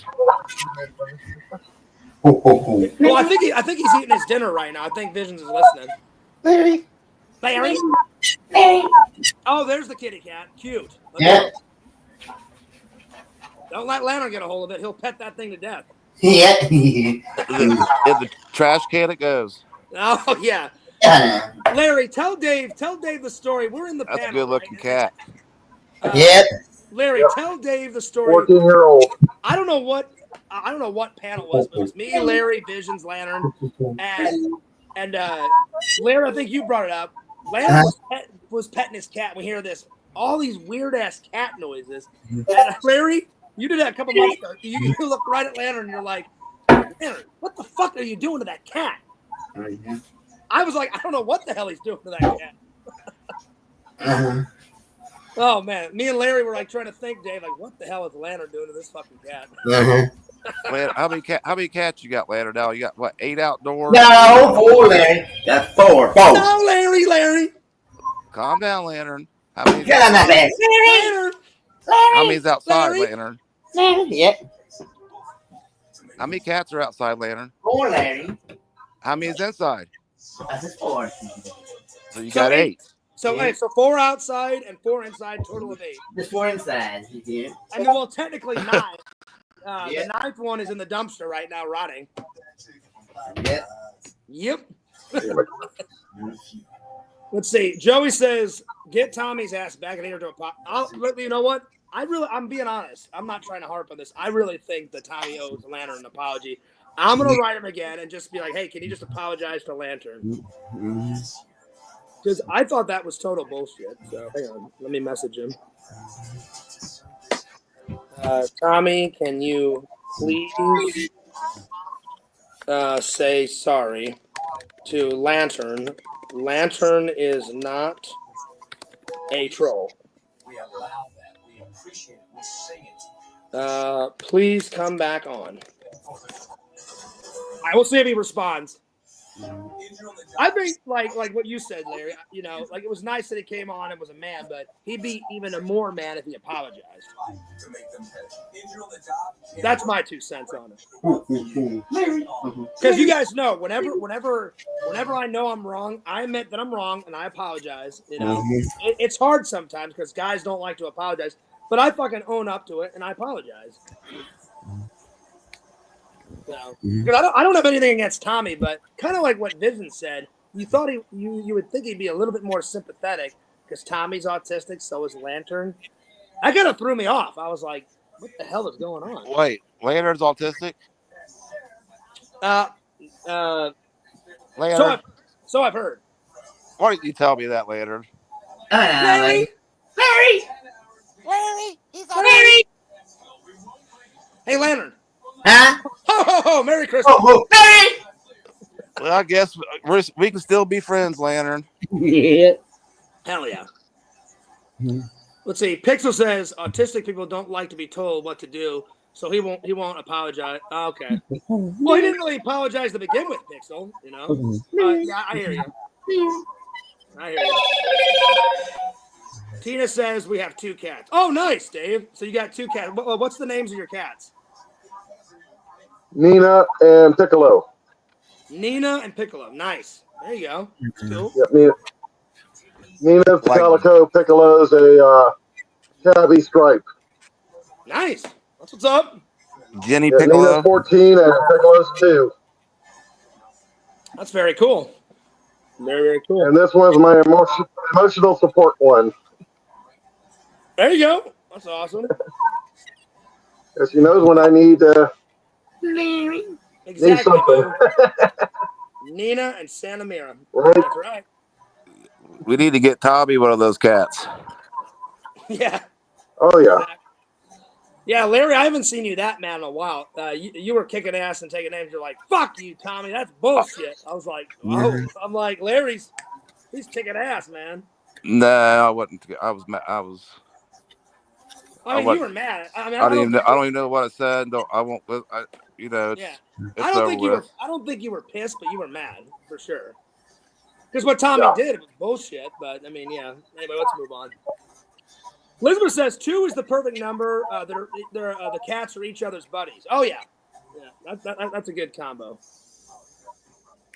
Well, I think he's eating his dinner right now. I think Visions is listening. Larry. Larry. Larry. Oh, there's the kitty cat. Cute. Yeah. Don't let Lantern get a hold of it. He'll pet that thing to death. Yeah. In the trash can it goes. Oh yeah. Larry, tell Dave the story. We're in the That's panel. a good-looking right? cat. Yep. Larry, Yep. tell Dave the story. 14-year-old. I don't know what panel it was, but it was me, Larry, Visions, Lantern, and Larry. I think you brought it up. Lantern was petting his cat. We hear all these weird ass cat noises. And Larry, you did that a couple months ago. You looked right at Lantern and you're like, Lantern, what the fuck are you doing to that cat? I was like, I don't know what the hell he's doing to that cat. Oh man, me and Larry were like trying to think, Dave, like, what the hell is Lantern doing to this fucking cat? Man, how many cats you got, Lantern? Now you got what? 8 outdoors? No, 4, Larry. Got 4. No, Larry. Calm down, Lantern. How many's Get on that outside? man. Lantern. How many's outside, Larry. Lantern? Yep. How many cats are outside, Lantern? 4, Larry. How many's inside? That's 4. So you got 8. So Yeah. hey, so 4 outside and 4 inside, total of 8. Just 4 inside. Yeah. I mean, well, technically 9. Yeah. The 9th one is in the dumpster right now, rotting. Yep. Let's see. Joey says, "Get Tommy's ass back in here to a pop." You know what? I'm being honest. I'm not trying to harp on this. I really think that Tommy owes Lantern an apology. I'm gonna write him again and just be like, "Hey, can you just apologize to Lantern?" Because I thought that was total bullshit. So hang on, let me message him. Tommy, can you please say sorry to Lantern? Lantern is not a troll. Please come back on. I will see if he responds. I think like what you said, Larry. You know, like it was nice that he came on and was a man, but he'd be even a more man if he apologized. That's my 2 cents on it. Because you guys know, whenever I know I'm wrong, I admit that I'm wrong and I apologize. You know, it's hard sometimes because guys don't like to apologize, but I fucking own up to it and I apologize. So, I don't have anything against Tommy, but kind of like what Vision said, you thought you would think he'd be a little bit more sympathetic because Tommy's autistic, so is Lantern. That kind of threw me off. I was like, what the hell is going on? Wait, Lantern's autistic? Lantern? So I've heard. Why didn't you tell me that, Lantern? Larry! He's Larry. Hey, Lantern. Huh? Ho, ho, ho. Merry Christmas. Larry! Well, I guess we can still be friends, Lantern. Yeah. Hell yeah. Let's see. Pixel says autistic people don't like to be told what to do, so he won't apologize. Okay. Well, he didn't really apologize to begin with, Pixel. You know. Yeah, I hear you. Tina says we have 2 cats. Oh, nice, Dave. So you got 2 cats. What's the names of your cats? Nina and Piccolo. Nina and Piccolo. Nice. There you go. That's cool. Yep, Nina's calico, Piccolo's a tabby stripe. Nice. That's what's up. Jenny Piccolo. Nina's 14 and Piccolo's 2. That's very cool. Very, very cool. And this one's my emotional support one. There you go. That's awesome. Because she knows when I need Exactly. something. Nina and Santa Mira. Right. That's right. We need to get Tommy one of those cats. Yeah. Oh, yeah. Yeah, Larry, I haven't seen you that man in a while. You were kicking ass and taking names. You're like, fuck you, Tommy. That's bullshit. I was like, oh. I'm like, he's kicking ass, man. No, I wasn't. I was mad. I was. I mean, you wasn't- were mad. I mean, I didn't even. I don't even know what I said. I won't. You know, it's. Yeah. It's I don't over think you with. were. I don't think you were pissed, but you were mad for sure. Because what Tommy did was bullshit. But I mean, yeah. Anyway, let's move on. Elizabeth says 2 is the perfect number. The cats are each other's buddies. Oh yeah, yeah. That's a good combo.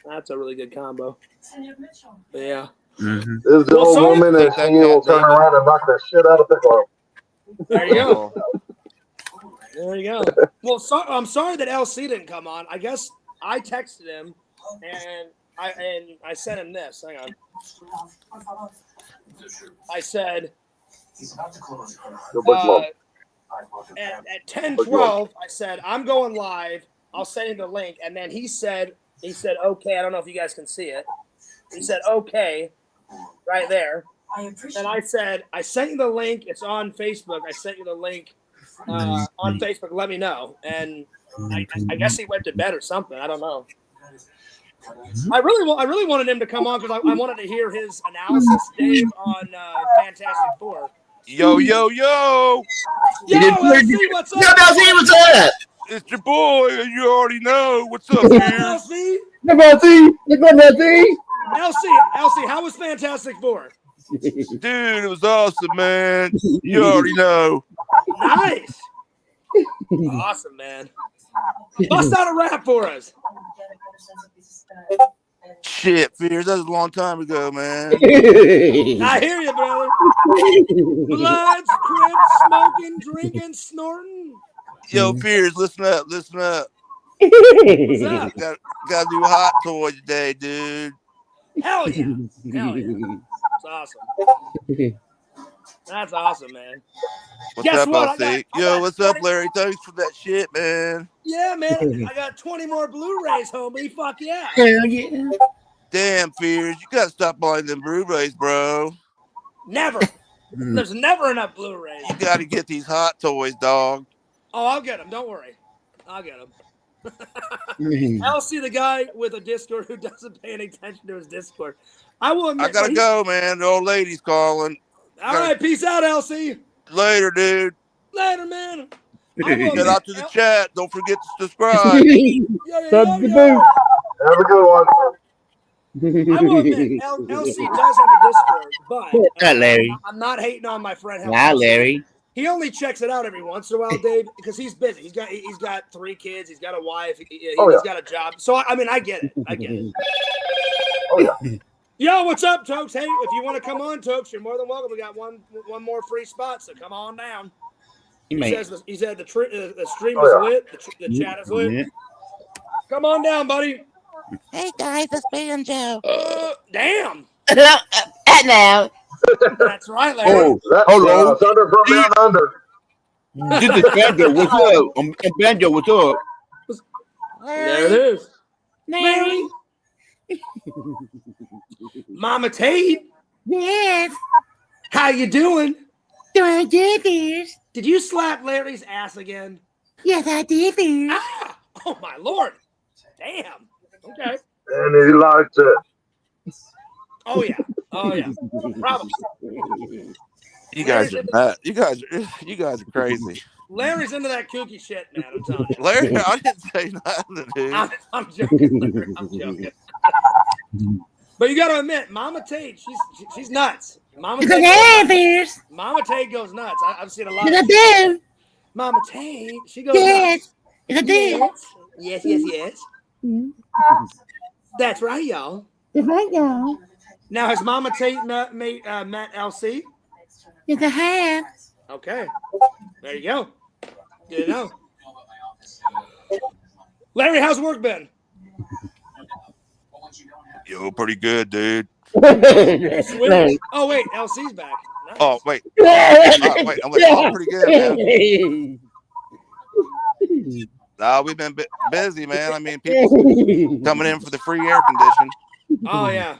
That's a really good combo. Yeah. This is the old woman, and she will turn around and knock the shit out of Piccolo. There you go. There you go. Well, I'm sorry that LC didn't come on. I guess I texted him, and I sent him this. Hang on. I said at 10:12, I said I'm going live. I'll send you the link, and then he said okay. I don't know if you guys can see it. He said okay, right there. And I said I sent you the link. It's on Facebook. I sent you the link on Facebook. Let me know. And I guess he went to bed or something. I don't know. I really wanted him to come on because I wanted to hear his analysis, Dave, on Fantastic Four. Yo. Yo, LC, what's up? Yo, LC, what's up? It's your boy, and you already know what's up here. LC? LC, how was Fantastic Four? Dude, it was awesome, man. You already know. Nice. Awesome, man. Bust out a rap for us. Shit, Fears, that was a long time ago, man. I hear you, brother. Bloods, crips, smoking, drinking, snorting. Yo, Fears, listen up. What's up? Got a new hot toy today, dude. Hell yeah. That's awesome. That's awesome, man. What's up, LC? Yo, what's up, Larry? Thanks for that shit, man. Yeah, man. I got 20 more Blu-rays, homie. Fuck yeah. Hell yeah. Damn, Fears, you gotta stop buying them Blu-rays, bro. Never. There's never enough Blu-rays. You gotta get these hot toys, dog. Oh, I'll get them. Don't worry. I'll get them. LC, the guy with a Discord who doesn't pay any attention to his Discord. I will admit. I gotta go, man. The old lady's calling. All right, peace out, LC. Later, dude. Later, man. Get out to the chat. Don't forget to subscribe. Have a good one. I will admit, LC does have a Discord, but Larry. I'm not hating on my friend. Nah, Larry. He only checks it out every once in a while, Dave, because he's busy. He's got 3 kids. He's got a wife. He's got a job. So I mean, I get it. Oh yeah. Yo, what's up, Tokes? Hey, if you want to come on, Tokes, you're more than welcome. We got one more free spot, so come on down. He said the stream is lit. The chat is lit. Yeah. Come on down, buddy. Hey guys, it's Banjo. Damn. Now. That's right, Larry. Oh, hello. Thunder from down under. This is Banjo. What's up? I'm Banjo. What's up? There it is. Larry. Mama Tate. Yes. How you doing? Doing good, dears. Did you slap Larry's ass again? Yes, I did, dears. Ah! Oh my lord! Damn. Okay. And he liked it. Oh yeah. Probably. You guys are nuts. You guys are crazy. Larry's into that kooky shit, man. I'm telling you. Larry, I didn't say nothing, dude. I'm joking, Larry. I'm joking. But you got to admit, Mama Tate, she's nuts. Mama Tate goes nuts. I've seen a lot. Of Mama Tate, she goes nuts. Yes. That's right, y'all. That's right, y'all. Now, has Mama Tate met LC? Yes, I have. Okay. There you go. Good to know. Larry, how's work been? Yo, pretty good, dude. Sweet. Oh, wait. LC's back. Nice. Oh, wait. I'm pretty good, man. We've been busy, man. I mean, people coming in for the free air condition. Oh, yeah.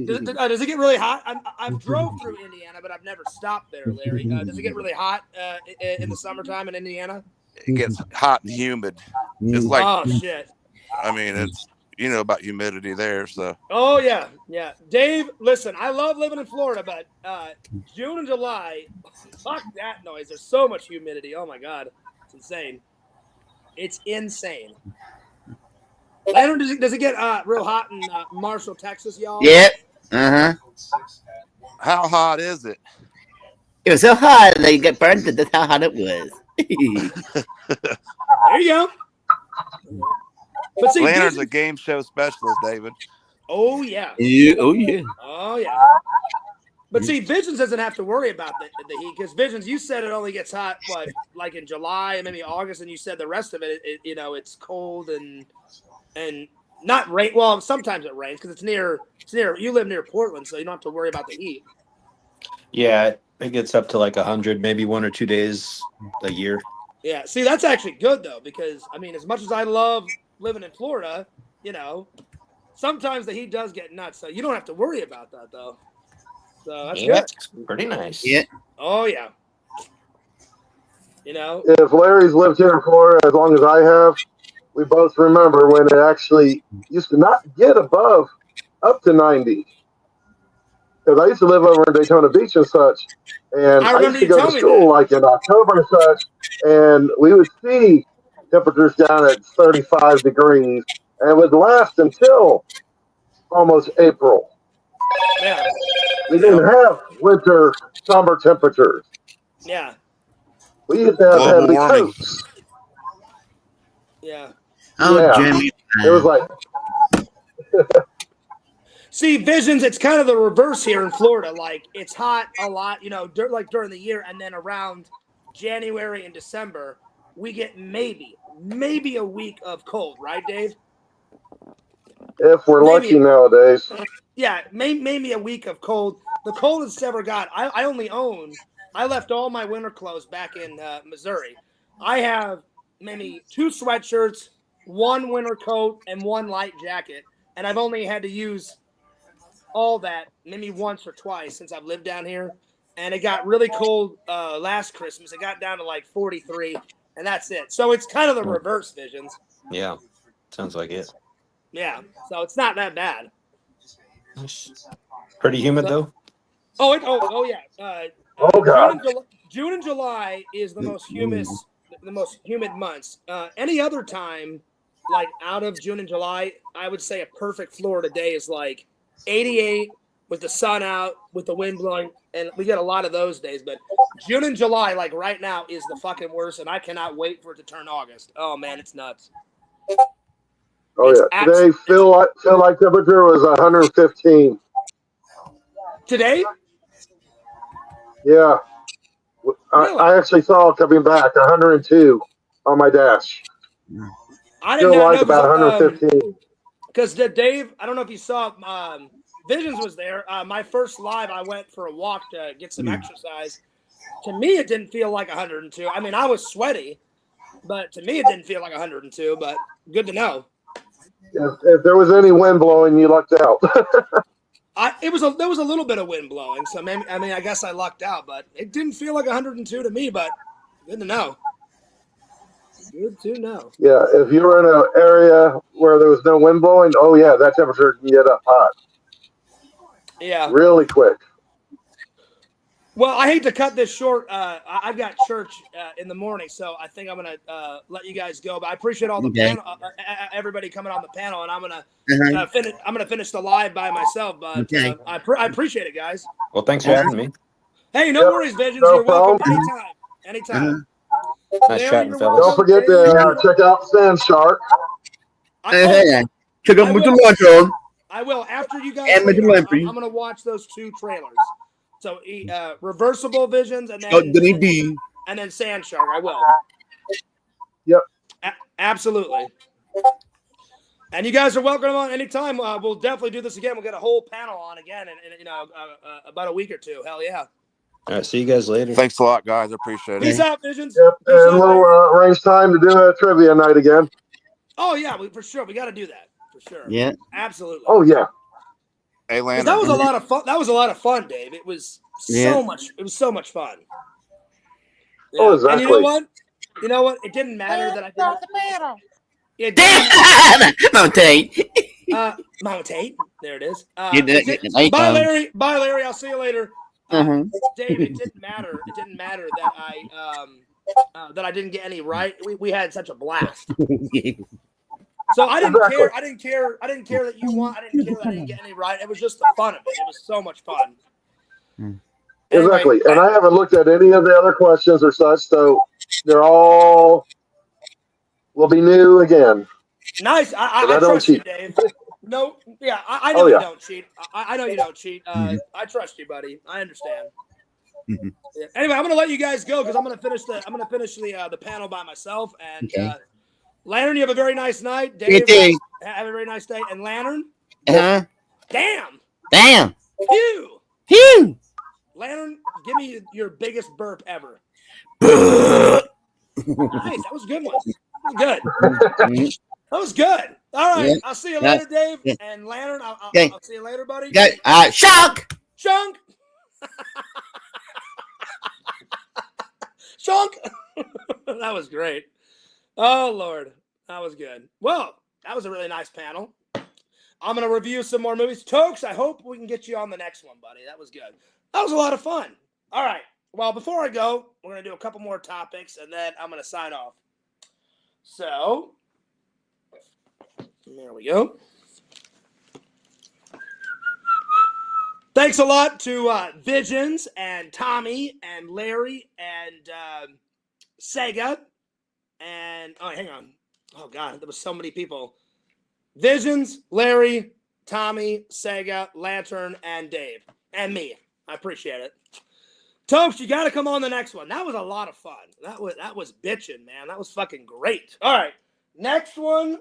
Does it get really hot? I've drove through Indiana, but I've never stopped there, Larry. Does it get really hot in the summertime in Indiana? It gets hot and humid. It's like, oh shit. I mean, you know about humidity there. So. Oh yeah, yeah. Dave, listen, I love living in Florida, but June and July, fuck that noise. There's so much humidity. Oh my god, it's insane. It's insane. Landon, does it get real hot in Marshall, Texas, y'all? Yep. Uh-huh. How hot is it? It was so hot that you got burned. That's how hot it was. There you go. But see, Landon's a game show specialist, David. Oh yeah. Yeah. Oh yeah. Oh yeah. But see, Visions doesn't have to worry about the heat because Visions, you said it only gets hot like in July and maybe August, and you said the rest of it, it's cold and not rain. Well, sometimes it rains because it's near. You live near Portland, so you don't have to worry about the heat. Yeah, it gets up to like 100, maybe 1 or 2 days a year. Yeah, see, that's actually good though because I mean, as much as I love living in Florida, sometimes the heat does get nuts, so you don't have to worry about that though. So that's good. It's pretty nice. Yeah. Oh yeah. If Larry's lived here in Florida as long as I have, we both remember when it actually used to not get above up to 90. Because I used to live over in Daytona Beach and such, and I used to go to school like in October and such, and we would see temperatures down at 35 degrees, and it would last until almost April. Yeah. We didn't have winter, summer temperatures. Yeah. We used to have heavy coats. Yeah. Oh, yeah. Jimmy. It was like. See, Visions, it's kind of the reverse here in Florida. Like, it's hot a lot, like during the year, and then around January and December, we get maybe a week of cold, right, Dave? If we're lucky nowadays. Yeah, maybe a week of cold. The coldest it's ever got. I left all my winter clothes back in Missouri. I have maybe 2 sweatshirts, 1 winter coat, and 1 light jacket, and I've only had to use all that maybe once or twice since I've lived down here. And it got really cold last Christmas. It got down to like 43, and that's it. So it's kind of the reverse, Visions. Yeah, sounds like it. Yeah, so it's not that bad. Pretty humid though. Oh yeah. God. June and July is the most humid months. Any other time, like out of June and July, I would say a perfect Florida day is like 88 with the sun out, with the wind blowing, and we get a lot of those days. But June and July, like right now, is the fucking worst, and I cannot wait for it to turn August. Oh man, it's nuts. Oh yeah. Today, feel like temperature was 115. Today? Yeah. Really? I actually saw it coming back 102 on my dash. I didn't feel like about 115. Because Dave, I don't know if you saw, Visions was there. My first live, I went for a walk to get some exercise. To me, it didn't feel like 102. I mean, I was sweaty, but to me, it didn't feel like 102. But good to know. If there was any wind blowing, you lucked out. There was a little bit of wind blowing, so maybe I guess I lucked out, but it didn't feel like 102 to me. But good to know. Good to know. Yeah, if you were in an area where there was no wind blowing, oh yeah, that temperature can get up hot. Yeah. Really quick. Well, I hate to cut this short. I've got church in the morning, so I think I'm gonna let you guys go. But I appreciate all the everybody coming on the panel, and I'm gonna finish. I'm gonna finish the live by myself. But I appreciate it, guys. Well, thanks for having me. Hey, no worries, Visions. You're welcome anytime. Nice chatting, fellas. Don't forget to check out Sand Shark. Check out with the Montreal. I will. After you guys leave, I'm going to watch those 2 trailers. So, Reversible Visions and then Sand Shark. I will. Yep. Absolutely. And you guys are welcome on anytime. We'll definitely do this again. We'll get a whole panel on again in about a week or 2. Hell yeah. All right, see you guys later. Thanks a lot, guys. I appreciate it. Peace out, Visions. Yep, and we'll arrange time to do a trivia night again. Oh yeah, for sure. We got to do that for sure. Yeah, absolutely. Oh yeah. Hey, Landon. That was a lot of fun. That was a lot of fun, Dave. It was so much. It was so much fun. Yeah. Oh, exactly. And you know what? It didn't matter that I didn't. The panel. It didn't. Mountain. Mama Tate. There it is. Bye, Larry. Bye, Larry. I'll see you later. Uh-huh. Dave, it didn't matter. It didn't matter that I didn't get any right. We had such a blast. So I didn't care. I didn't care that you won. I didn't care that I didn't get any right. It was just the fun of it. It was so much fun. Exactly. And I haven't looked at any of the other questions or such, so they're all will be new again. Nice. I trust you, Dave. No, yeah, I know you don't cheat. I know you don't cheat. I trust you, buddy. I understand. Yeah. Anyway, I'm gonna let you guys go because I'm gonna finish the panel by myself. And Lantern, you have a very nice night. Dave, have a very nice day. And Lantern, damn. Phew. Lantern, give me your biggest burp ever. Nice. That was a good one. That was good. All right. I'll see you later, Dave. And Lantern, I'll see you later, buddy. Shunk. Shunk. That was great. Oh, Lord. That was good. Well, that was a really nice panel. I'm going to review some more movies. Tokes, I hope we can get you on the next one, buddy. That was good. That was a lot of fun. All right. Well, before I go, we're going to do a couple more topics, and then I'm going to sign off. So, there we go. Thanks a lot to Visions and Tommy and Larry and Sega and hang on. Oh God, there was so many people. Visions, Larry, Tommy, Sega, Lantern, and Dave, and me. I appreciate it. Topes, you got to come on the next one. That was a lot of fun. That was bitching, man. That was fucking great. All right, next one.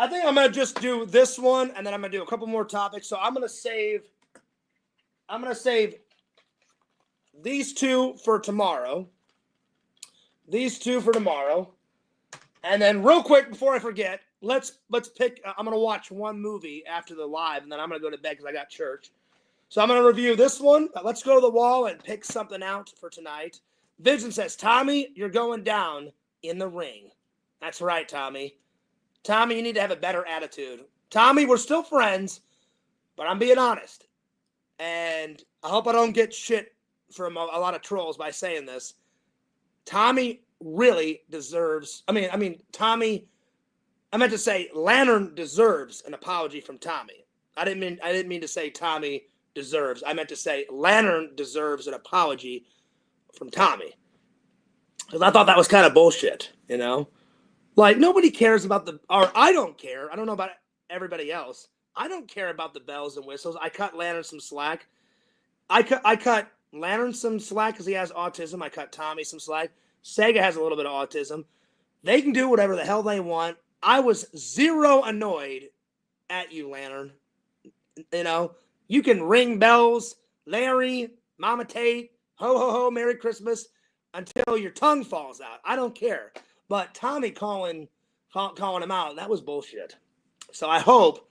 I think I'm gonna just do this one, and then I'm gonna do a couple more topics. So I'm gonna save these two for tomorrow. And then real quick before I forget, let's pick. I'm gonna watch one movie after the live, and then I'm gonna go to bed because I got church. So I'm gonna review this one. Let's go to the wall and pick something out for tonight. Vision says, Tommy, you're going down in the ring. That's right, Tommy. Tommy, you need to have a better attitude. Tommy, we're still friends, but I'm being honest. And I hope I don't get shit from a lot of trolls by saying this. Tommy really deserves, Tommy, I meant to say Lantern deserves an apology from Tommy. I didn't mean to say Tommy deserves. I meant to say Lantern deserves an apology from Tommy. Because I thought that was kind of bullshit, you know? Like, nobody cares about or I don't care. I don't know about everybody else. I don't care about the bells and whistles. I cut Lantern some slack. I cut Lantern some slack because he has autism. I cut Tommy some slack. Sega has a little bit of autism. They can do whatever the hell they want. I was zero annoyed at you, Lantern. You know, you can ring bells, Larry, Mama Tate, ho, ho, ho, Merry Christmas, until your tongue falls out. I don't care. But Tommy calling him out, that was bullshit. So I hope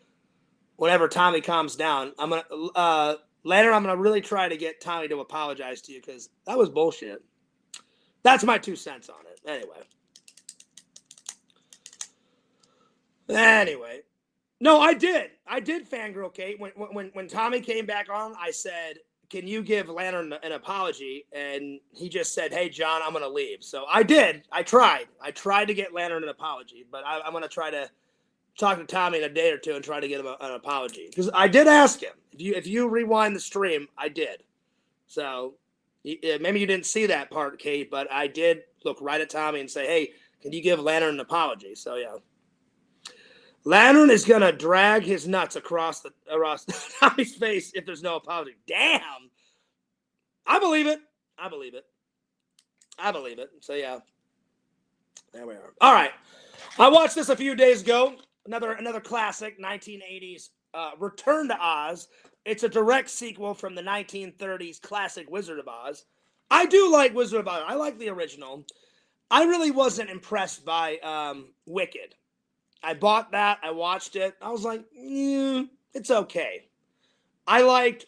whenever Tommy calms down, Lantern, I'm gonna really try to get Tommy to apologize to you because that was bullshit. That's my 2 cents on it. Anyway. No, I did fangirl Kate. When Tommy came back on, I said, can you give Lantern an apology? And he just said, hey, John, I'm going to leave. So I did. I tried to get Lantern an apology, but I'm going to try to talk to Tommy in a day or two and try to get him an apology. Because I did ask him. If you rewind the stream, I did. So maybe you didn't see that part, Kate, but I did look right at Tommy and say, hey, can you give Lantern an apology? So, yeah. Lantern is going to drag his nuts across Tommy's face if there's no apology. Damn. I believe it. So, yeah. There we are. All right. I watched this a few days ago. Another classic, 1980s, Return to Oz. It's a direct sequel from the 1930s classic Wizard of Oz. I do like Wizard of Oz. I like the original. I really wasn't impressed by Wicked. I bought that. I watched it. I was like, it's okay. I like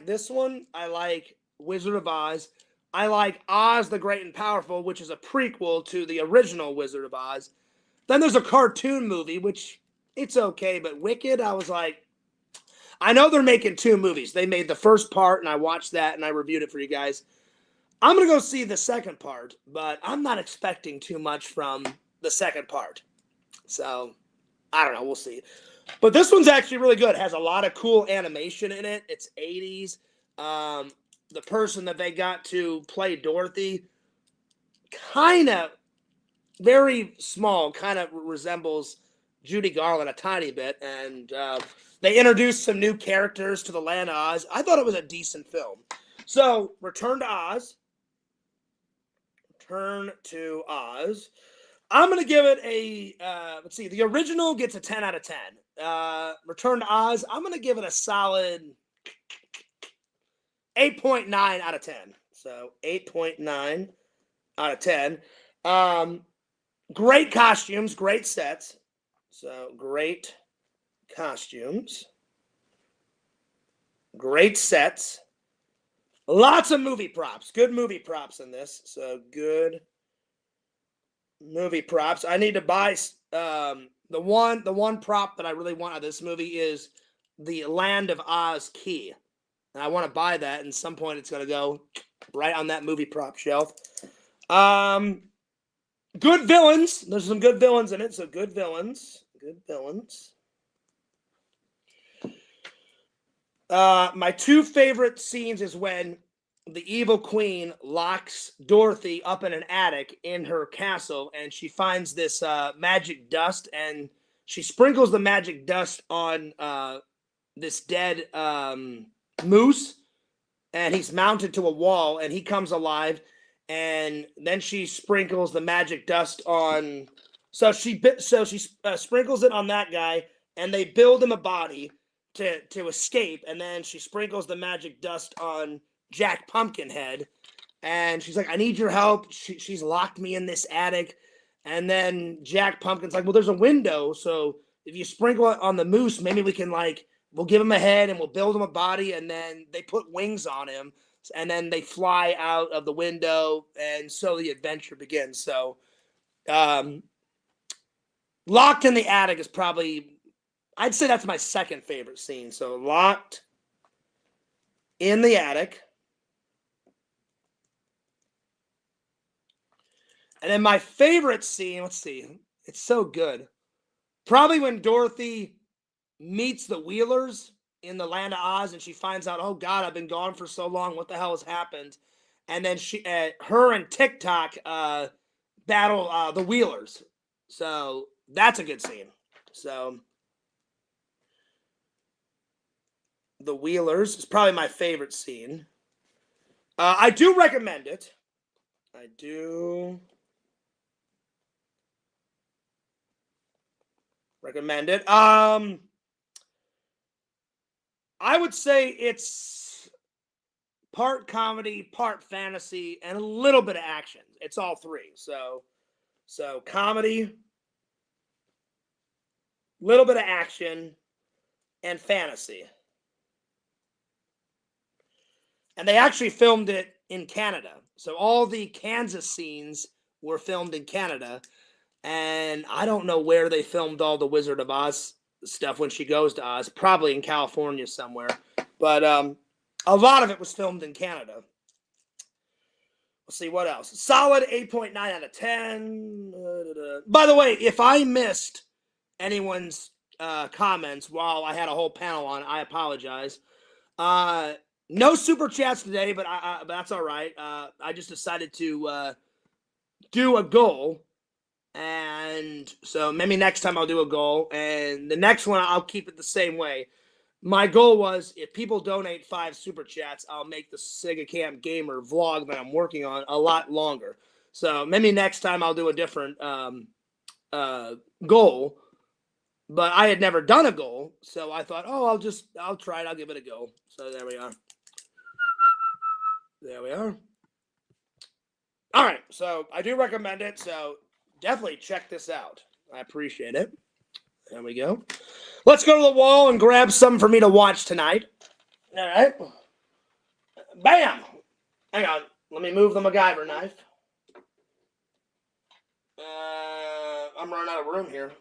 this one. I like Wizard of Oz. I like Oz the Great and Powerful, which is a prequel to the original Wizard of Oz. Then there's a cartoon movie, which it's okay, but Wicked, I was like, I know they're making 2 movies. They made the first part, and I watched that, and I reviewed it for you guys. I'm going to go see the second part, but I'm not expecting too much from the second part. So, I don't know. We'll see. But this one's actually really good. It has a lot of cool animation in it. It's 80s. The person that they got to play Dorothy, kind of very small, kind of resembles Judy Garland a tiny bit. And they introduced some new characters to the Land of Oz. I thought it was a decent film. So, Return to Oz. Return to Oz. I'm going to give it a, let's see, the original gets a 10 out of 10. Return to Oz, I'm going to give it a solid 8.9 out of 10. So 8.9 out of 10. Great costumes, great sets. So great costumes, great sets. Lots of movie props. Good movie props in this. So good movie props. I need to buy the one prop that I really want out of this movie is the Land of Oz key. And I want to buy that, and at some point it's going to go right on that movie prop shelf. Good villains. There's some good villains in it, so good villains. Good villains. My 2 favorite scenes is when the evil queen locks Dorothy up in an attic in her castle, and she finds this magic dust, and she sprinkles the magic dust on this dead moose, and he's mounted to a wall, and he comes alive, and then she sprinkles the magic dust on. So she sprinkles it on that guy, and they build him a body to escape, and then she sprinkles the magic dust on Jack Pumpkinhead, and she's like, I need your help. She's locked me in this attic. And then Jack Pumpkin's like, well, there's a window, so if you sprinkle it on the moose, maybe we can, like, we'll give him a head and we'll build him a body. And then they put wings on him, and then they fly out of the window, and so the adventure begins. So locked in the attic is probably, I'd say that's my second favorite scene. So locked in the attic. And then my favorite scene, let's see, it's so good. Probably when Dorothy meets the Wheelers in the Land of Oz, and she finds out, oh God, I've been gone for so long. What the hell has happened? And then her and TikTok battle the Wheelers. So that's a good scene. So the Wheelers is probably my favorite scene. I do recommend it. I do recommend it. I would say it's part comedy, part fantasy, and a little bit of action. It's all 3. So comedy, little bit of action, and fantasy. And they actually filmed it in Canada. So all the Kansas scenes were filmed in Canada. And I don't know where they filmed all the Wizard of Oz stuff when she goes to Oz. Probably in California somewhere. But a lot of it was filmed in Canada. Let's see, what else? Solid 8.9 out of 10. By the way, if I missed anyone's comments while I had a whole panel on, I apologize. No super chats today, but that's all right. I just decided to do a goal. And so maybe next time I'll do a goal. And the next one, I'll keep it the same way. My goal was, if people donate 5 super chats, I'll make the Sega Camp Gamer vlog that I'm working on a lot longer. So maybe next time I'll do a different goal. But I had never done a goal, so I thought, I'll try it. I'll give it a go. So there we are. There we are. All right, so I do recommend it. So definitely check this out. I appreciate it. There we go. Let's go to the wall and grab something for me to watch tonight. All right. Bam! Hang on. Let me move the MacGyver knife. I'm running out of room here.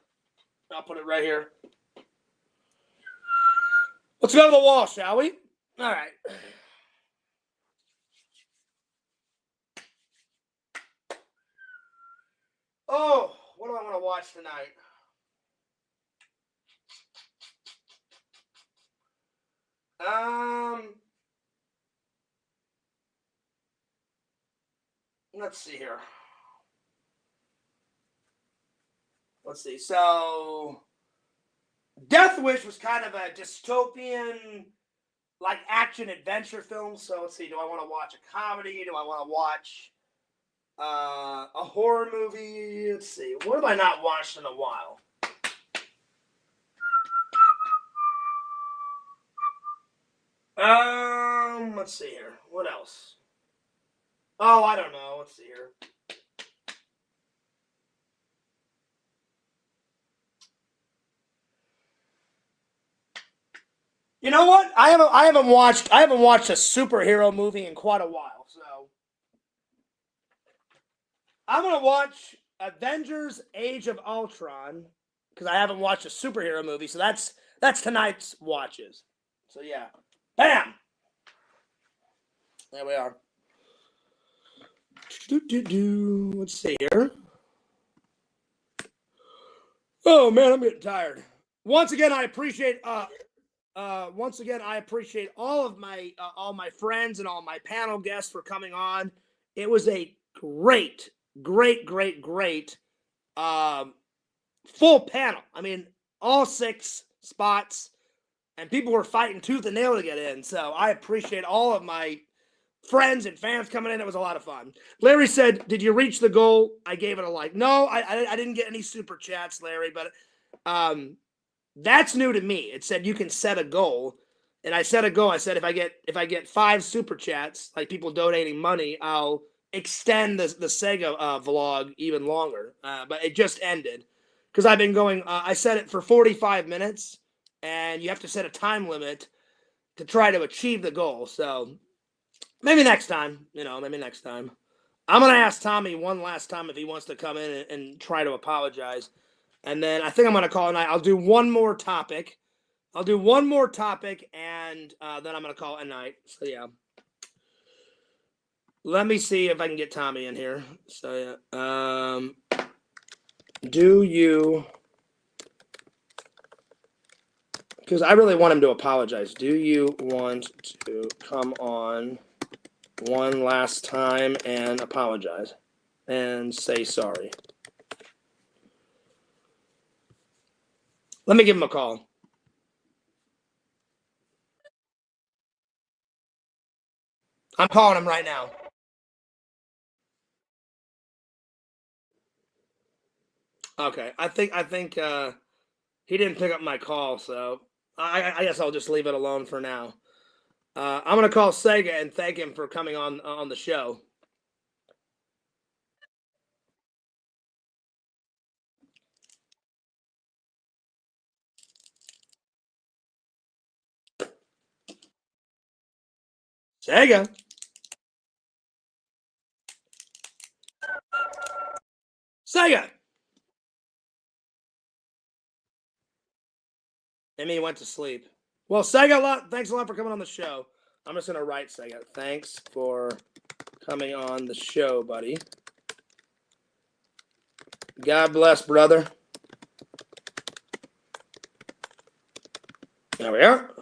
I'll put it right here. Let's go to the wall, shall we? All right. Oh, what do I want to watch tonight? Let's see here. Let's see. So, Death Wish was kind of a dystopian, like, action adventure film. So, let's see. Do I want to watch a comedy? Do I want to watch a horror movie? Let's see. What have I not watched in a while? Let's see here. What else? Oh, I don't know. Let's see here. You know what? I haven't watched a superhero movie in quite a while, so I'm gonna watch Avengers: Age of Ultron because I haven't watched a superhero movie, so that's tonight's watches. So yeah, bam. There we are. Let's see here. Oh man, I'm getting tired. Once again, I appreciate all of my friends and all my panel guests for coming on. It was a great full panel. I mean, all 6 spots, and people were fighting tooth and nail to get in. So I appreciate all of my friends and fans coming in. It was a lot of fun. Larry said, "Did you reach the goal?" I gave it a like. No, I didn't get any super chats, Larry, but that's new to me. It said you can set a goal, and I set a goal. I said if I get 5 super chats, like people donating money, I'll extend the Sega vlog even longer. But it just ended because I've been going. I set it for 45 minutes, and you have to set a time limit to try to achieve the goal. So maybe next time. Maybe next time. I'm gonna ask Tommy one last time if he wants to come in and try to apologize. And then I think I'm going to call it a night. I'll do one more topic. And then I'm going to call it a night. So, yeah. Let me see if I can get Tommy in here. So, yeah. Do you... Because I really want him to apologize. Do you want to come on one last time and apologize? And say sorry? Let me give him a call. I'm calling him right now. Okay, I think he didn't pick up my call, so I guess I'll just leave it alone for now. I'm gonna call Sega and thank him for coming on the show. Sega. Sega. And he went to sleep. Well, Sega, thanks a lot for coming on the show. I'm just gonna write Sega. Thanks for coming on the show, buddy. God bless, brother. There we are.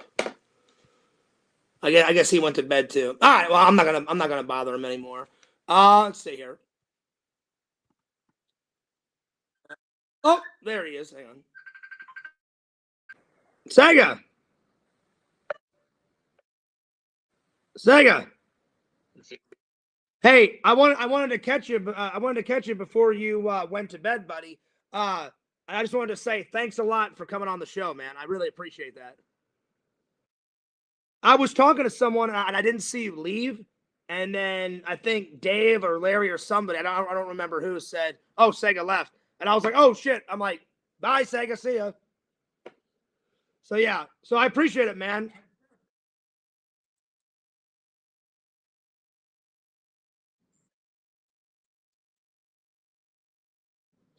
I guess he went to bed too. All right. Well, I'm not gonna bother him anymore. Let's see here. Oh, there he is. Hang on. Sega. Sega. Hey, I wanted to catch you. I wanted to catch you before you went to bed, buddy. I just wanted to say thanks a lot for coming on the show, man. I really appreciate that. I was talking to someone and I didn't see you leave, and then I think Dave or Larry or somebody, I don't remember who, said, "Oh, Sega left," and I was like, "Oh shit!" I'm like, "Bye, Sega. See ya." So yeah, so I appreciate it, man.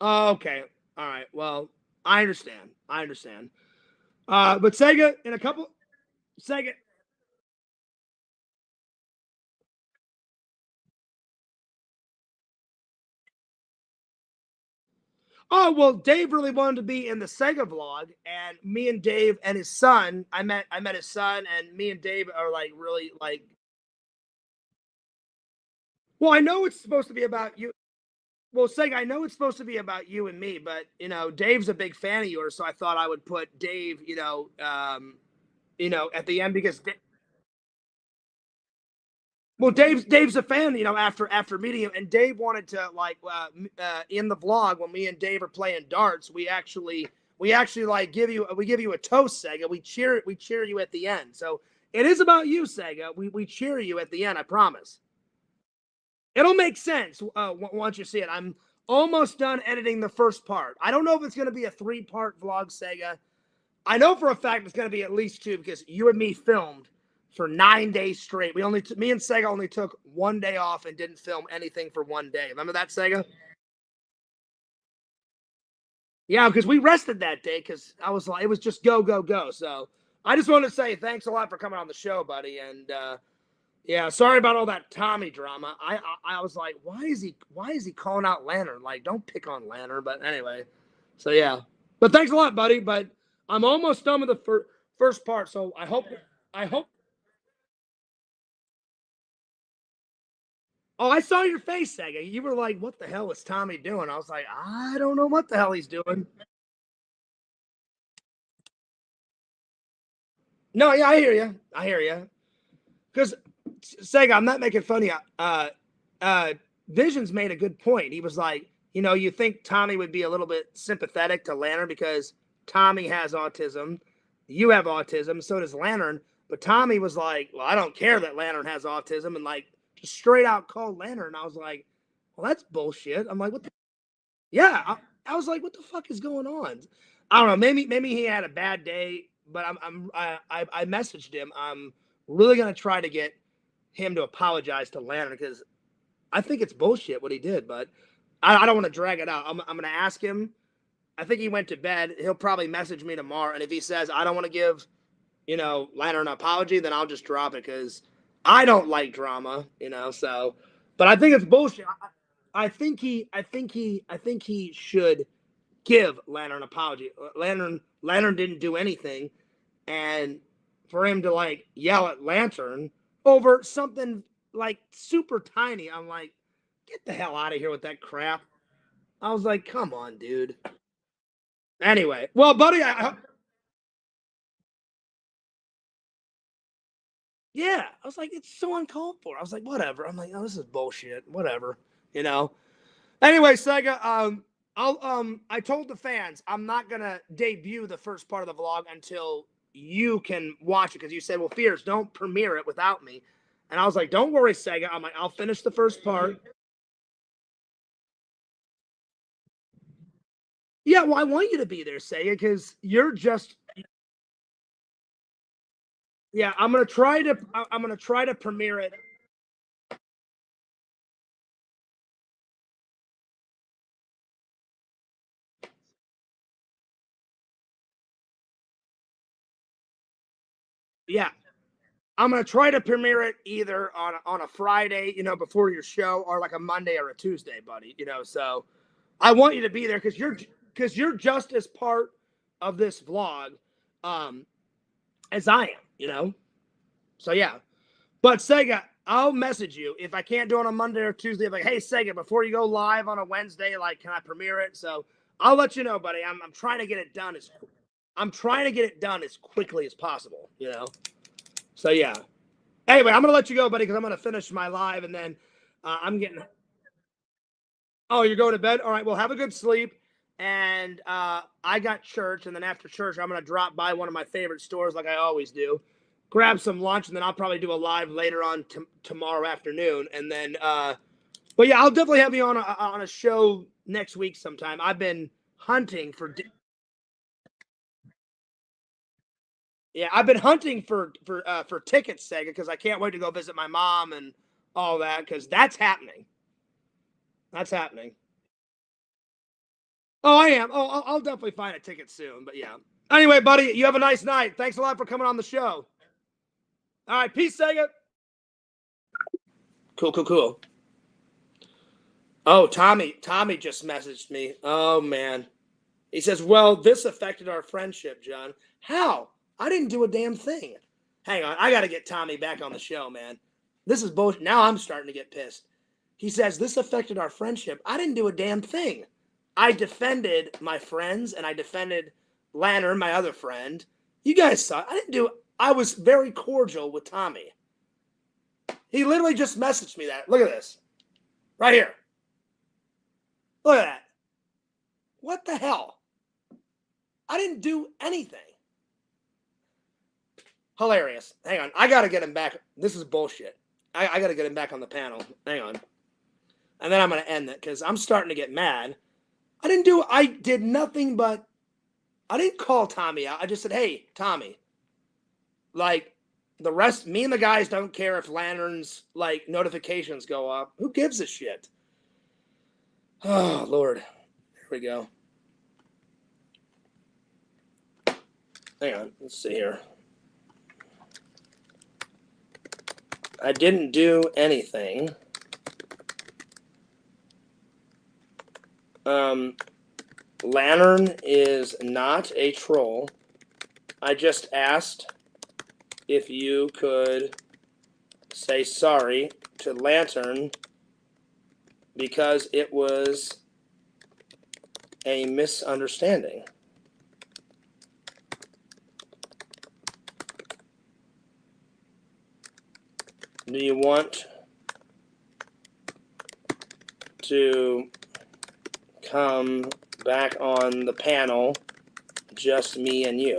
Okay. All right. Well, I understand. But Sega in a couple Sega. Oh, well, Dave really wanted to be in the Sega vlog, and me and Dave and his son, I met his son, and me and Dave are like really like. Well, I know it's supposed to be about you. Well, Sega, I know it's supposed to be about you and me, but Dave's a big fan of yours, so I thought I would put Dave, at the end because well, Dave's a fan, after meeting him, and Dave wanted to like in the vlog when me and Dave are playing darts, we actually like give you a toast, Sega. We cheer you at the end. So it is about you, Sega. We cheer you at the end. I promise. It'll make sense once you see it. I'm almost done editing the first part. I don't know if it's going to be a 3-part vlog, Sega. I know for a fact it's going to be at least 2 because you and me filmed for 9 days straight. Me and Sega only took 1 day off and didn't film anything for 1 day. Remember that, Sega? Yeah, because we rested that day because I was like, it was just go, go, go. So I just wanted to say thanks a lot for coming on the show, buddy. And yeah, sorry about all that Tommy drama. I was like, why is he calling out Lantern? Like, don't pick on Lantern. But anyway, so yeah. But thanks a lot, buddy. But I'm almost done with the first part. So I hope. Oh, I saw your face, Sega. You were like, what the hell is Tommy doing? I was like, I don't know what the hell he's doing. No, yeah, I hear you. Because Sega, I'm not making fun of you. Visions made a good point. He was like, you think Tommy would be a little bit sympathetic to Lantern because Tommy has autism, you have autism, so does Lantern. But Tommy was like, well, I don't care that Lantern has autism, and like just straight out called Lantern. I was like, well, that's bullshit. I'm like, what the? Yeah, I was like, what the fuck is going on? I don't know. Maybe he had a bad day, but I messaged him. I'm really gonna try to get him to apologize to Lantern because I think it's bullshit what he did, but I don't want to drag it out. I'm gonna ask him. I think he went to bed. He'll probably message me tomorrow, and if he says I don't want to give, Lantern an apology, then I'll just drop it because I don't like drama, So, but I think it's bullshit. I think he should give Lantern an apology. Lantern didn't do anything, and for him to like yell at Lantern over something like super tiny, I'm like, get the hell out of here with that crap. I was like, come on, dude. Anyway, well, buddy, yeah, I was like, it's so uncalled for. I was like, whatever. I'm like, oh, this is bullshit. Whatever, Anyway, Sega, I told the fans I'm not gonna debut the first part of the vlog until you can watch it because you said, well, Fears, don't premiere it without me. And I was like, don't worry, Sega. I'm like, I'll finish the first part. Yeah, well, I want you to be there, Sega, because you're just. Yeah, I'm gonna try to premiere it. Yeah, I'm gonna try to premiere it either on a Friday, before your show, or like a Monday or a Tuesday, buddy. So I want you to be there because you're just as part of this vlog, as I am. So yeah, but Sega, I'll message you if I can't do it on a Monday or Tuesday. I'm like, hey Sega, before you go live on a Wednesday, like, can I premiere it? So I'll let you know, buddy. I'm trying to get it done as quickly as possible. So yeah. Anyway, I'm gonna let you go, buddy, because I'm gonna finish my live, and then I'm getting. Oh, you're going to bed? All right. Well, have a good sleep. And I got church, and then after church, I'm gonna drop by one of my favorite stores, like I always do, grab some lunch, and then I'll probably do a live later on tomorrow afternoon. And then, but yeah, I'll definitely have you on a show next week sometime. I've been hunting for. Yeah, I've been hunting for tickets, Sega, because I can't wait to go visit my mom and all that, because that's happening. That's happening. Oh, I am. Oh, I'll definitely find a ticket soon. But yeah. Anyway, buddy, you have a nice night. Thanks a lot for coming on the show. All right, peace, Sega. Cool. Oh, Tommy just messaged me. Oh, man. He says, well, this affected our friendship, John. How? I didn't do a damn thing. Hang on. I got to get Tommy back on the show, man. This is bullshit. Now I'm starting to get pissed. He says, this affected our friendship. I didn't do a damn thing. I defended my friends, and I defended Lantern, my other friend. You guys saw it. I was very cordial with Tommy. He literally just messaged me that. Look at this. Right here. Look at that. What the hell? I didn't do anything. Hilarious. Hang on. I got to get him back. This is bullshit. I got to get him back on the panel. Hang on. And then I'm going to end it because I'm starting to get mad. I did nothing but, I didn't call Tommy out. I just said, hey, Tommy, like, the rest, me and the guys don't care if Lantern's, like, notifications go up. Who gives a shit? Oh, Lord. Here we go. Hang on. Let's see here. I didn't do anything. Lantern is not a troll. I just asked if you could say sorry to Lantern because it was a misunderstanding. Do you want to come back on the panel, just me and you?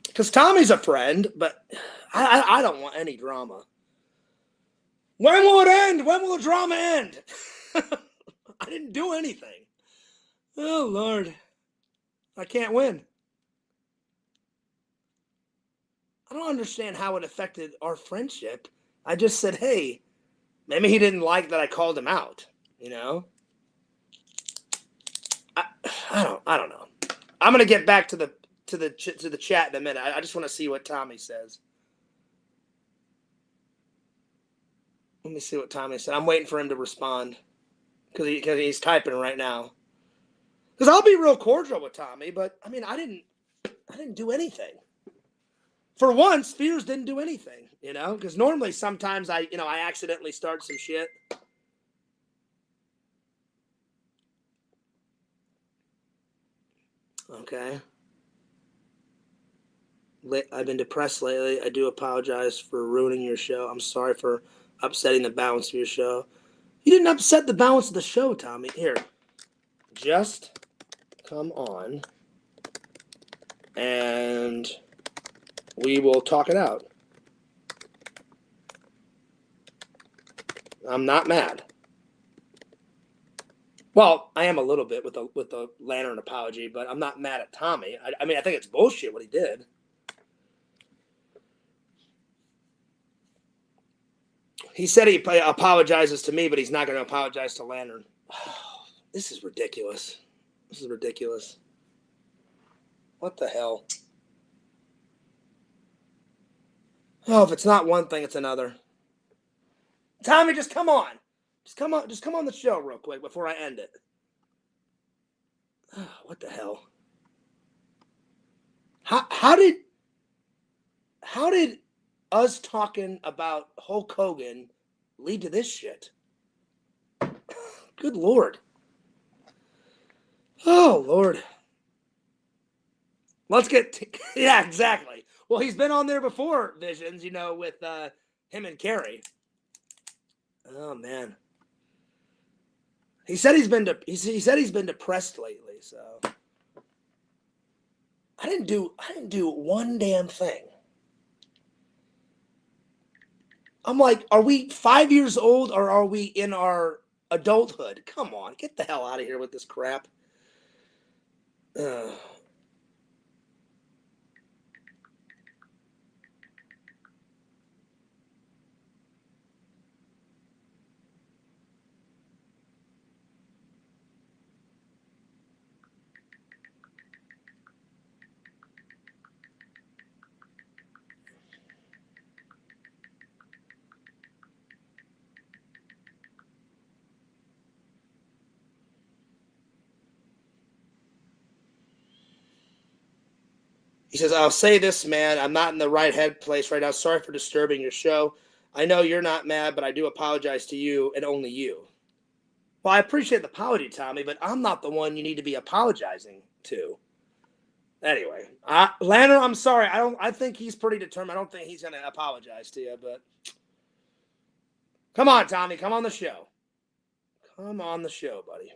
Because Tommy's a friend, but I don't want any drama. When will it end? When will the drama end? I didn't do anything. Oh, Lord. I can't win. I don't understand how it affected our friendship. I just said, hey, maybe he didn't like that I called him out, you know? I don't know. I'm going to get back to the chat in a minute. I just want to see what Tommy says. Let me see what Tommy said. I'm waiting for him to respond because he's typing right now. Because I'll be real cordial with Tommy, but I mean, I didn't do anything. For once, Fears didn't do anything, you know? Because normally, sometimes I accidentally start some shit. Okay. I've been depressed lately. I do apologize for ruining your show. I'm sorry for upsetting the balance of your show. You didn't upset the balance of the show, Tommy. Here. Just come on and we will talk it out. I'm not mad. Well, I am a little bit with the Lantern apology, but I'm not mad at Tommy. I mean, I think it's bullshit what he did. He said he apologizes to me, but he's not going to apologize to Lantern. This is ridiculous. This is ridiculous. What the hell? Oh, if it's not one thing, it's another. Tommy, just come on. Just come on the show real quick before I end it. Oh, what the hell? How did us talking about Hulk Hogan lead to this shit? Good Lord. Oh, Lord. Let's get... yeah, exactly. Well, he's been on there before, Visions, you know, with him and Carrie. Oh, man. He said he's been depressed lately, so... I didn't do one damn thing. I'm like, are we 5 years old or are we in our adulthood? Come on, get the hell out of here with this crap. He says, I'll say this, man. I'm not in the right head place right now. Sorry for disturbing your show. I know you're not mad, but I do apologize to you and only you. Well, I appreciate the apology, Tommy, but I'm not the one you need to be apologizing to. Anyway, Lantern, I'm sorry. I think he's pretty determined. I don't think he's going to apologize to you, but come on, Tommy. Come on the show. Come on the show, buddy.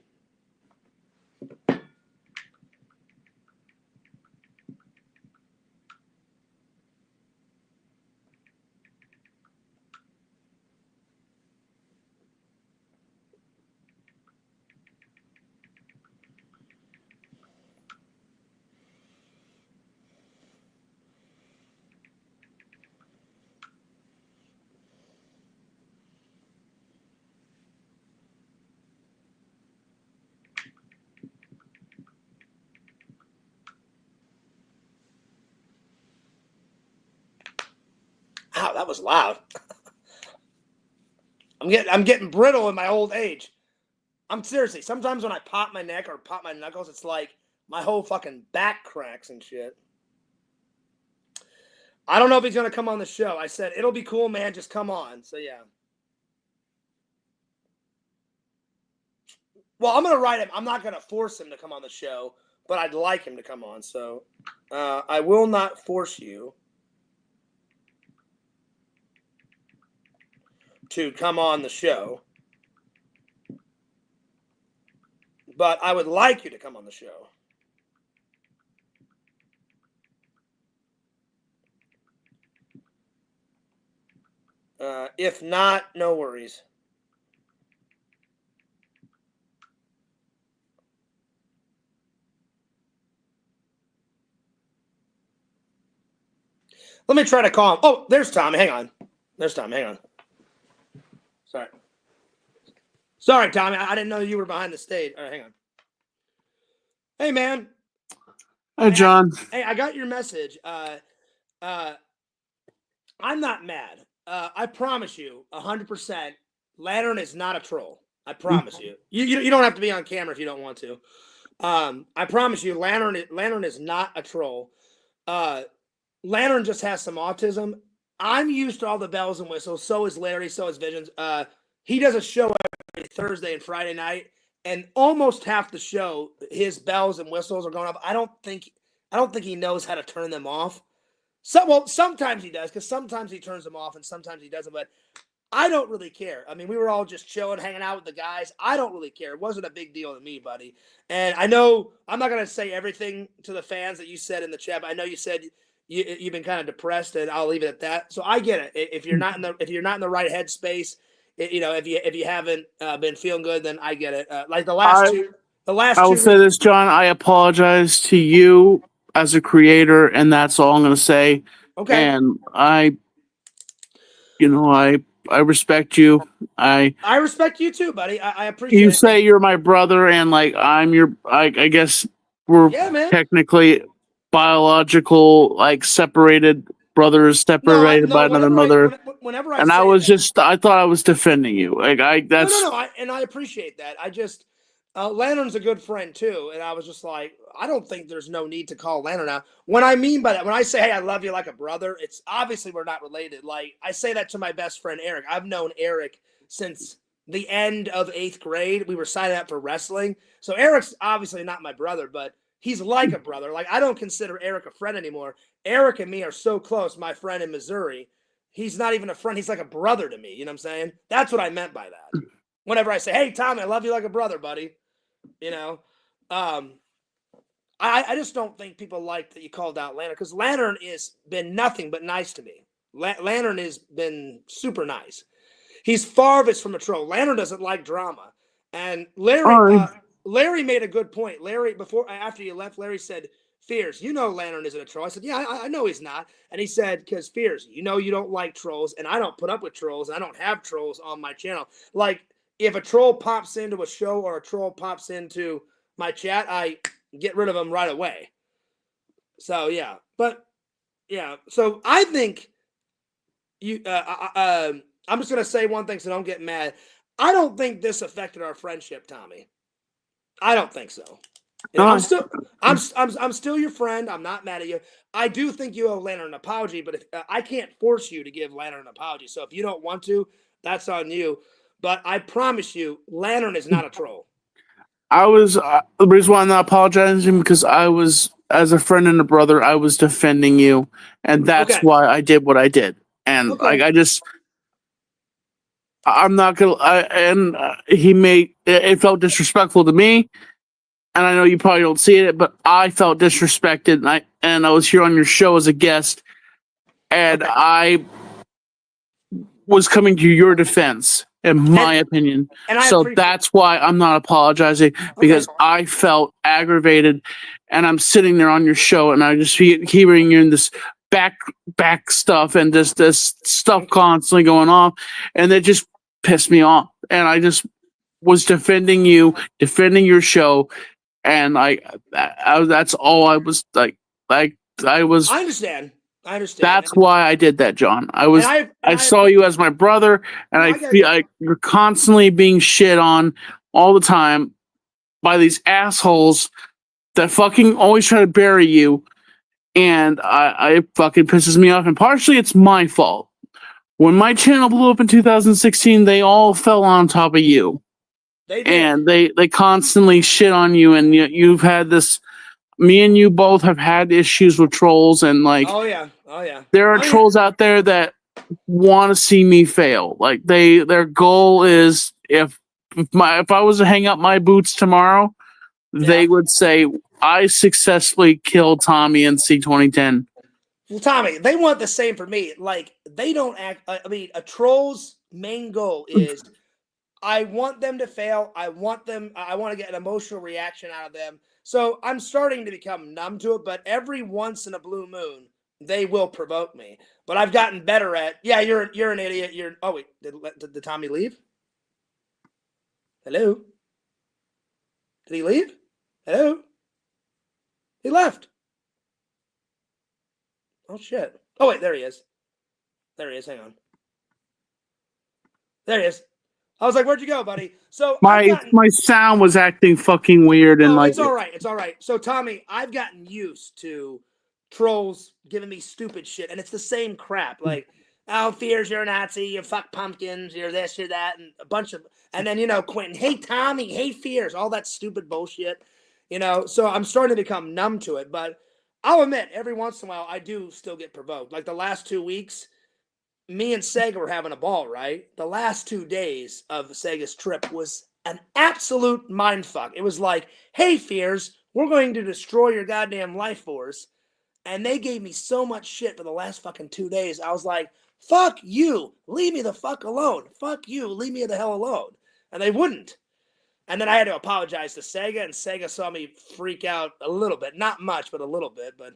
Wow, that was loud. I'm getting brittle in my old age. I'm seriously, sometimes when I pop my neck or pop my knuckles, it's like my whole fucking back cracks and shit. I don't know if he's going to come on the show. I said, it'll be cool, man. Just come on. So, yeah. Well, I'm going to write him. I'm not going to force him to come on the show, but I'd like him to come on. So, I will not force you to come on the show, but I would like you to come on the show. If not, no worries. Let me try to call him. Oh, there's Tommy. Hang on. There's Tommy. Hang on. Sorry, Tommy. I didn't know you were behind the stage. All right, hang on. Hey, man. Hi, John. Hey, I got your message. I'm not mad. I promise you, 100%. Lantern is not a troll. I promise you. You don't have to be on camera if you don't want to. I promise you, Lantern is not a troll. Lantern just has some autism. I'm used to all the bells and whistles. So is Larry. So is Visions. He does a show every Thursday and Friday night, and almost half the show, his bells and whistles are going off. I don't think he knows how to turn them off. Sometimes he does, because sometimes he turns them off and sometimes he doesn't. But I don't really care. I mean, we were all just chilling, hanging out with the guys. I don't really care. It wasn't a big deal to me, buddy. And I know I'm not going to say everything to the fans that you said in the chat, but I know you said you've been kind of depressed, and I'll leave it at that. So I get it. If you're not in the right headspace, if you haven't been feeling good, then I get it. Like the last two. I will say this, John. I apologize to you as a creator, and that's all I'm going to say. Okay. And I respect you. I respect you too, buddy. I appreciate it. You say you're my brother, and like I'm your. I guess we're technically biological, like separated brothers, separated by another mother. Whenever I thought I was defending you. Like and I appreciate that. I just Lantern's a good friend too, and I was just like, I don't think there's no need to call Lantern out. What I mean by that, when I say, hey, I love you like a brother, it's obviously we're not related. Like I say that to my best friend Eric. I've known Eric since the end of 8th grade. We were signing up for wrestling, so Eric's obviously not my brother, but he's like a brother. Like I don't consider Eric a friend anymore. Eric and me are so close. My friend in Missouri, he's not even a friend. He's like a brother to me. You know what I'm saying? That's what I meant by that. Whenever I say, hey, Tommy, I love you like a brother, buddy. I just don't think people like that you called out Lantern, because Lantern has been nothing but nice to me. Lantern has been super nice. He's farthest from a troll. Lantern doesn't like drama. And Larry made a good point. Larry, after you left, Larry said, Fears, Lantern isn't a troll. I said, yeah, I know he's not. And he said, because Fears, you don't like trolls, and I don't put up with trolls, and I don't have trolls on my channel. Like, if a troll pops into a show or a troll pops into my chat, I get rid of them right away. So, yeah. But, yeah. So, I think I'm just going to say one thing so don't get mad. I don't think this affected our friendship, Tommy. I don't think so. You know, I'm still your friend. I'm not mad at you. I do think you owe Lantern an apology, but if, I can't force you to give Lantern an apology. So if you don't want to, that's on you. But I promise you, Lantern is not a troll. I was the reason why I'm not apologizing because I was, as a friend and a brother, I was defending you, and that's why I did what I did. And like I'm not gonna. He made it felt disrespectful to me, and I know you probably don't see it, but I felt disrespected, and I was here on your show as a guest, and I was coming to your defense, in my opinion. So that's why I'm not apologizing, because I felt aggravated, and I'm sitting there on your show, and I just hearing you in this back stuff and this stuff constantly going on, and it just pissed me off. And I just was defending you, defending your show, and I that's all I was like. I was. I understand. That's why I did that, John. I saw you as my brother, and I feel like you're constantly being shit on all the time by these assholes that fucking always try to bury you, and I fucking pisses me off. And partially, it's my fault. When my channel blew up in 2016, they all fell on top of you, and they constantly shit on you, and you've had this. Me and you both have had issues with trolls, and like, oh yeah, there are trolls out there that want to see me fail. Like their goal is if I was to hang up my boots tomorrow, they would say I successfully killed Tommy and C2010. Well, Tommy, they want the same for me. Like they don't act. I mean, a troll's main goal is I want them to fail. I want to get an emotional reaction out of them. So I'm starting to become numb to it, but every once in a blue moon, they will provoke me. But I've gotten better at, you're an idiot. Oh wait, did Tommy leave? Hello? Did he leave? Hello? He left. Oh shit. Oh wait, there he is. There he is, hang on. There he is. I was like, "Where'd you go, buddy?" So my sound was acting fucking weird, and it's all right. It's all right. So Tommy, I've gotten used to trolls giving me stupid shit, and it's the same crap. Like, oh, Fears, you're a Nazi. You fuck pumpkins. You're this, you're that, and a bunch of, and then Quentin, hey Tommy, hey Fears, all that stupid bullshit. So I'm starting to become numb to it. But I'll admit, every once in a while, I do still get provoked. Like the last 2 weeks. Me and Sega were having a ball, right? The last 2 days of Sega's trip was an absolute mindfuck. It was like, hey, Fears, we're going to destroy your goddamn life force. And they gave me so much shit for the last fucking 2 days. I was like, fuck you. Leave me the fuck alone. Fuck you. Leave me the hell alone. And they wouldn't. And then I had to apologize to Sega, and Sega saw me freak out a little bit. Not much, but a little bit. But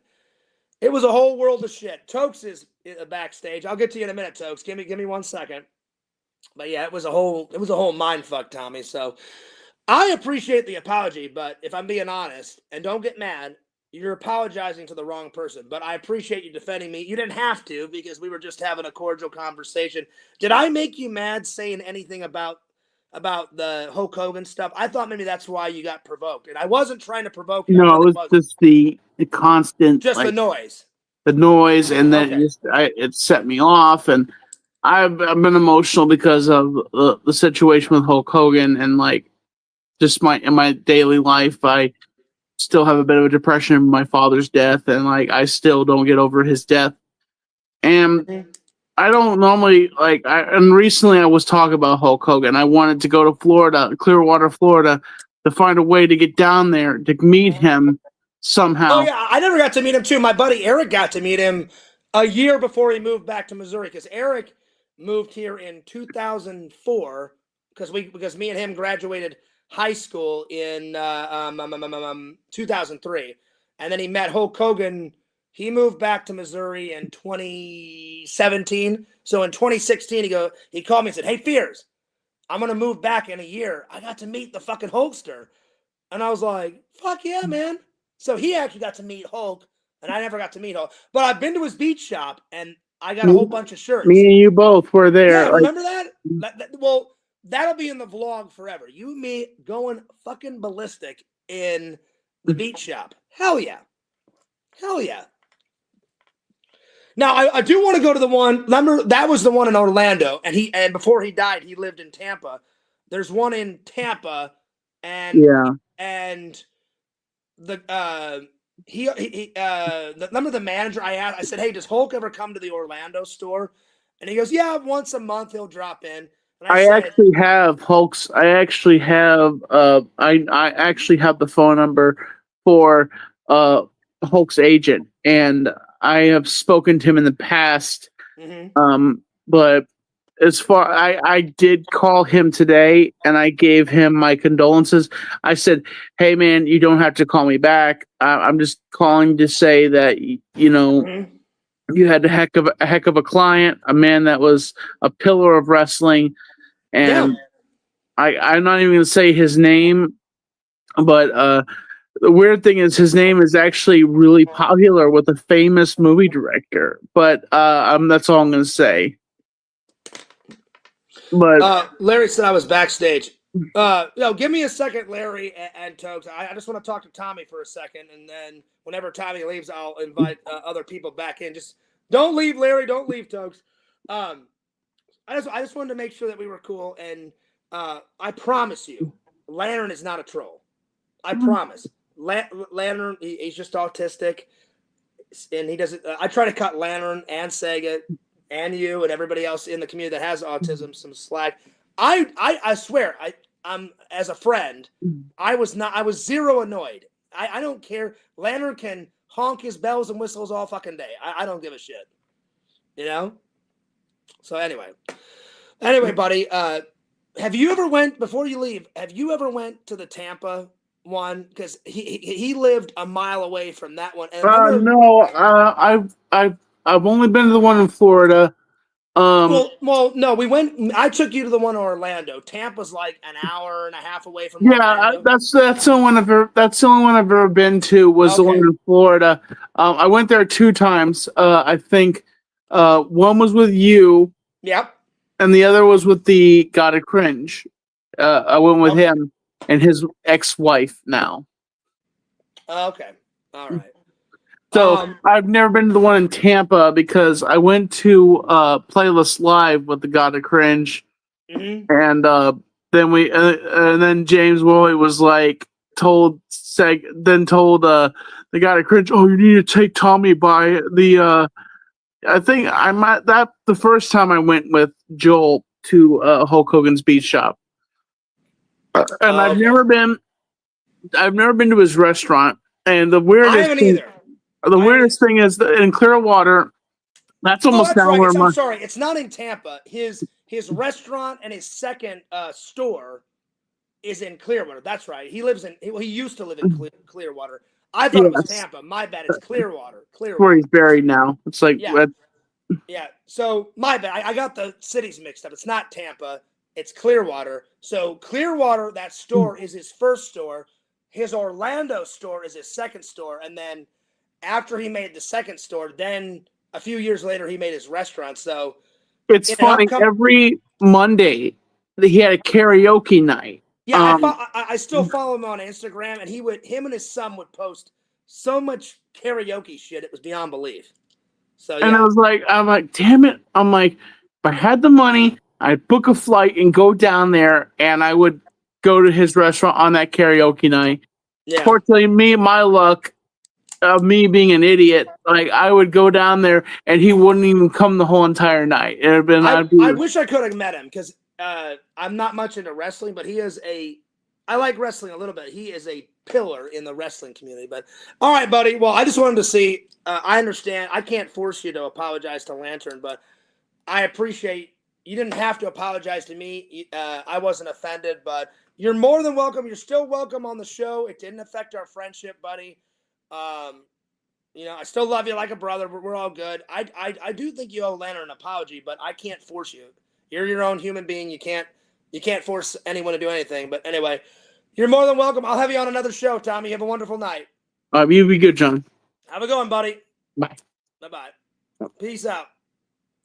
it was a whole world of shit. Tokes is backstage. I'll get to you in a minute, Tokes. Give me 1 second. But yeah, it was a whole mind fuck, Tommy. So I appreciate the apology, but if I'm being honest, and don't get mad, you're apologizing to the wrong person. But I appreciate you defending me. You didn't have to, because we were just having a cordial conversation. Did I make you mad saying anything about the Hulk Hogan stuff? I thought maybe that's why you got provoked, and I wasn't trying to provoke you. No, it was just the constant, just the noise. The noise, and then it set me off, and I've been emotional because of the situation with Hulk Hogan, and like just in my daily life, I still have a bit of a depression from my father's death, and like I still don't get over his death, and I don't normally and recently I was talking about Hulk Hogan. I wanted to go to Florida, Clearwater, Florida, to find a way to get down there to meet him somehow. Oh yeah, I never got to meet him too. My buddy Eric got to meet him a year before he moved back to Missouri, because Eric moved here in 2004 because me and him graduated high school in 2003, and then he met Hulk Hogan. He moved back to Missouri in 2017. So in 2016, he called me and said, "Hey, Fears, I'm gonna move back in a year. I got to meet the fucking Hulkster," and I was like, "Fuck yeah, man!" So he actually got to meet Hulk, and I never got to meet Hulk. But I've been to his beach shop, and I got a whole bunch of shirts. Me and you both were there. Yeah, remember that? Well, that'll be in the vlog forever. You and me going fucking ballistic in the beach shop. Hell yeah. Hell yeah. Now I do want to go to the one. Remember, that was the one in Orlando, and before he died, he lived in Tampa. There's one in Tampa, and the remember the manager I asked, I said, hey, does Hulk ever come to the Orlando store? And he goes, yeah, once a month he'll drop in. And I actually have Hulk's. I actually have. I actually have the phone number for Hulk's agent, and I have spoken to him in the past. But as far, I did call him today, and I gave him my condolences. I said, "Hey, man, you don't have to call me back. I'm just calling to say that you know." You had a heck of a client, a man that was a pillar of wrestling, and I'm not even going to say his name, but the weird thing is his name is actually really popular with a famous movie director. But that's all I'm going to say. But Larry said I was backstage. Give me a second, Larry and Tokes. I just want to talk to Tommy for a second, and then whenever Tommy leaves, I'll invite other people back in. Just don't leave, Larry. Don't leave, Tokes. I just wanted to make sure that we were cool, and I promise you, Lantern is not a troll. I promise. Lantern, he's just autistic, and he doesn't. I try to cut Lantern and Sega and you and everybody else in the community that has autism some slack. I swear, I'm as a friend, I was zero annoyed. I don't care. Lantern can honk his bells and whistles all fucking day. I don't give a shit. You know? So anyway, buddy, have you ever went, before you leave, have you ever went to the Tampa one? Because he lived a mile away from that one. And no, I've only been to the one in Florida. Well, no, we went. I took you to the one in Orlando. Tampa's like an hour and a half away from Orlando. That's the only one I've ever been to was the one in Florida. I went there 2 times. I think one was with you. Yep. And the other was with the God of Cringe. I went with him and his ex-wife now. Okay. All right. So I've never been to the one in Tampa because I went to Playlist Live with the God of Cringe, and then James Woolley was like told the God of Cringe, oh, you need to take Tommy by the. I think the first time I went with Joel to Hulk Hogan's Beach Shop, and I've never been to his restaurant, and the weirdest. I haven't either. The weirdest thing is that in Clearwater, that's almost down where I'm sorry, it's not in Tampa. His restaurant and his second store is in Clearwater. That's right. He used to live in Clearwater. I thought it was Tampa. My bad. It's Clearwater. Where he's buried now. It's like yeah. So my bad. I got the cities mixed up. It's not Tampa. It's Clearwater. So Clearwater, that store is his first store. His Orlando store is his second store, and then after he made the second store, then a few years later, he made his restaurant. So it's funny. Every Monday, he had a karaoke night. Yeah, I still follow him on Instagram, and him and his son would post so much karaoke shit. It was beyond belief. So and I'm like, damn it! I'm like, if I had the money, I'd book a flight and go down there, and I would go to his restaurant on that karaoke night. Yeah. Fortunately, my luck. Me being an idiot, like I would go down there and he wouldn't even come the whole entire night. It had been. I wish I could have met him because I'm not much into wrestling, but I like wrestling a little bit. He is a pillar in the wrestling community. But all right, buddy. Well, I just wanted to see. I understand. I can't force you to apologize to Lantern, but I appreciate you didn't have to apologize to me. I wasn't offended, but you're more than welcome. You're still welcome on the show. It didn't affect our friendship, buddy. I still love you like a brother. We're all good. I do think you owe Lantern an apology, but I can't force you. You're your own human being. You can't force anyone to do anything. But anyway, you're more than welcome. I'll have you on another show, Tommy. You have a wonderful night. You be good, John. Have a good one, buddy. Bye. Bye. Peace out.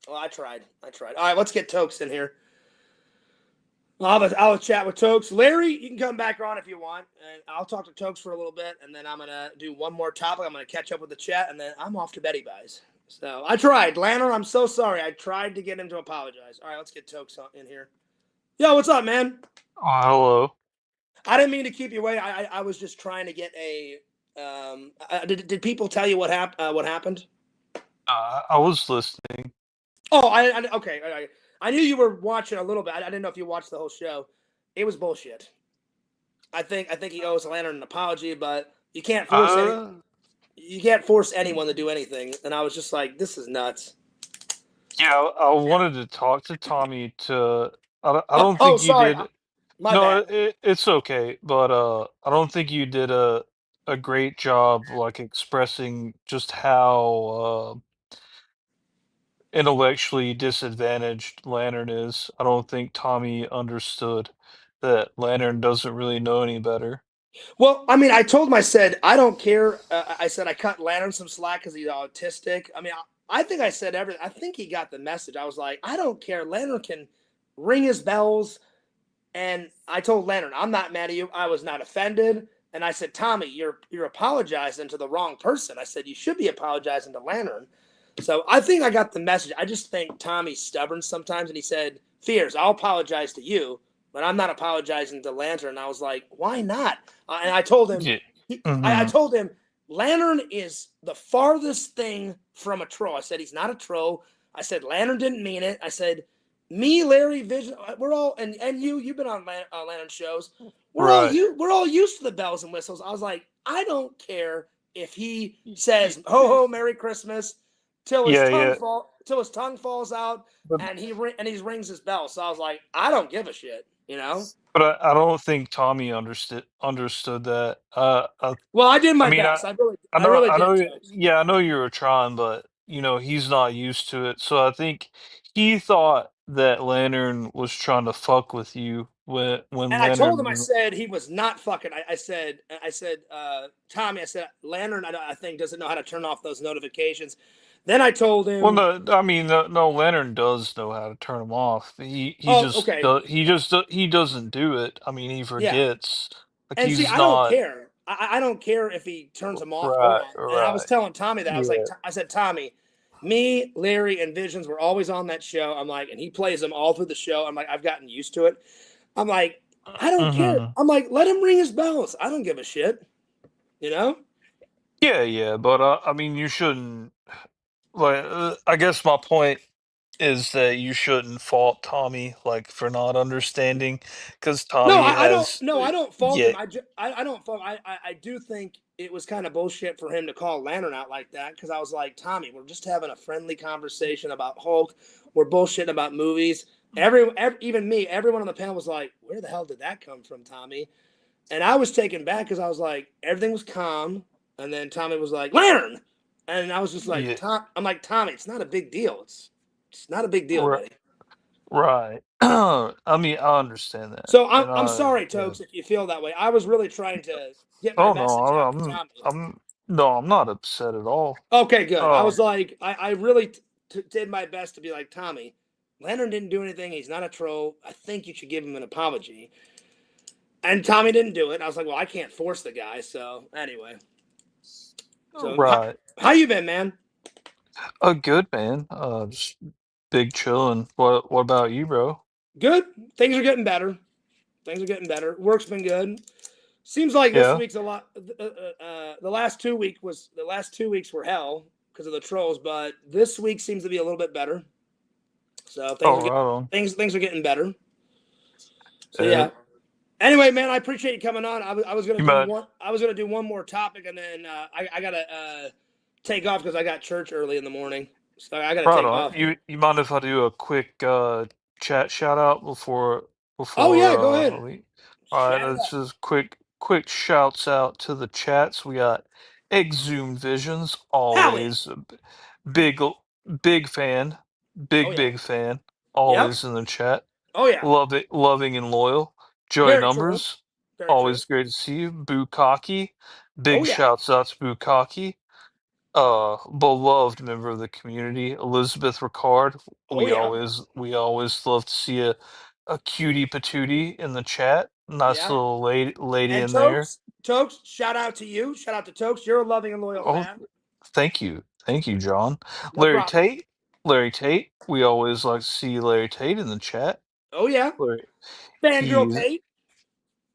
Well, I tried. All right, let's get Tokes in here. I'll chat with Tokes. Larry, you can come back on if you want, and I'll talk to Tokes for a little bit, and then I'm gonna do one more topic. I'm gonna catch up with the chat, and then I'm off to Betty Buys. So I tried, Lantern. I'm so sorry. I tried to get him to apologize. All right, let's get Tokes in here. Yo, what's up, man? Hello. I didn't mean to keep you waiting. I was just trying to get a. Did people tell you what happened? I was listening. Oh, okay. I knew you were watching a little bit. I didn't know if you watched the whole show. It was bullshit. I think he owes Lantern an apology, but you can't force anyone to do anything. And I was just like, this is nuts. Yeah, I wanted to talk to Tommy to. I don't think you sorry. did. My No, bad. it's okay, but I don't think you did a great job like expressing just how intellectually disadvantaged Lantern is. I don't think Tommy understood that Lantern doesn't really know any better. Well, I mean, I told him, I said, I don't care. I said I cut Lantern some slack because he's autistic. I mean, I think I said everything. I think he got the message. I was like, I don't care. Lantern can ring his bells. And I told Lantern, I'm not mad at you. I was not offended. And I said, Tommy, you're apologizing to the wrong person. I said, you should be apologizing to Lantern. So I think I got the message. I just think Tommy's stubborn sometimes. And he said, Fears, I'll apologize to you, but I'm not apologizing to Lantern. And I was like, why not? And I told him, I told him, Lantern is the farthest thing from a troll. I said, he's not a troll. I said, Lantern didn't mean it. I said, me, Larry, Vision, we're all, and you've been on Lantern shows. We're all used to the bells and whistles. I was like, I don't care if he says "Ho ho, Merry Christmas" till his tongue falls out, and he rings his bell. So I was like, I don't give a shit, you know. But I don't think Tommy understood that. Well, I did my best. I really did. Yeah, I know you were trying, but he's not used to it. So I think he thought that Lantern was trying to fuck with you when And Lantern. I told him, I said he was not fucking. I said, Tommy, I said, Lantern, I think doesn't know how to turn off those notifications. Then I told him. Well, no, Lantern does know how to turn them off. He doesn't do it. I mean, he forgets. Like, and see, I don't care. I don't care if he turns them off or on. And I was telling Tommy that. I was like, I said, Tommy, me, Larry, and Visions were always on that show. I'm like, and he plays them all through the show. I'm like, I've gotten used to it. I'm like, I don't care. I'm like, let him ring his bells. I don't give a shit. You know? Yeah, but I mean, you shouldn't. Like, I guess my point is that you shouldn't fault Tommy, like, for not understanding, because Tommy I has. I don't fault him. I don't fault. I do think it was kind of bullshit for him to call Lantern out like that, because I was like, Tommy, we're just having a friendly conversation about Hulk. We're bullshitting about movies. Even me, everyone on the panel was like, where the hell did that come from, Tommy? And I was taken back because I was like, everything was calm. And then Tommy was like, Lantern! And I was just like, I'm like, Tommy, it's not a big deal. It's not a big deal, buddy. Right. I mean, I understand that. So I'm sorry, Tokes, if you feel that way. I was really trying to get my message out to Tommy. I'm not upset at all. Okay, good. I was like, I really did my best to be like, Tommy, Lantern didn't do anything. He's not a troll. I think you should give him an apology. And Tommy didn't do it. I was like, well, I can't force the guy. So anyway. So, right. How you been, man? Good, man. Just big chillin'. What about you, bro? Good. Things are getting better. Work's been good. Seems like this week's a lot. The last 2 weeks were hell because of the trolls, but this week seems to be a little bit better. So things are getting better. So yeah. Anyway, man, I appreciate you coming on. I was gonna do one more topic, and then I gotta take off because I got church early in the morning. So I gotta take off. You mind if I do a quick chat shout out before? Oh yeah, go ahead. All right, let's just quick shouts out to the chats. We got Exhumed Visions, always big fan, big fan, always in the chat. Oh yeah, loving and loyal. Joy Numbers, always great to see you. Bukaki, big shouts out to Bukaki. Beloved member of the community, Elizabeth Ricard. We always love to see you a cutie patootie in the chat. Nice Yeah. little lady And in there. Tokes, shout out to you. Shout out to Tokes. You're a loving and loyal Oh, fan. thank you, John. No problem. Larry Tate. We always like to see Larry Tate in the chat. Oh yeah. Larry, Fangirl he's Tate.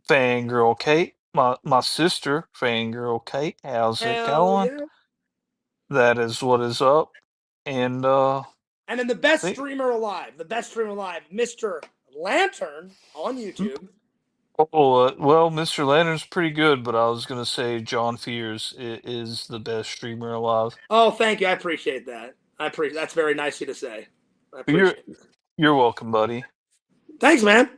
fangirl Kate. My sister, fangirl Kate. How's it Hell going? yeah. That is what is up. And And then the best think- streamer alive, Mr. Lantern on YouTube. well, Mr. Lantern's pretty good, but I was gonna say John Fears is the best streamer alive. Oh, thank you. I appreciate that. That's very nice of you to say. I appreciate it. You're welcome, buddy. Thanks, man.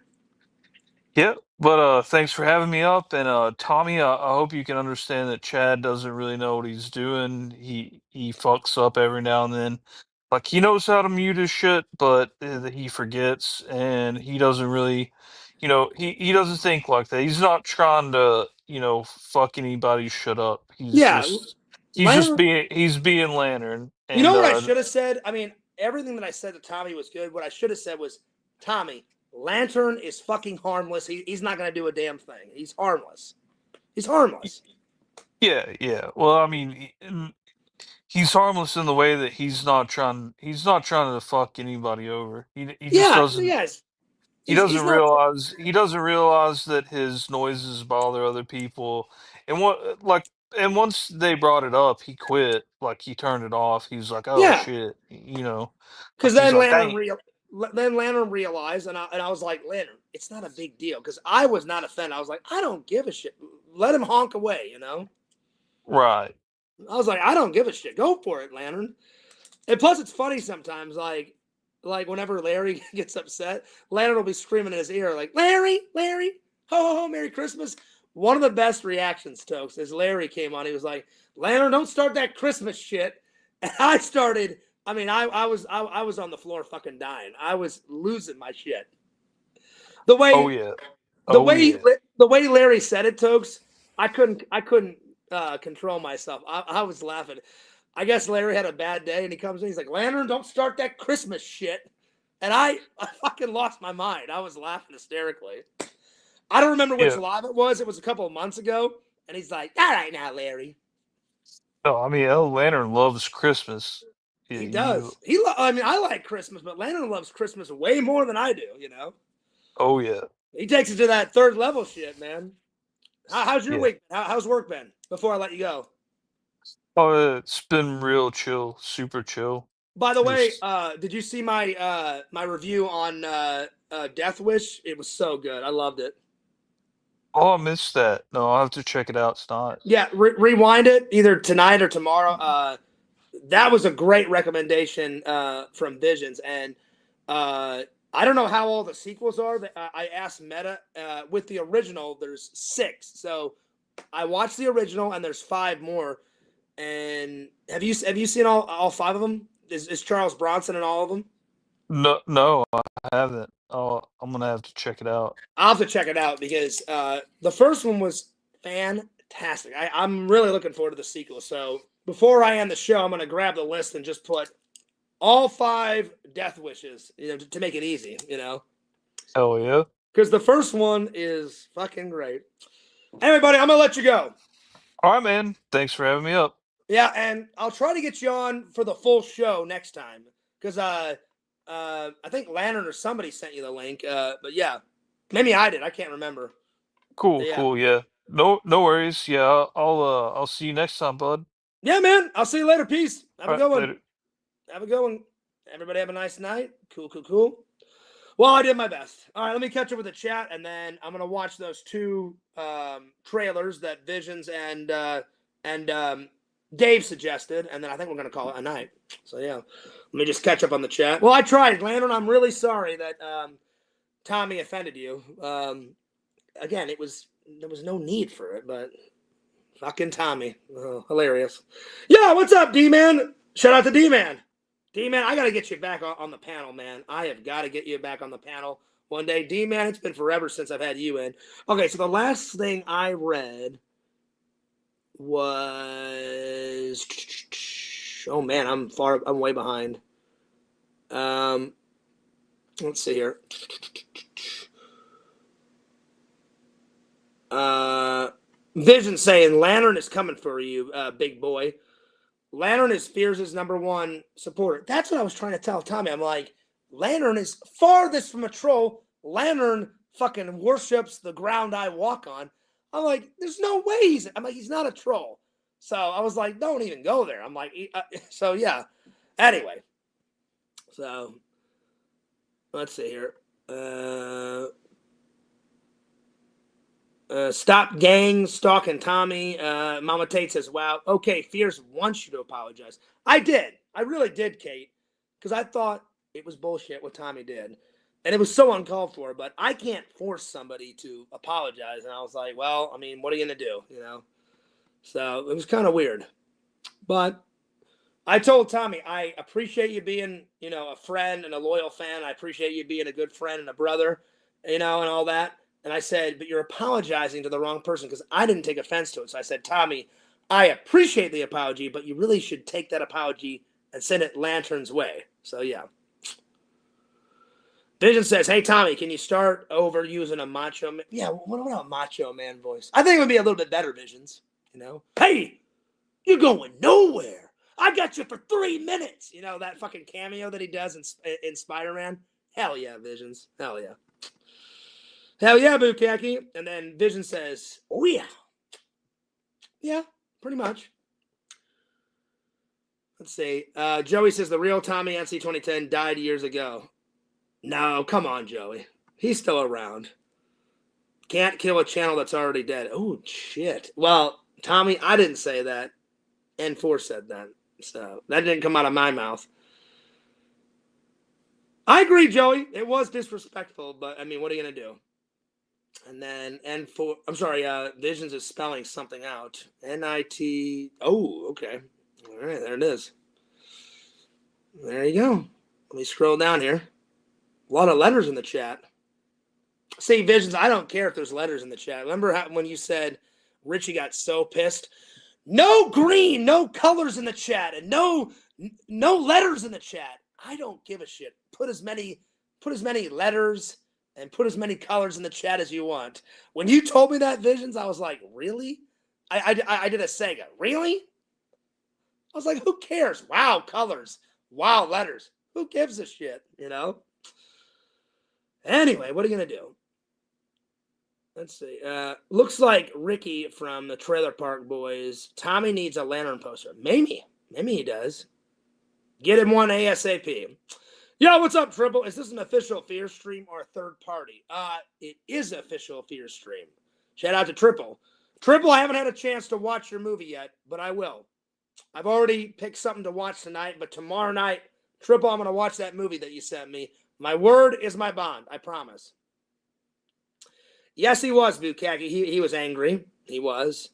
Yeah, but thanks for having me up. And Tommy, I hope you can understand that Chad doesn't really know what he's doing. He fucks up every now and then. Like he knows how to mute his shit, but he forgets, and he doesn't really, he doesn't think like that. He's not trying to, fuck anybody's shit up. He's being Lantern. And, you know what I should have said? I mean, everything that I said to Tommy was good. What I should have said was, Tommy, Lantern is fucking harmless. He's not going to do a damn thing. He's harmless. He's harmless. Yeah. Well, I mean, he's harmless in the way that he's not trying to fuck anybody over. He just doesn't. Yes. He doesn't realize that his noises bother other people, and once they brought it up, he quit. Like he turned it off. He was like, "Oh shit," Because like, then Lantern realized, and I was like, Lantern, it's not a big deal. Because I was not offended. I was like, I don't give a shit. Let him honk away, Right. I was like, I don't give a shit. Go for it, Lantern. And plus, it's funny sometimes, like whenever Larry gets upset, Lantern will be screaming in his ear, like, Larry, ho, ho, ho, Merry Christmas. One of the best reactions, Tokes, is Larry came on. He was like, Lantern, don't start that Christmas shit. And I started, I was on the floor fucking dying. I was losing my shit. The way Larry said it, Tokes, I couldn't control myself. I was laughing. I guess Larry had a bad day, and he comes in. He's like, Lantern, don't start that Christmas shit. And I fucking lost my mind. I was laughing hysterically. I don't remember which live it was. It was a couple of months ago. And he's like, all right now, Larry. No, I mean, Lantern loves Christmas. He does. I like Christmas, but Lantern loves Christmas way more than I do, Oh, yeah. He takes it to that third level shit, man. How's your week? How's work been before I let you go? Oh, it's been real chill, super chill. By the way, did you see my my review on Death Wish? It was so good. I loved it. Oh, I missed that. No, I'll have to check it out. It's not. Yeah, rewind it either tonight or tomorrow. That was a great recommendation from Visions, and I don't know how all the sequels are. I asked Meta. With the original, there's 6. So I watched the original, and there's 5 more. And have you seen all 5 of them? Is Charles Bronson in all of them? No, I haven't. Oh, I'm gonna have to check it out. I'll have to check it out because the first one was fantastic. I'm really looking forward to the sequel. So before I end the show, I'm gonna grab the list and just put all 5 Death Wishes, to make it easy, Hell yeah! Because the first one is fucking great. Anyway, buddy, I'm gonna let you go. All right, man. Thanks for having me up. Yeah, and I'll try to get you on for the full show next time because I think Lantern or somebody sent you the link. But yeah, maybe I did. I can't remember. Cool. Yeah. No worries. Yeah, I'll see you next time, bud. Yeah, man. I'll see you later. Peace. Have a good one. Later. Have a good one. Everybody have a nice night. Cool. Well, I did my best. All right, let me catch up with the chat, and then I'm gonna watch those 2 trailers that Visions and Dave suggested, and then I think we're going to call it a night. So, yeah, let me just catch up on the chat. Well, I tried, Lantern. I'm really sorry that Tommy offended you. Again, there was no need for it, but fucking Tommy. Oh, hilarious. Yeah, what's up, D-Man? Shout out to D-Man. D-Man, I got to get you back on the panel, man. I have got to get you back on the panel one day. D-Man, it's been forever since I've had you in. Okay, so the last thing I read was, oh man, I'm way behind. Let's see here. Vision saying Lantern is coming for you, big boy. Lantern is Fears' #1 supporter. That's what I was trying to tell Tommy. I'm like, Lantern is farthest from a troll. Lantern fucking worships the ground I walk on. I'm like, there's no way he's not a troll. So I was like, don't even go there. I'm like, so yeah. Anyway, so let's see here. Stop gang stalking Tommy. Mama Tate says, wow, okay, Fears wants you to apologize. I did. I really did, Kate, because I thought it was bullshit what Tommy did. And it was so uncalled for, but I can't force somebody to apologize. And I was like, well, I mean, what are you going to do, you know? So it was kind of weird. But I told Tommy, I appreciate you being, you know, a friend and a loyal fan. I appreciate you being a good friend and a brother, you know, and all that. And I said, but you're apologizing to the wrong person because I didn't take offense to it. So I said, Tommy, I appreciate the apology, but you really should take that apology and send it Lantern's way. So, yeah. Vision says, hey, Tommy, can you start over using a macho man? Yeah, what about a macho man voice? I think it would be a little bit better, Visions, you know? Hey, you're going nowhere. I got you for 3 minutes. You know, that fucking cameo that he does in Spider-Man? Hell yeah, Visions. Hell yeah. Hell yeah, Bukaki. And then Vision says, oh yeah. Yeah, pretty much. Let's see. Joey says the real Tommync2010 died years ago. No, come on, Joey. He's still around. Can't kill a channel that's already dead. Oh, shit. Well, Tommy, I didn't say that. N4 said that. So that didn't come out of my mouth. I agree, Joey. It was disrespectful, but I mean, what are you going to do? And then N4, I'm sorry, Visions is spelling something out. N-I-T, oh, okay. All right, there it is. There you go. Let me scroll down here. A lot of letters in the chat. See, Visions, I don't care if there's letters in the chat. Remember when you said Richie got so pissed? No green, no colors in the chat, and no letters in the chat. I don't give a shit. Put as many letters and put as many colors in the chat as you want. When you told me that, Visions, I was like, really? I did a Sega. Really? I was like, who cares? Wow, colors. Wow, letters. Who gives a shit, you know? Anyway, what are you going to do? Let's see. Looks like Ricky from the Trailer Park Boys. Tommy needs a Lantern poster. Maybe he does. Get him one ASAP. Yo, what's up, Triple? Is this an official Fear stream or a third party? It is an official Fear stream. Shout out to Triple. Triple, I haven't had a chance to watch your movie yet, but I will. I've already picked something to watch tonight, but tomorrow night, Triple, I'm going to watch that movie that you sent me. My word is my bond. I promise. Yes, he was, Bukaki. He was angry. He was.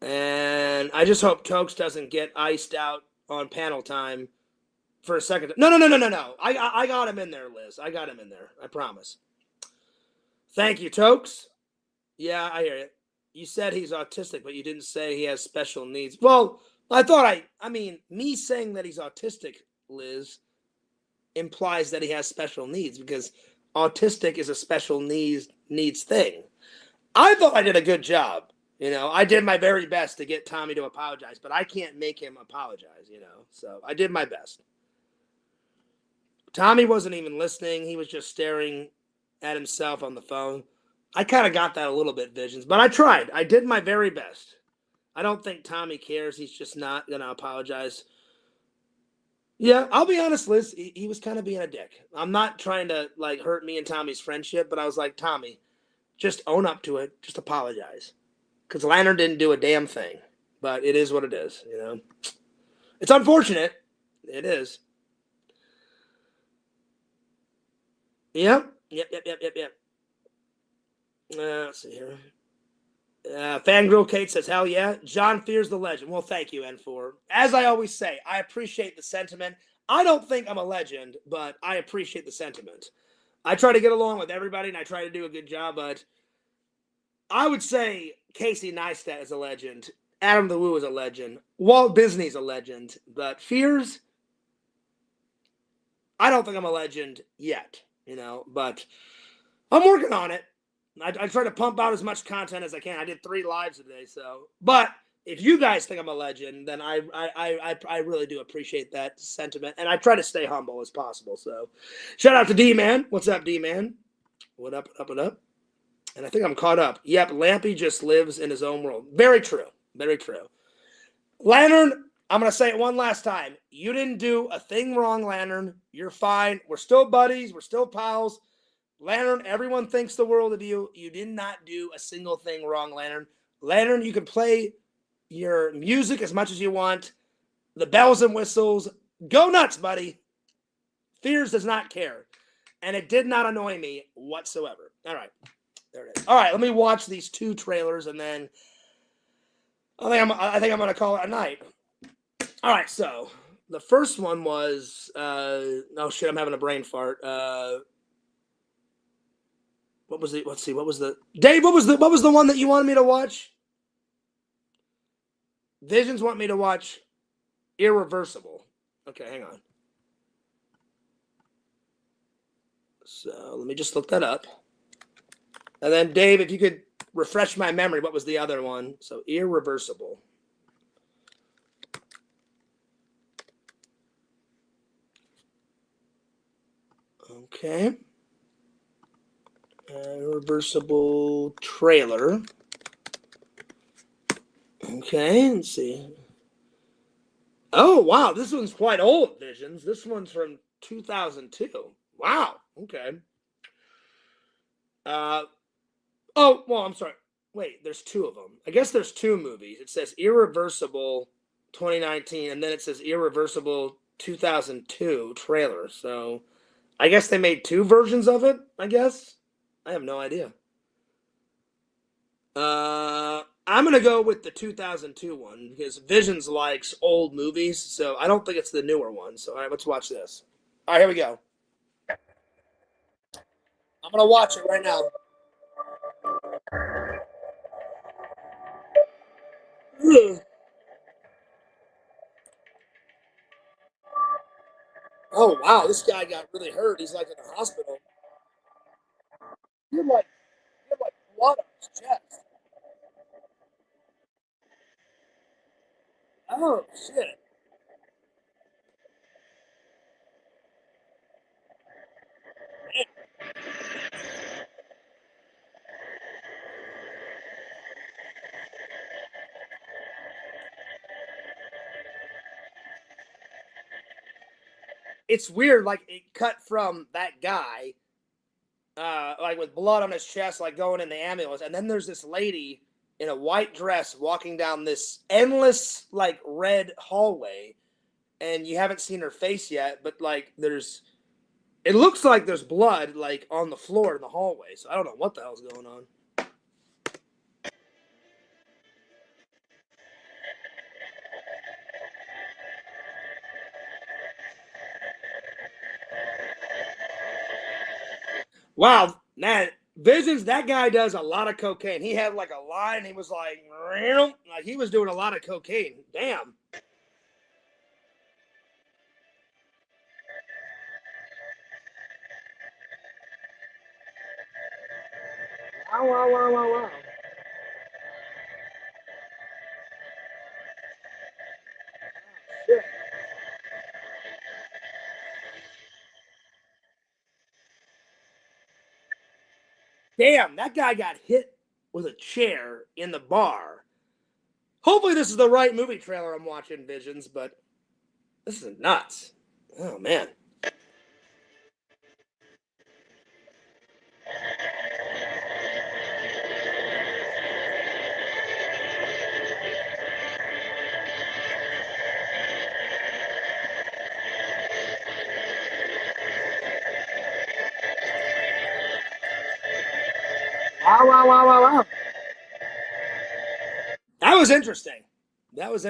And I just hope Tokes doesn't get iced out on panel time for a second. No. I got him in there, Liz. I got him in there. I promise. Thank you, Tokes. Yeah, I hear it. You said he's autistic, but you didn't say he has special needs. Well, I thought I mean, me saying that he's autistic, Liz, implies that he has special needs because autistic is a special needs thing. I thought I did a good job. You know, I did my very best to get Tommy to apologize, but I can't make him apologize, you know. So I did my best. Tommy wasn't even listening. He was just staring at himself on the phone. I kind of got that a little bit, Visions, but I tried. I did my very best. I don't think Tommy cares. He's just not going to apologize. Yeah, I'll be honest, Liz. He was kind of being a dick. I'm not trying to, like, hurt me and Tommy's friendship, but I was like, Tommy, just own up to it. Just apologize. Because Lantern didn't do a damn thing. But it is what it is, you know. It's unfortunate. It is. Yep. Let's see here. Fangirl Kate says, hell yeah. John fears the legend. Well, thank you, N4. As I always say, I appreciate the sentiment. I don't think I'm a legend, but I appreciate the sentiment. I try to get along with everybody, and I try to do a good job, but I would say Casey Neistat is a legend. Adam the Woo is a legend. Walt Disney's a legend. But Fears, I don't think I'm a legend yet, you know, but I'm working on it. I try to pump out as much content as I can. I did 3 lives today, so. But if you guys think I'm a legend, then I really do appreciate that sentiment, and I try to stay humble as possible. So, shout out to D-Man. What's up, D-Man? What up? What up? What up? And I think I'm caught up. Yep, Lampy just lives in his own world. Very true. Very true. Lantern, I'm going to say it one last time. You didn't do a thing wrong, Lantern. You're fine. We're still buddies. We're still pals. Lantern, everyone thinks the world of you. You did not do a single thing wrong, Lantern. Lantern, you can play your music as much as you want. The bells and whistles. Go nuts, buddy. Fears does not care. And it did not annoy me whatsoever. All right. There it is. All right, let me watch these 2 trailers, and then I think I'm going to call it a night. All right, so the first one was oh shit, I'm having a brain fart. What was it? Let's see. What was the Dave? What was the one that you wanted me to watch? Visions want me to watch Irreversible. Okay, hang on. So let me just look that up. And then Dave, if you could refresh my memory, what was the other one? So Irreversible. Okay. Irreversible trailer. Okay, let's see. Oh, wow, this one's quite old, Visions. This one's from 2002. Wow, okay. Oh, well, I'm sorry. Wait, there's 2 of them. I guess there's 2 movies. It says Irreversible 2019, and then it says Irreversible 2002 trailer. So I guess they made 2 versions of it, I guess. I have no idea. I'm going to go with the 2002 one because Visions likes old movies, so I don't think it's the newer one. So, all right, let's watch this. All right, here we go. I'm going to watch it right now. Oh, wow, this guy got really hurt. He's like in the hospital. You're like blood on his chest. Oh, shit. It's weird, like it cut from that guy, like with blood on his chest, like going in the ambulance, and then there's this lady in a white dress walking down this endless, like red hallway, and you haven't seen her face yet, but like it looks like there's blood like on the floor in the hallway, so I don't know what the hell's going on. Wow, man, Visions, that guy does a lot of cocaine. He had like a line, he was like he was doing a lot of cocaine. Damn. Wow. Shit. Damn, that guy got hit with a chair in the bar. Hopefully this is the right movie trailer I'm watching, Visions, but this is nuts. Oh, man. Wow. That was interesting. Definitely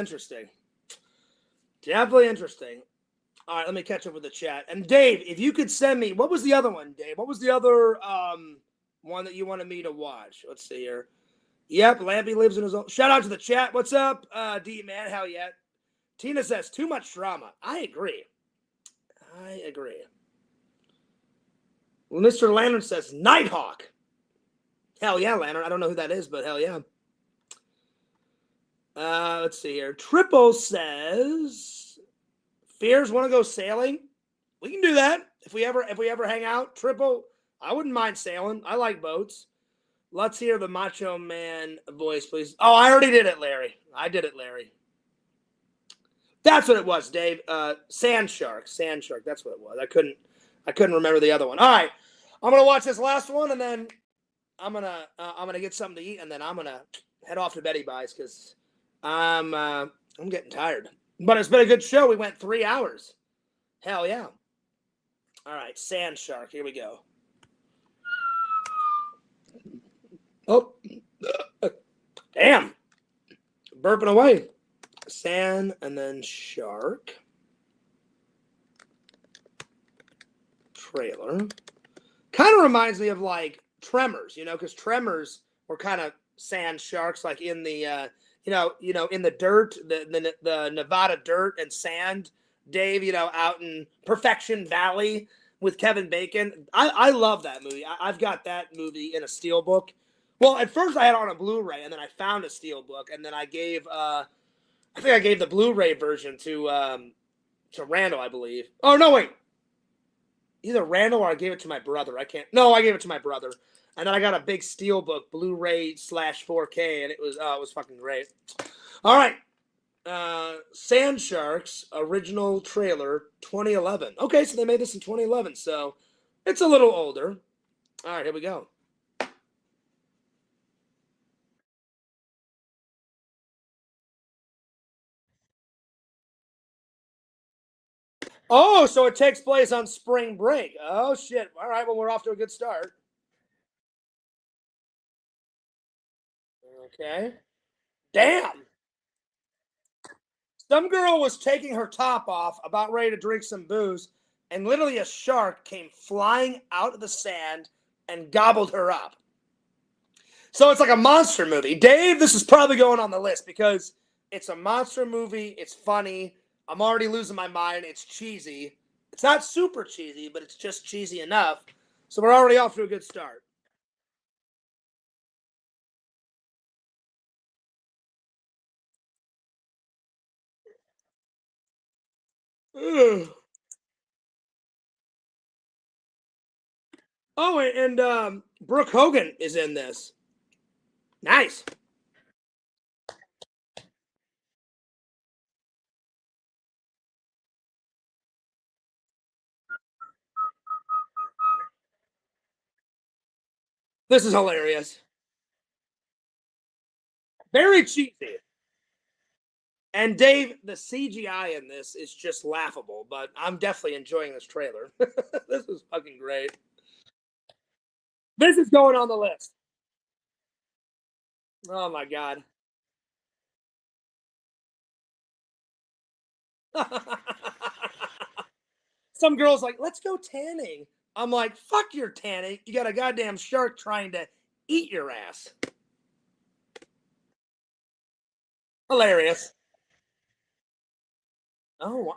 interesting. All right, let me catch up with the chat. And Dave, if you could send me, what was the other one, Dave? What was the other one that you wanted me to watch? Let's see here. Yep, Lampy lives in his own. Shout out to the chat. What's up, D-Man? Hell yeah. Tina says, too much drama. I agree. Well, Mr. Lantern says, Nighthawk. Hell yeah, Lantern. I don't know who that is, but hell yeah. Let's see here. Triple says, Fears want to go sailing? We can do that if we ever hang out. Triple, I wouldn't mind sailing. I like boats. Let's hear the Macho Man voice, please. Oh, I already did it, Larry. I did it, Larry. That's what it was, Dave. Sand Shark. That's what it was. I couldn't remember the other one. All right, I'm gonna watch this last one, and then I'm gonna get something to eat, and then I'm gonna head off to Betty Buys because I'm getting tired. But it's been a good show. We went 3 hours. Hell yeah. All right, Sand Shark. Here we go. Oh, damn. Burping away. Sand and then Shark. Trailer. Kind of reminds me of like Tremors, because Tremors were kind of sand sharks, like in the in the dirt, the Nevada dirt and sand, Dave, out in Perfection Valley with Kevin Bacon. I love that movie. I've got that movie in a steelbook. Well, at first I had it on a Blu-ray, and then I found a steelbook, and then I gave I think I gave the Blu-ray version to Randall, I believe. Oh no, wait. Either Randall or I gave it to my brother. I gave it to my brother. And then I got a big steelbook, Blu-ray /4K, and it was fucking great. All right. Sand Sharks original trailer 2011. Okay, so they made this in 2011, so it's a little older. All right, here we go. Oh, so it takes place on spring break. Oh, shit. All right, well, we're off to a good start. Okay. Damn. Some girl was taking her top off, about ready to drink some booze, and literally a shark came flying out of the sand and gobbled her up. So it's like a monster movie. Dave, this is probably going on the list because it's a monster movie. It's funny. I'm already losing my mind. It's cheesy. It's not super cheesy, but it's just cheesy enough. So we're already off to a good start. Ugh. Oh, and Brooke Hogan is in this. Nice. This is hilarious. Very cheesy. And Dave, the CGI in this is just laughable, but I'm definitely enjoying this trailer. This is fucking great. This is going on the list. Oh my God. Some girl's like, let's go tanning. I'm like, fuck your tanning. You got a goddamn shark trying to eat your ass. Hilarious. Oh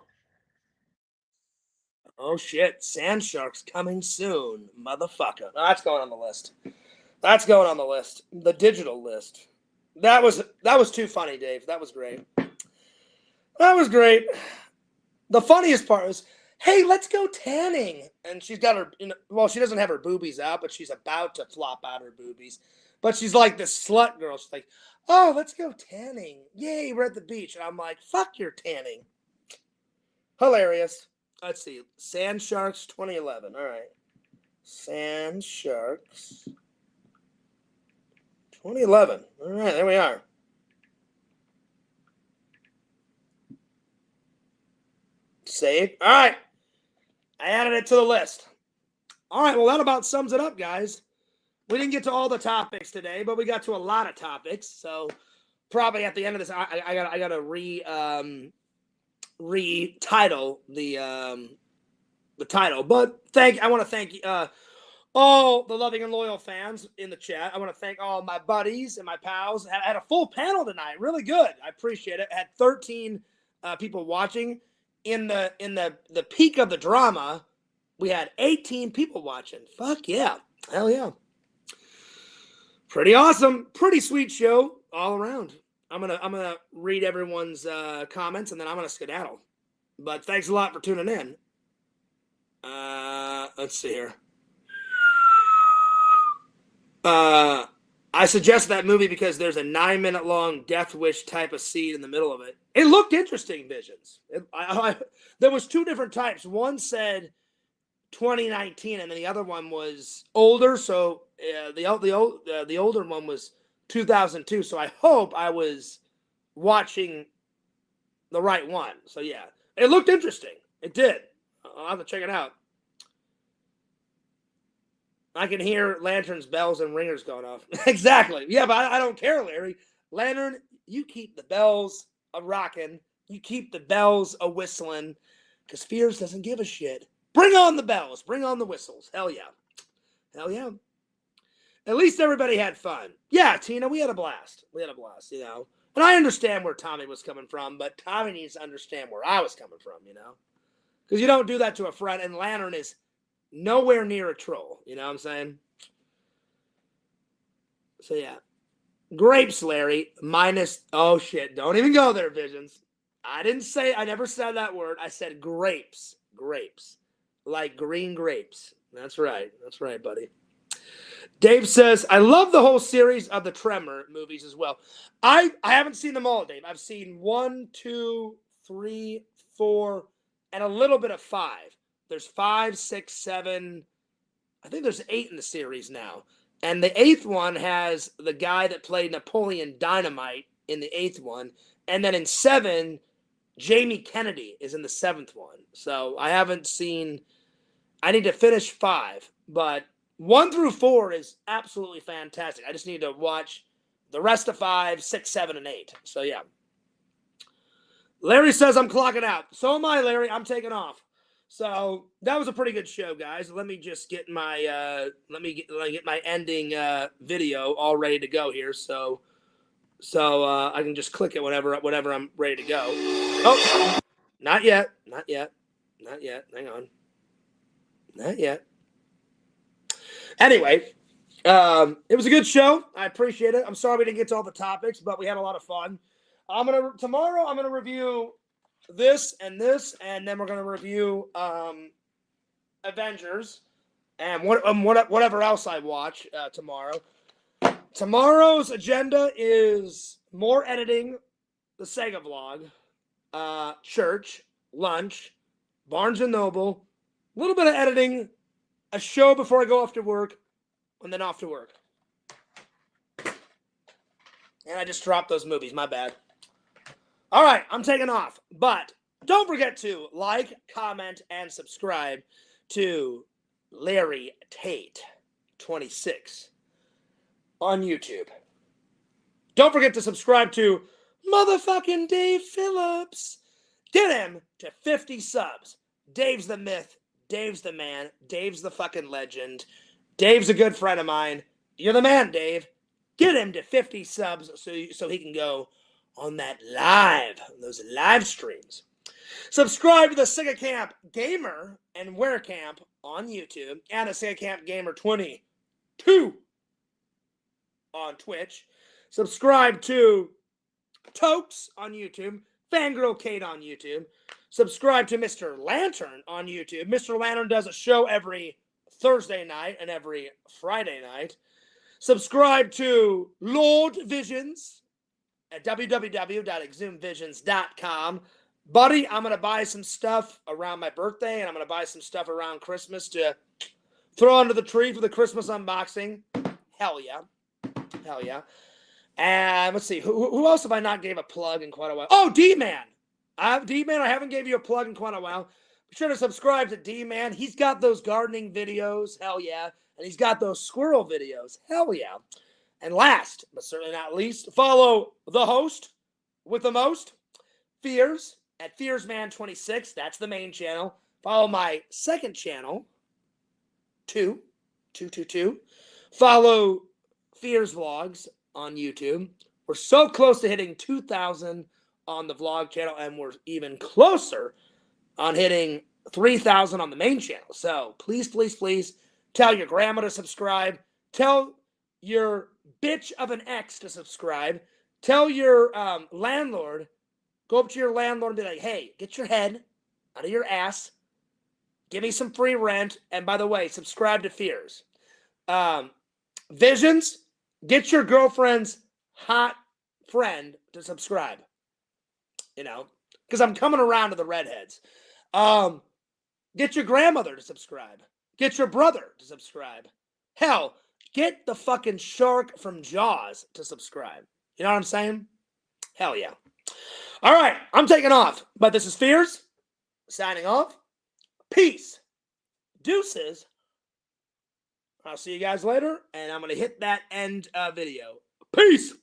shit. Sand sharks coming soon. Motherfucker. Oh, that's going on the list. That's going on the list. The digital list. That was too funny, Dave. That was great. That was great. The funniest part was, hey, let's go tanning. And she's got her, well, she doesn't have her boobies out, but she's about to flop out her boobies. But she's like this slut girl. She's like, oh, let's go tanning. Yay, we're at the beach. And I'm like, fuck your tanning. Hilarious. Let's see. Sand Sharks 2011. All right. Sand Sharks 2011. All right, there we are. Save. All right. I added it to the list. All right, well, that about sums it up, guys. We didn't get to all the topics today, but we got to a lot of topics. So probably at the end of this, I gotta retitle the title. But I want to thank all the loving and loyal fans in the chat. I want to thank all my buddies and my pals. I had a full panel tonight. Really good. I appreciate it. I had 13 people watching. In the peak of the drama, we had 18 people watching. Fuck yeah. Hell yeah. Pretty awesome. Pretty sweet show all around. I'm gonna read everyone's comments and then I'm gonna skedaddle. But thanks a lot for tuning in. Let's see here. I suggest that movie because there's a 9-minute long death wish type of scene in the middle of it. It looked interesting, Visions. There was 2 different types. One said 2019, and then the other one was older. So the older one was 2002. So I hope I was watching the right one. So yeah, it looked interesting. It did. I'll have to check it out. I can hear lanterns, bells, and ringers going off. Exactly. Yeah, but I don't care, Larry. Lantern, you keep the bells a rocking. You keep the bells a whistling, because Fears doesn't give a shit. Bring on the bells. Bring on the whistles. Hell yeah. Hell yeah. At least everybody had fun. Yeah, Tina, we had a blast. We had a blast, you know. And I understand where Tommy was coming from, but Tommy needs to understand where I was coming from, you know. Because you don't do that to a friend, and Lantern is nowhere near a troll. You know what I'm saying? So, yeah. Grapes, Larry, minus... Oh, shit. Don't even go there, Visions. I never said that word. I said grapes. Grapes. Like green grapes. That's right. That's right, buddy. Dave says, I love the whole series of the Tremor movies as well. I haven't seen them all, Dave. I've seen 1, 2, 3, 4, and a little bit of 5. There's 5, 6, 7. I think there's 8 in the series now. And the 8th one has the guy that played Napoleon Dynamite in the 8th one. And then in 7, Jamie Kennedy is in the 7th one. So I haven't seen... I need to finish 5. But 1 through 4 is absolutely fantastic. I just need to watch the rest of 5, 6, 7, and 8. So yeah. Larry says I'm clocking out. So am I, Larry. I'm taking off. So that was a pretty good show, guys. Let me just get my let me get my ending video all ready to go here, so I can just click it whenever I'm ready to go. Oh, not yet. Hang on, not yet. Anyway, it was a good show. I appreciate it. I'm sorry we didn't get to all the topics, but we had a lot of fun. Tomorrow I'm gonna review this, and then we're gonna review Avengers and whatever else I watch tomorrow. Tomorrow's agenda is more editing, the Sega vlog, church, lunch, Barnes and Noble, a little bit of editing, a show before I go off to work, and then off to work. And I just dropped those movies. My bad. All right, I'm taking off. But don't forget to like, comment, and subscribe to Larry Tate 26 on YouTube. Don't forget to subscribe to motherfucking Dave Phillips. Get him to 50 subs. Dave's the myth. Dave's the man. Dave's the fucking legend. Dave's a good friend of mine. You're the man, Dave. Get him to 50 subs so he can go on those live streams. Subscribe to the Sega Camp Gamer and Wear Camp on YouTube and the Sega Camp Gamer 22 on Twitch. Subscribe to Tokes on YouTube, Fangirl Kate on YouTube. Subscribe to Mr. Lantern on YouTube. Mr. Lantern does a show every Thursday night and every Friday night. Subscribe to Lord Visions at www.exhumvisions.com. Buddy, I'm going to buy some stuff around my birthday, and I'm going to buy some stuff around Christmas to throw under the tree for the Christmas unboxing. Hell yeah. Hell yeah. And let's see, who else have I not gave a plug in quite a while? Oh, D-Man. D-Man, I haven't gave you a plug in quite a while. Be sure to subscribe to D-Man. He's got those gardening videos. Hell yeah. And he's got those squirrel videos. Hell yeah. And last, but certainly not least, follow the host with the most, Fears, at FearsMan26. That's the main channel. Follow my second channel, 222. Follow Fears Vlogs on YouTube. We're so close to hitting 2,000 on the vlog channel, and we're even closer on hitting 3,000 on the main channel. So please, please, please tell your grandma to subscribe. Tell your bitch of an ex to subscribe. Tell your landlord, go up to your landlord and be like, hey, get your head out of your ass. Give me some free rent. And by the way, subscribe to Fears. Visions, get your girlfriend's hot friend to subscribe. You know, because I'm coming around to the redheads. Get your grandmother to subscribe. Get your brother to subscribe. Hell, get the fucking shark from Jaws to subscribe. You know what I'm saying? Hell yeah. All right, I'm taking off. But this is Fears. Signing off. Peace. Deuces. I'll see you guys later. And I'm going to hit that end video. Peace.